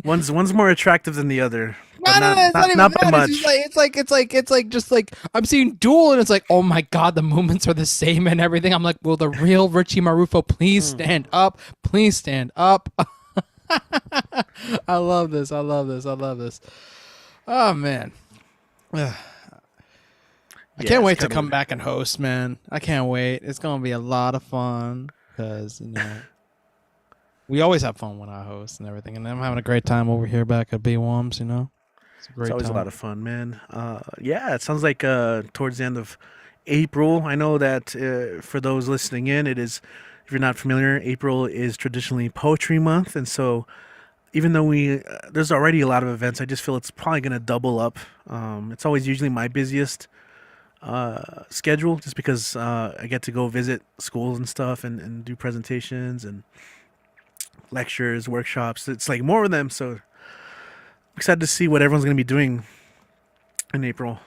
One's more attractive than the other. No, it's not even not that. by much. It's just like I'm seeing Duel, and it's like, oh my God, the movements are the same and everything. I'm like, will the real Richie Marufo please stand up? Please stand up. I love this. Oh man. I can't wait to come back and host, man. I can't wait. It's gonna be a lot of fun because we always have fun when I host and everything, and I'm having a great time over here back at BWOMS. It's always a lot of fun, man. Yeah, it sounds like towards the end of April. I know that for those listening in, it is. If you're not familiar, April is traditionally Poetry Month, and so even though there's already a lot of events, I just feel it's probably going to double up. It's always usually my busiest schedule, just because I get to go visit schools and stuff and do presentations and lectures, workshops. It's like more of them, so I'm excited to see what everyone's going to be doing in April.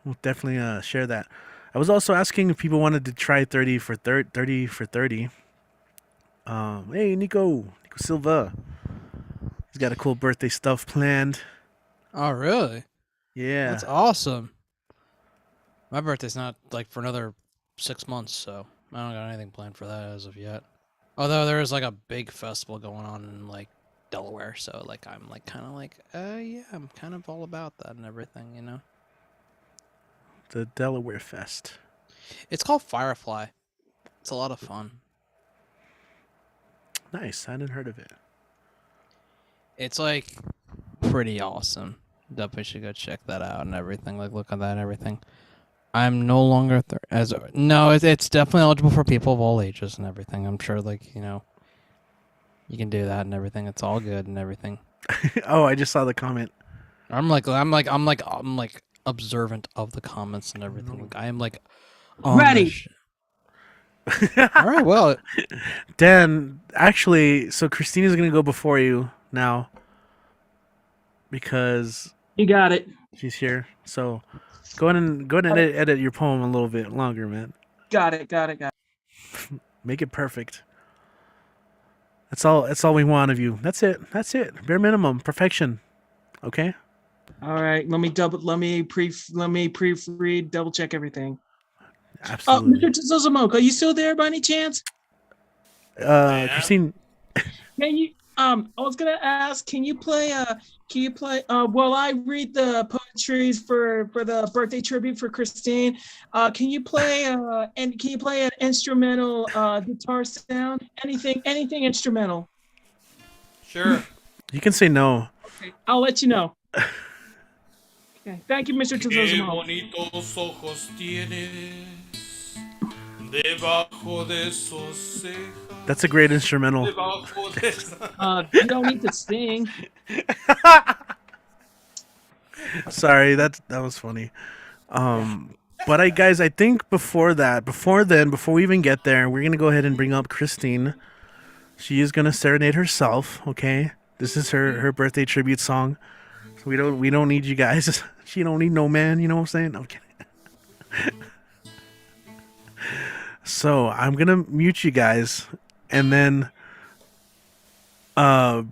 We'll definitely share that. I was also asking if people wanted to try 30 for 30. Hey, Nico Silva. He's got a cool birthday stuff planned. Oh, really? Yeah. That's awesome. My birthday's not like for another 6 months, so I don't got anything planned for that as of yet. Although there is like a big festival going on in like Delaware, so like I'm like kind of like, yeah, I'm kind of all about that and everything, you know. The Delaware Fest. It's called Firefly. It's a lot of fun. Nice. I hadn't heard of it. It's like pretty awesome. Definitely should go check that out and everything. Like look at that and everything. I'm no longer no. It's definitely eligible for people of all ages and everything. I'm sure, like you know, you can do that and everything. It's all good and everything. Oh, I just saw the comment. I'm like observant of the comments and everything. Like, I am like Ready. All right, well, Dan, actually, so Christina's gonna go before you now because You got it. she's here. So go ahead and edit your poem a little bit longer, man. Got it. Make it perfect. That's all we want of you. That's it. Bare minimum. Perfection. Okay? All right. Let me proofread, double check everything. Absolutely. Mr. Tsuzumoke, are you still there by any chance? Christine. Can you I was gonna ask, can you play while I read the poetries for the birthday tribute for Christine, can you play an instrumental guitar sound? Anything instrumental. Sure. You can say no. Okay, I'll let you know. Okay. Thank you, Mr. Qué Tsuzumoke. bonitos ojos tienes debajo de esos cejas. That's a great instrumental. Debajo de esa- You don't need to sing. Sorry, that was funny. But guys, I think before we even get there, we're gonna go ahead and bring up Christine. She is gonna serenade herself. Okay, this is her birthday tribute song. So we don't need you guys. She don't need no man. You know what I'm saying? Okay. So I'm gonna mute you guys, and then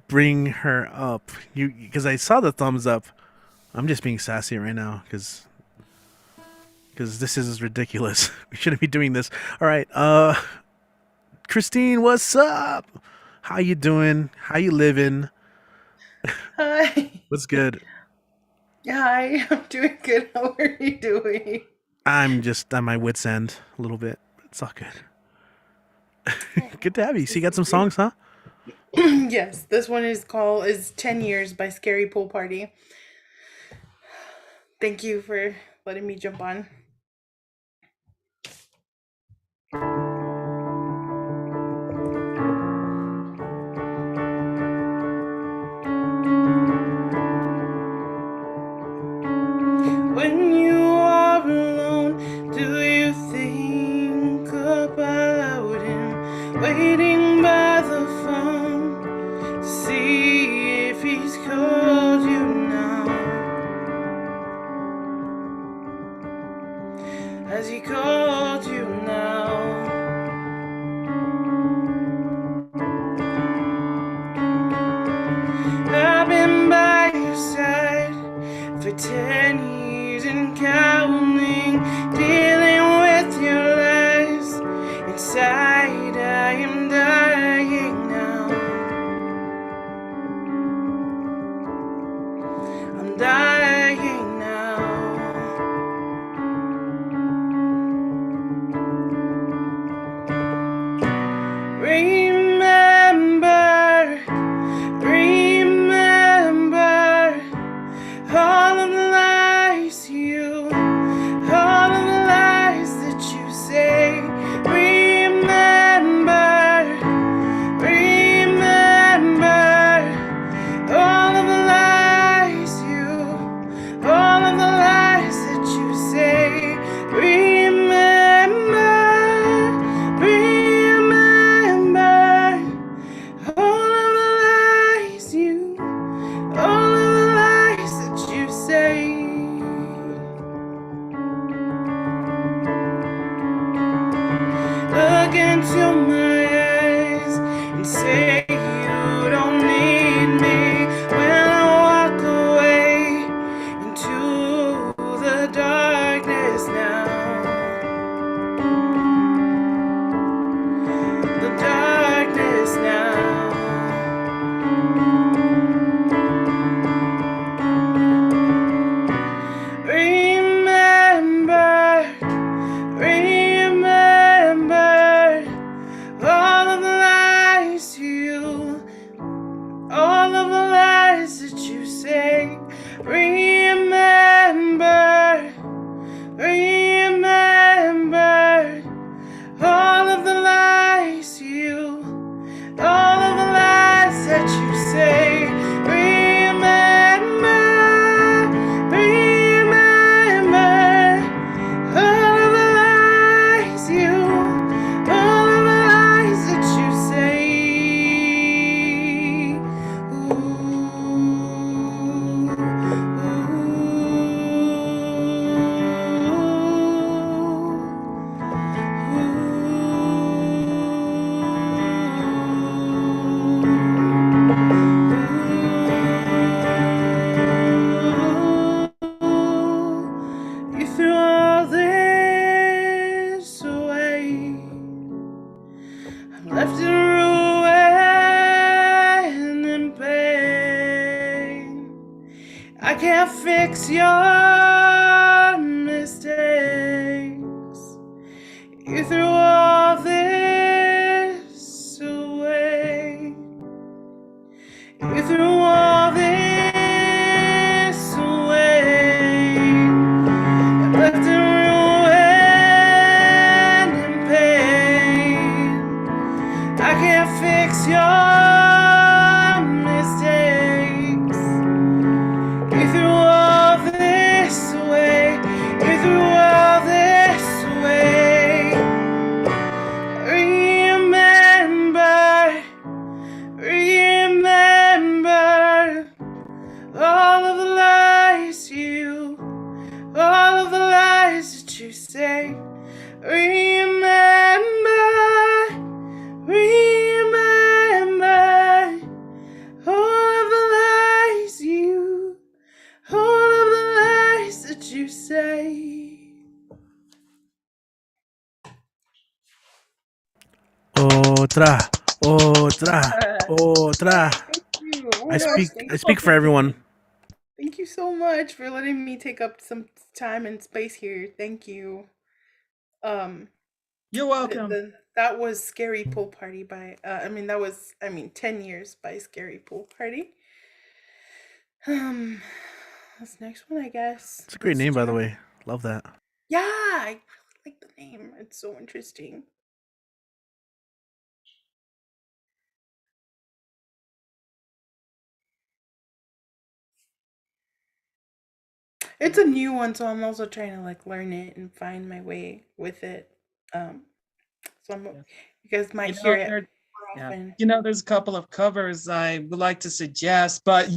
bring her up. Because I saw the thumbs up. I'm just being sassy right now because this is ridiculous. We shouldn't be doing this. All right, Christine, what's up? How you doing? How you living? Hi. What's good? Hi, I'm doing good. How are you doing? I'm just at my wit's end a little bit. It's all good. Good to have you. So you got some songs, huh? Yes, this one is 10 Years by Scary Pool Party. Thank you for letting me jump on. When you are alone, do you think about him waiting by the phone to see if he's called you now? Has he called you now? I've been by your side for 10 years and counting, dealing with your lies. Inside I am dying now. I'm dying now. into my eyes and say you don't need me when I walk away into the darkness now. The darkness now. Remember, remember all of the lies to you, all of the lies that you say. Remember, remember all of the lies to you, all of the lies that you say. Remember, remember all of the lies you, all of the lies that you say. You threw all this away. I'm left in ruin and pain. I can't fix your mistakes. You threw all this away. You threw all this away. I'm left in ruin and pain. I can't fix your mistakes. You threw all this away. You threw all this away. Remember, remember all of the lies you, all of the lies that you say. Remember, remember all of the lies you, all of the lies that you say. Otra, otra, otra. Thank you. Oh my I gosh, speak. thank I speak for everyone. Thank you so much for letting me take up some time and space here. Thank you. You're welcome. That was Scary Pool Party by that was 10 Years by Scary Pool Party. This next one, I guess. It's a great is name, by the Turn- way. Love that. Yeah, I really like the name. It's so interesting. It's a new one, so I'm also trying to learn it and find my way with it. So you guys might hear it more often. There's a couple of covers I would like to suggest, but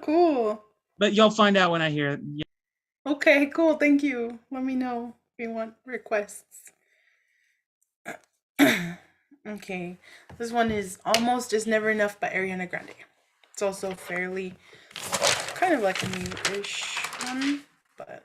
Cool. but you'll find out when I hear it. Okay, cool. Thank you. Let me know if you want requests. Okay, this one is Almost Is Never Enough by Ariana Grande. It's also fairly kind of like a new-ish one, but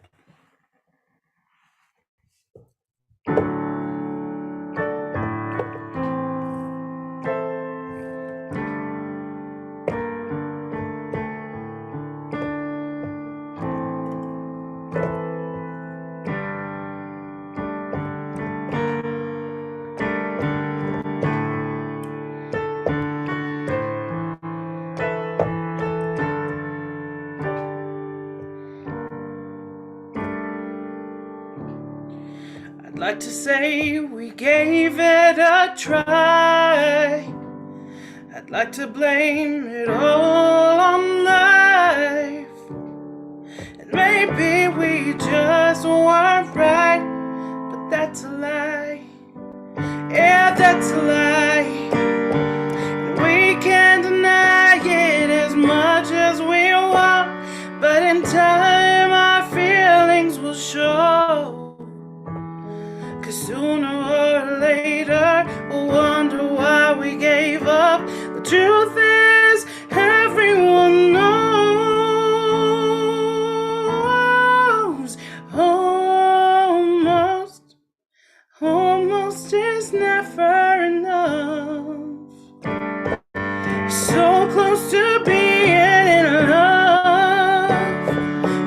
I'd like to say we gave it a try. I'd like to blame it all on life. And maybe we just weren't right, but that's a lie. Yeah, that's a lie. And we can't deny it as much as we want, but in time our feelings will show. 'Cause sooner or later later, we'll wonder why we gave up. The truth is, everyone knows. Almost is never enough. So close to being in love.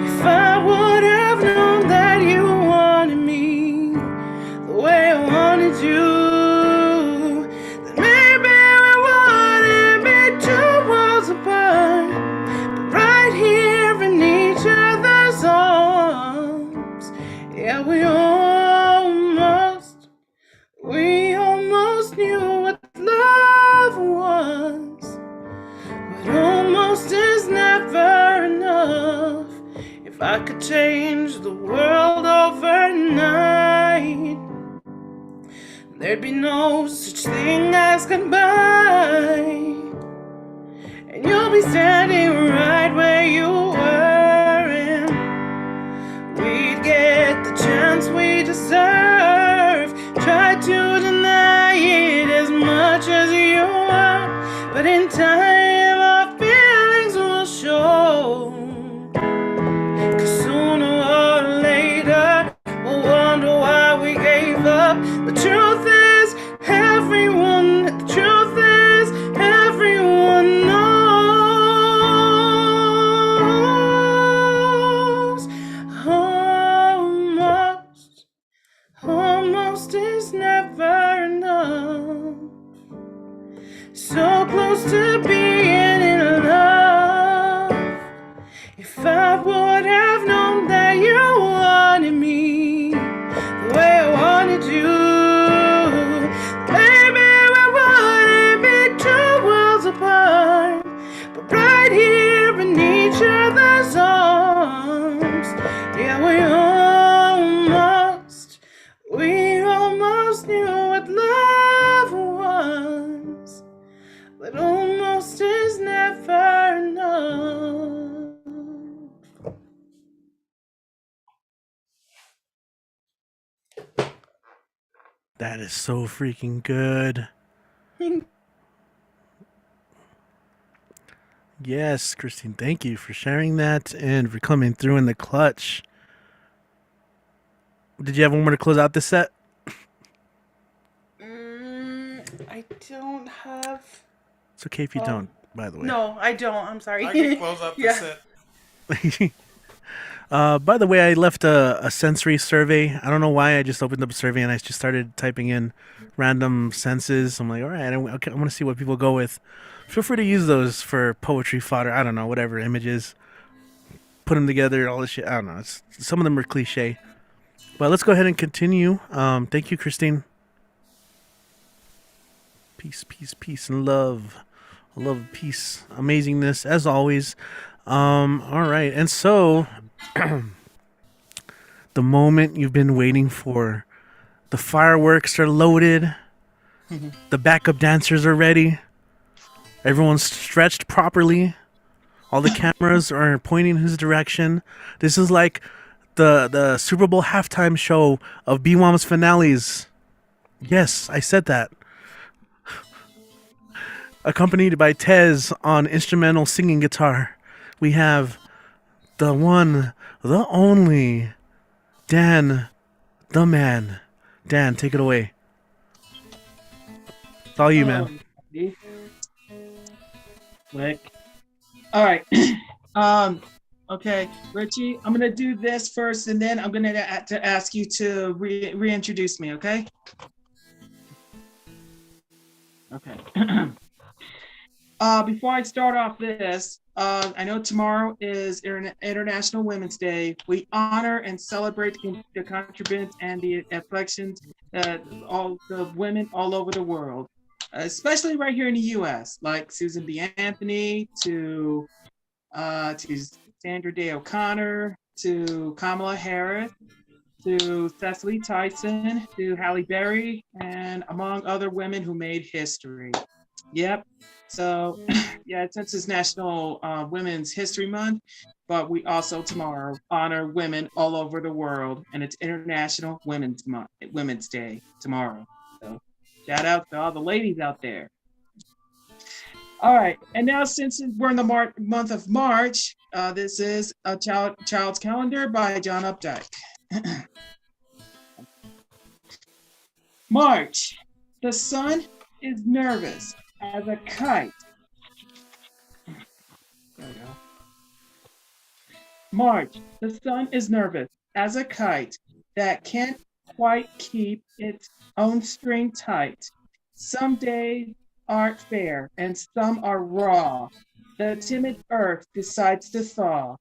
If I would have known that you wanted me the way I wanted you, then maybe we wouldn't be 2 worlds apart, but right here in each other's arms. Yeah, we almost knew what love was, but almost is never enough. If I could change the world overnight, there'd be no such thing as goodbye. And you'll be standing right where you were, and we'd get the chance we deserve. Try to deny it as much as you want, but in time our feelings will show. 'Cause sooner or later we'll wonder why we gave up. The truth is, everyone knows. Almost is never enough. So close to being in love. If I would have known that you wanted me the way I wanted you, maybe we wouldn't be 2 worlds apart, but right here in each other's arms. Yeah, we almost knew what love was, but almost is never enough. That is so freaking good. Yes, Christine, thank you for sharing that and for coming through in the clutch. Did you have one more to close out this set? I don't have. It's okay if you don't, by the way. No, I don't. I'm sorry. I can close up the set. By the way, I left a sensory survey. I don't know why. I just opened up a survey and I just started typing in random senses. I'm like, all right, I want to see what people go with. Feel free to use those for poetry fodder. I don't know, whatever images. Put them together, all this shit. I don't know. Some of them are cliche. But let's go ahead and continue. Thank you, Christine. Peace, peace, peace, and love. Love, peace, amazingness, as always. All right, and so the moment you've been waiting for. The fireworks are loaded. The backup dancers are ready. Everyone's stretched properly. All the cameras are pointing in his direction. This is like the Super Bowl halftime show of BWOMS finales. Yes, I said that. Accompanied by Tez on instrumental singing guitar. We have the one, the only, Dan, the man. Dan, take it away. It's all you, man. Click. All right. Okay, Richie, I'm gonna do this first, and then I'm gonna to ask you to reintroduce me. Okay. Okay. Before I start off this, I know tomorrow is International Women's Day. We honor and celebrate the contributions and the afflictions all the women all over the world, especially right here in the U.S., like Susan B. Anthony, to Sandra Day O'Connor, to Kamala Harris, to Cecily Tyson, to Halle Berry, and among other women who made history. Yep. So, yeah, since it's National Women's History Month, but we also tomorrow honor women all over the world, and it's International Women's Day tomorrow. So shout out to all the ladies out there. All right, and now since we're in the month of March, this is a child's calendar by John Updike. March, the sun is nervous as a kite. There we go. March, the sun is nervous as a kite that can't quite keep its own string tight. Some days are fair and some are raw. The timid earth decides to thaw.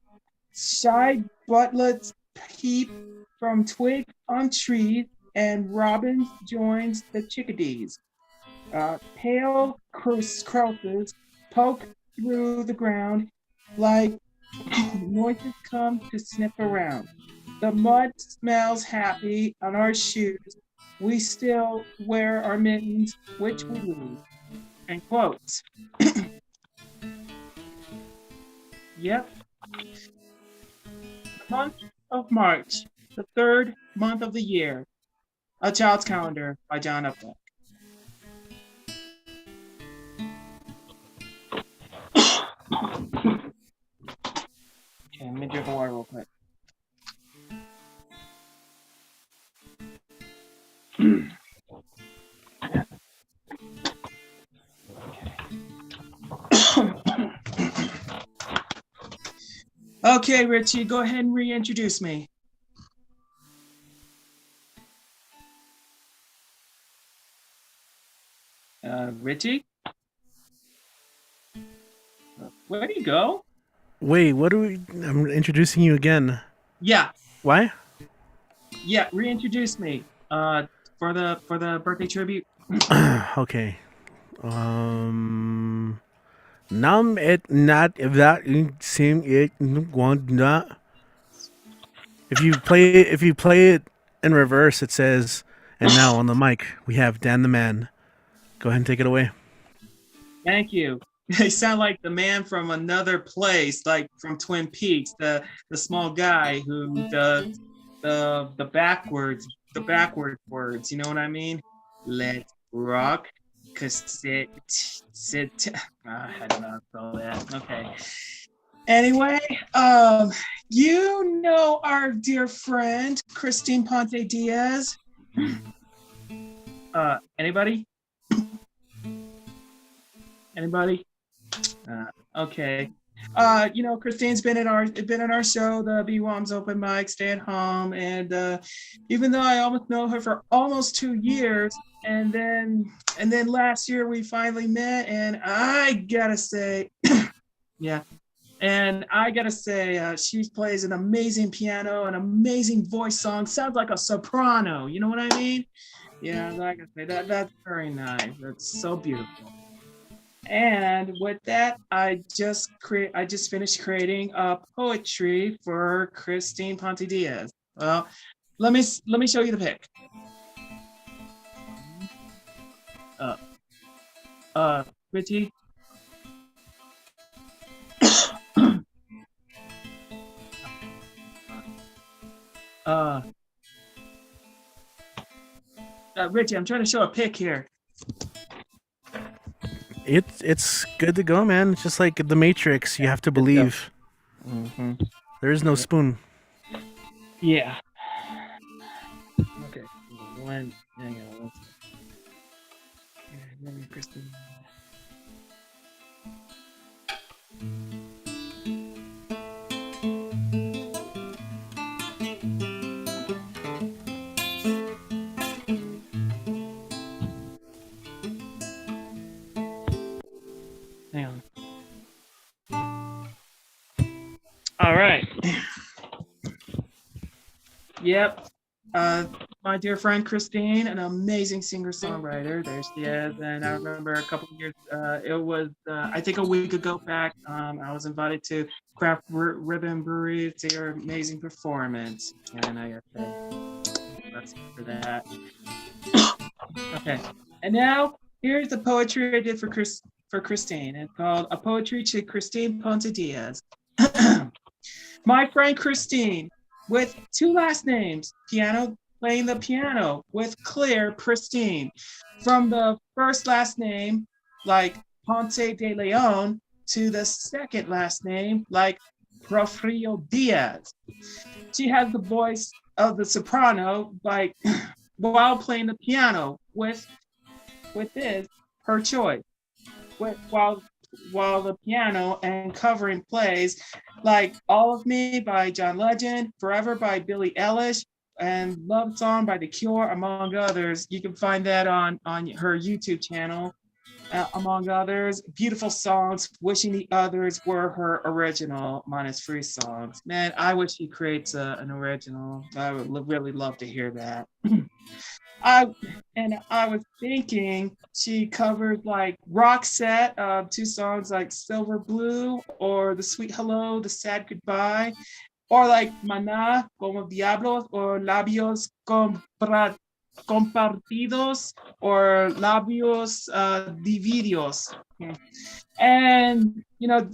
Shy butlets peep from twigs on trees, and robins joins the chickadees. Pale crosses poke through the ground like noises come to sniff around. The mud smells happy on our shoes. We still wear our mittens, which we lose. And quotes. Yep. The month of March, the third month of the year. A Child's Calendar by John Updike. Okay, let me drink water real quick. Okay, Richie, go ahead and reintroduce me. Richie? Where do you go? Wait, what are we? I'm introducing you again. Yeah, Why? yeah, reintroduce me. For the birthday tribute. Okay. Nam et not if that sing it one not. If you play it in reverse, it says, and now on the mic we have Dan the Man. Go ahead and take it away. Thank you. You sound like the man from another place, like from Twin Peaks, the small guy who does the backward words. You know what I mean? Let's rock, cassette, sit. I don't know how to spell that. Okay. Anyway, you know our dear friend Christine Ponte Diaz. Anybody? Anybody? Okay. You know, Christine's been in our show, the BWOMS open mic, stay at home, and even though I almost know her for almost 2 years, and then last year we finally met, and I gotta say, yeah, and I gotta say, she plays an amazing piano, an amazing voice song, sounds like a soprano. You know what I mean? Yeah, like I say, that's very nice. That's so beautiful. And with that, I just finished creating a poetry for Christine Ponte Diaz. Well, let me show you the pic. Richie. Richie, I'm trying to show a pic here. It's good to go, man. It's just like the Matrix. You have to believe. Mm-hmm. There is no spoon. Yeah. Okay. Hang on. Let me Christine. Hang on. All right. Yep. My dear friend Christine, an amazing singer-songwriter. There she is. And I remember a couple of years, it was, I think a week ago back, I was invited to Craft Ribbon Brewery to see her amazing performance. And I got to say, that's for that. Okay. And now, here's the poetry I did for Christine. It's called A Poetry to Christine Ponte Diaz. My friend Christine, with 2 last names, piano playing the piano with Claire Pristine. From the first last name, like Ponce de Leon, to the second last name, like Porfirio Diaz. She has the voice of the soprano, like while playing the piano with this, her choice. While the piano and covering plays like All of Me by John Legend, Forever by Billie Eilish, and Love Song by The Cure, among others. You can find that on her YouTube channel, among others. Beautiful songs, Wishing the Others were her original minus free songs. Man, I wish she creates an original. I would really love to hear that. I was thinking she covered like Roxette, two songs like Silver Blue or The Sweet Hello, The Sad Goodbye, or like Maná, Como Diablos, or Labios Compartidos, or Labios Divididos. And,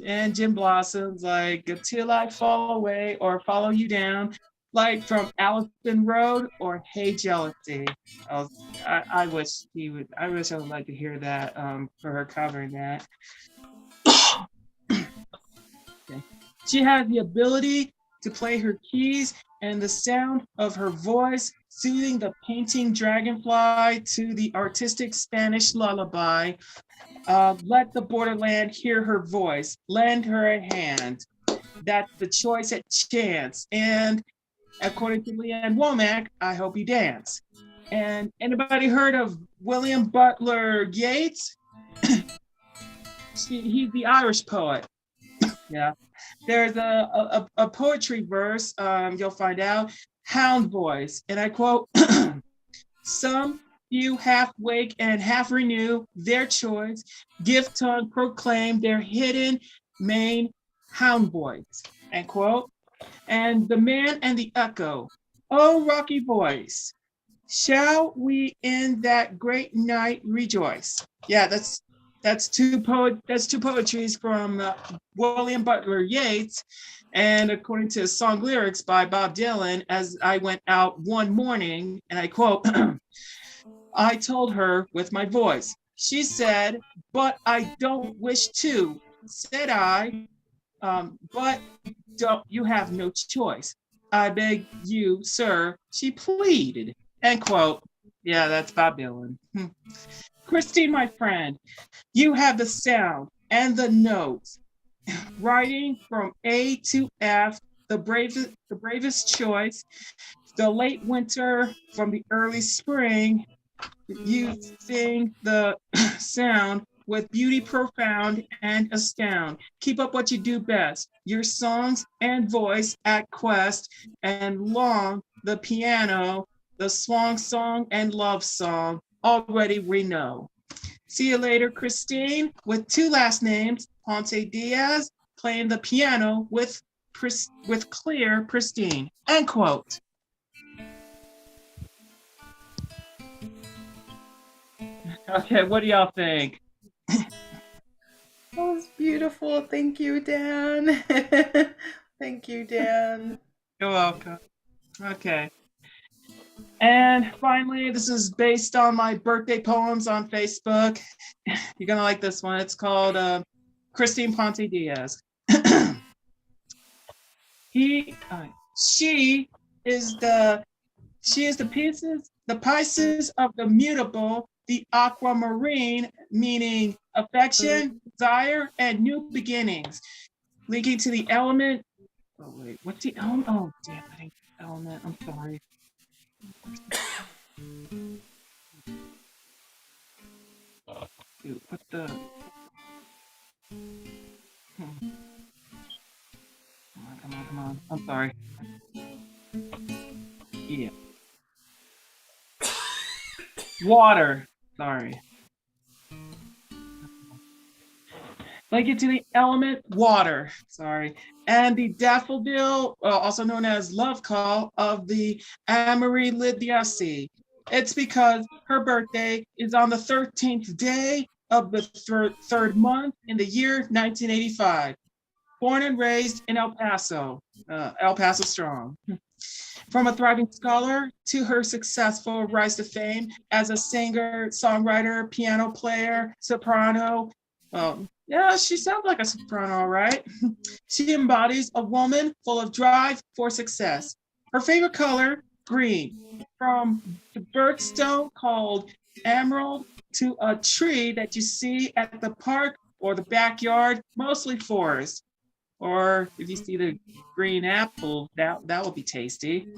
and Jim Blossoms like Till I Fall Away or Follow You Down, like from Allison Road or Hey Jealousy. I wish I would like to hear that for her covering that. Okay. She has the ability to play her keys and the sound of her voice, soothing the painting dragonfly to the artistic Spanish lullaby. Let the borderland hear her voice, lend her a hand. That's the choice at chance. And according to Leanne Womack, I hope you dance. And anybody heard of William Butler Yeats? He's the Irish poet. Yeah. There's a poetry verse, you'll find out, hound voice. And I quote, some few half wake and half renew their choice, gift tongue proclaim their hidden main hound voice, end quote. And the man and the echo, oh rocky voice, shall we in that great night rejoice? Yeah, that's two poetries from William Butler Yeats, and according to song lyrics by Bob Dylan, as I went out one morning, and I quote, I told her with my voice. She said, but I don't wish to, said I, but you have no choice. I beg you, sir, she pleaded, end quote. Yeah, that's Bob Dylan. Christine, my friend, you have the sound and the notes. Writing from A to F, the bravest choice. The late winter from the early spring, you sing the sound with beauty profound and astound. Keep up what you do best. Your songs and voice at quest, and long the piano, the swan song and love song, already we know. See you later, Christine, with two last names, Ponce Diaz, playing the piano with Claire Pristine, end quote. Okay, what do y'all think? That was beautiful. Thank you, Dan. Thank you, Dan. You're welcome. Okay. And finally, this is based on my birthday poems on Facebook. You're gonna like this one. It's called Christine Ponce Diaz. She is the Pisces of the mutable, the aquamarine, meaning affection, desire, and new beginnings, linking to the element. Oh wait, what's the element? Oh damn, I think element. I'm sorry. Dude, what the? Come on. I'm sorry. Yeah. Water. Sorry. Link it to the element water. Sorry. And the daffodil, also known as love call, of the Amory Lydiaceae. It's because her birthday is on the 13th day of the third month in the year 1985. Born and raised in El Paso strong. From a thriving scholar to her successful rise to fame as a singer, songwriter, piano player, soprano. Yeah, she sounds like a soprano, all right. She embodies a woman full of drive for success. Her favorite color, green. From the birthstone called emerald to a tree that you see at the park or the backyard, mostly forest. Or if you see the green apple, that will be tasty.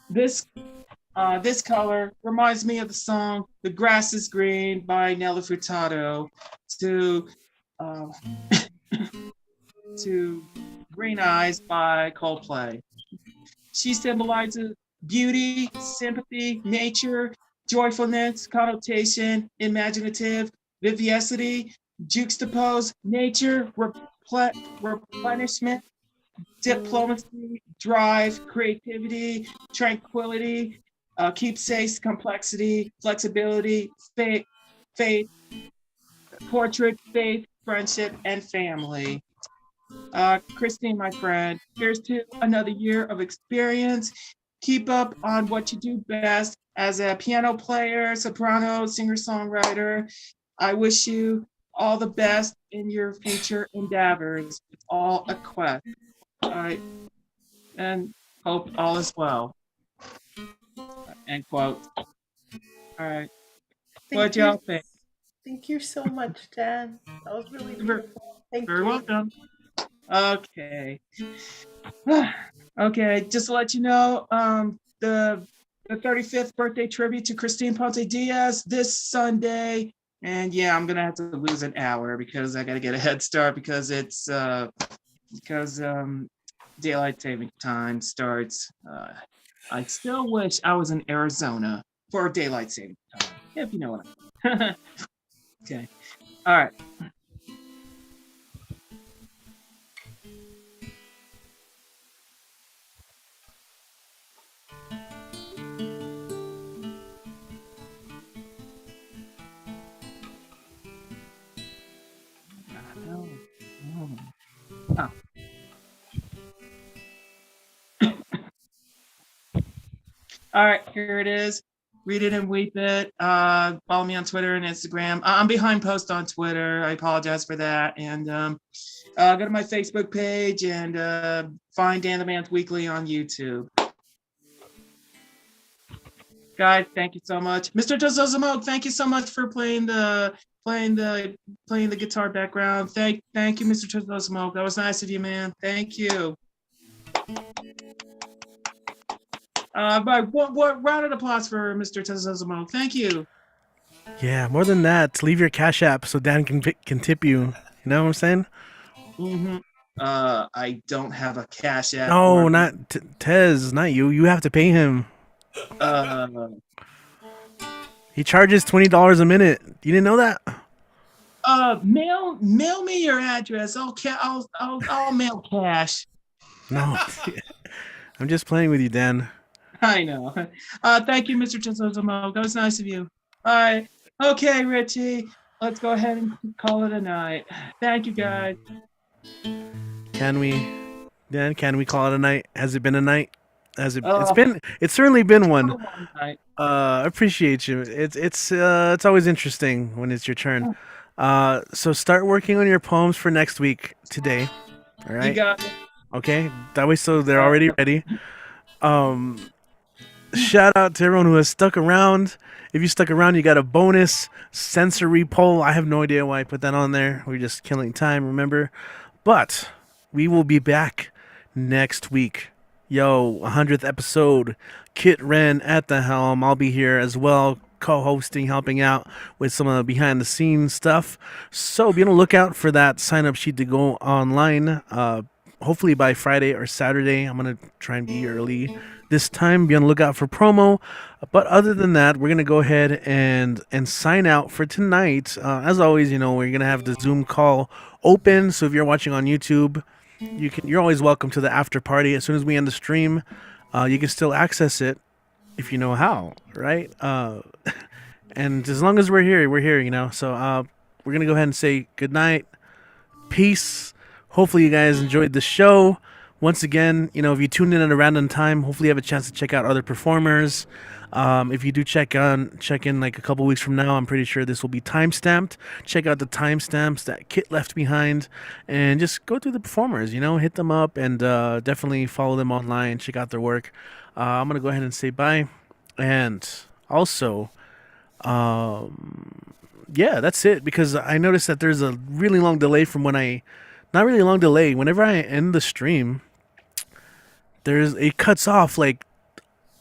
This this color reminds me of the song "The Grass Is Green" by Nelly Furtado. To uh, to Green Eyes by Coldplay. She symbolizes beauty, sympathy, nature, joyfulness, connotation, imaginative, vivacity, juxtapose, nature, replenishment, diplomacy, drive, creativity, tranquility, keepsakes, complexity, flexibility, faith, portrait, faith, friendship, and family. Christine, my friend, here's to another year of experience. Keep up on what you do best as a piano player, soprano, singer-songwriter. I wish you all the best in your future endeavors. It's all a quest. All right. And hope all is well. End quote. All right. What y'all think? Thank you so much, Dan. That was really beautiful. Thank Very you. welcome. Okay. Okay, just to let you know, the 35th birthday tribute to Christine Ponce Diaz this Sunday. And yeah, I'm gonna have to lose an hour because I gotta get a head start because it's daylight saving time starts. I still wish I was in Arizona for daylight saving time, if you know what I mean. Okay. All right. Oh. All right, here it is. Read it and weep it. Follow me on Twitter and Instagram. I'm behind post on Twitter. I apologize for that. And go to my Facebook page and find Dan the Man's Weekly on YouTube. Guys, thank you so much. Mr. Tozozamo, thank you so much for playing the guitar background. Thank you, Mr. Tozozamo. That was nice of you, man. Thank you. What round of applause for Mr. Tezozamo. Thank you. Yeah, more than that, leave your Cash App so Dan can tip you. You know what I'm saying? Mm-hmm. I don't have a Cash App. No, not Tez, not you. You have to pay him. He charges $20 a minute. You didn't know that? Mail me your address. I'll mail cash. No, I'm just playing with you, Dan. I know. Thank you, Mr. Tezozamo. That was nice of you. All right. Okay, Richie. Let's go ahead and call it a night. Thank you, guys. Can we call it a night? Has it been a night? It's certainly been one. I appreciate you. It's always interesting when it's your turn. So start working on your poems for next week today. All right. You got it. Okay. That way, so they're already ready. Shout out to everyone who has stuck around. If you stuck around, you got a bonus sensory poll. I have no idea why I put that on there. We're just killing time, remember? But we will be back next week. 100th episode. Kit Ren at the helm. I'll be here as well, co-hosting, helping out with some of the behind-the-scenes stuff. So be on the lookout for that sign-up sheet to go online. Hopefully by Friday or Saturday. I'm going to try and be early this time. Be on the lookout for promo. But other than that, we're going to go ahead and sign out for tonight. As always, we're going to have the Zoom call open. So if you're watching on YouTube, you're always welcome to the after party. As soon as we end the stream, you can still access it if you know how, right? And as long as we're here, So we're going to go ahead and say good night. Peace. Hopefully you guys enjoyed the show. once again, if you tune in at a random time, hopefully you have a chance to check out other performers. If you do check in like a couple weeks from now, I'm pretty sure this will be time-stamped. Check out the timestamps that Kit left behind, and just go through the performers. Hit them up, and definitely follow them online. Check out their work. I'm gonna go ahead and say bye, and also, yeah, that's it, because I noticed that there's a really long delay from not really a long delay. Whenever I end the stream, it cuts off like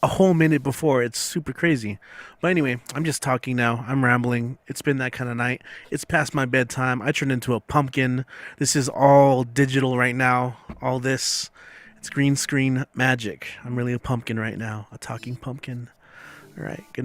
a whole minute before. It's super crazy. But anyway, I'm just talking now. I'm rambling. It's been that kind of night. It's past my bedtime. I turned into a pumpkin. This is all digital right now. All this, it's green screen magic. I'm really a pumpkin right now, a talking pumpkin. All right. Good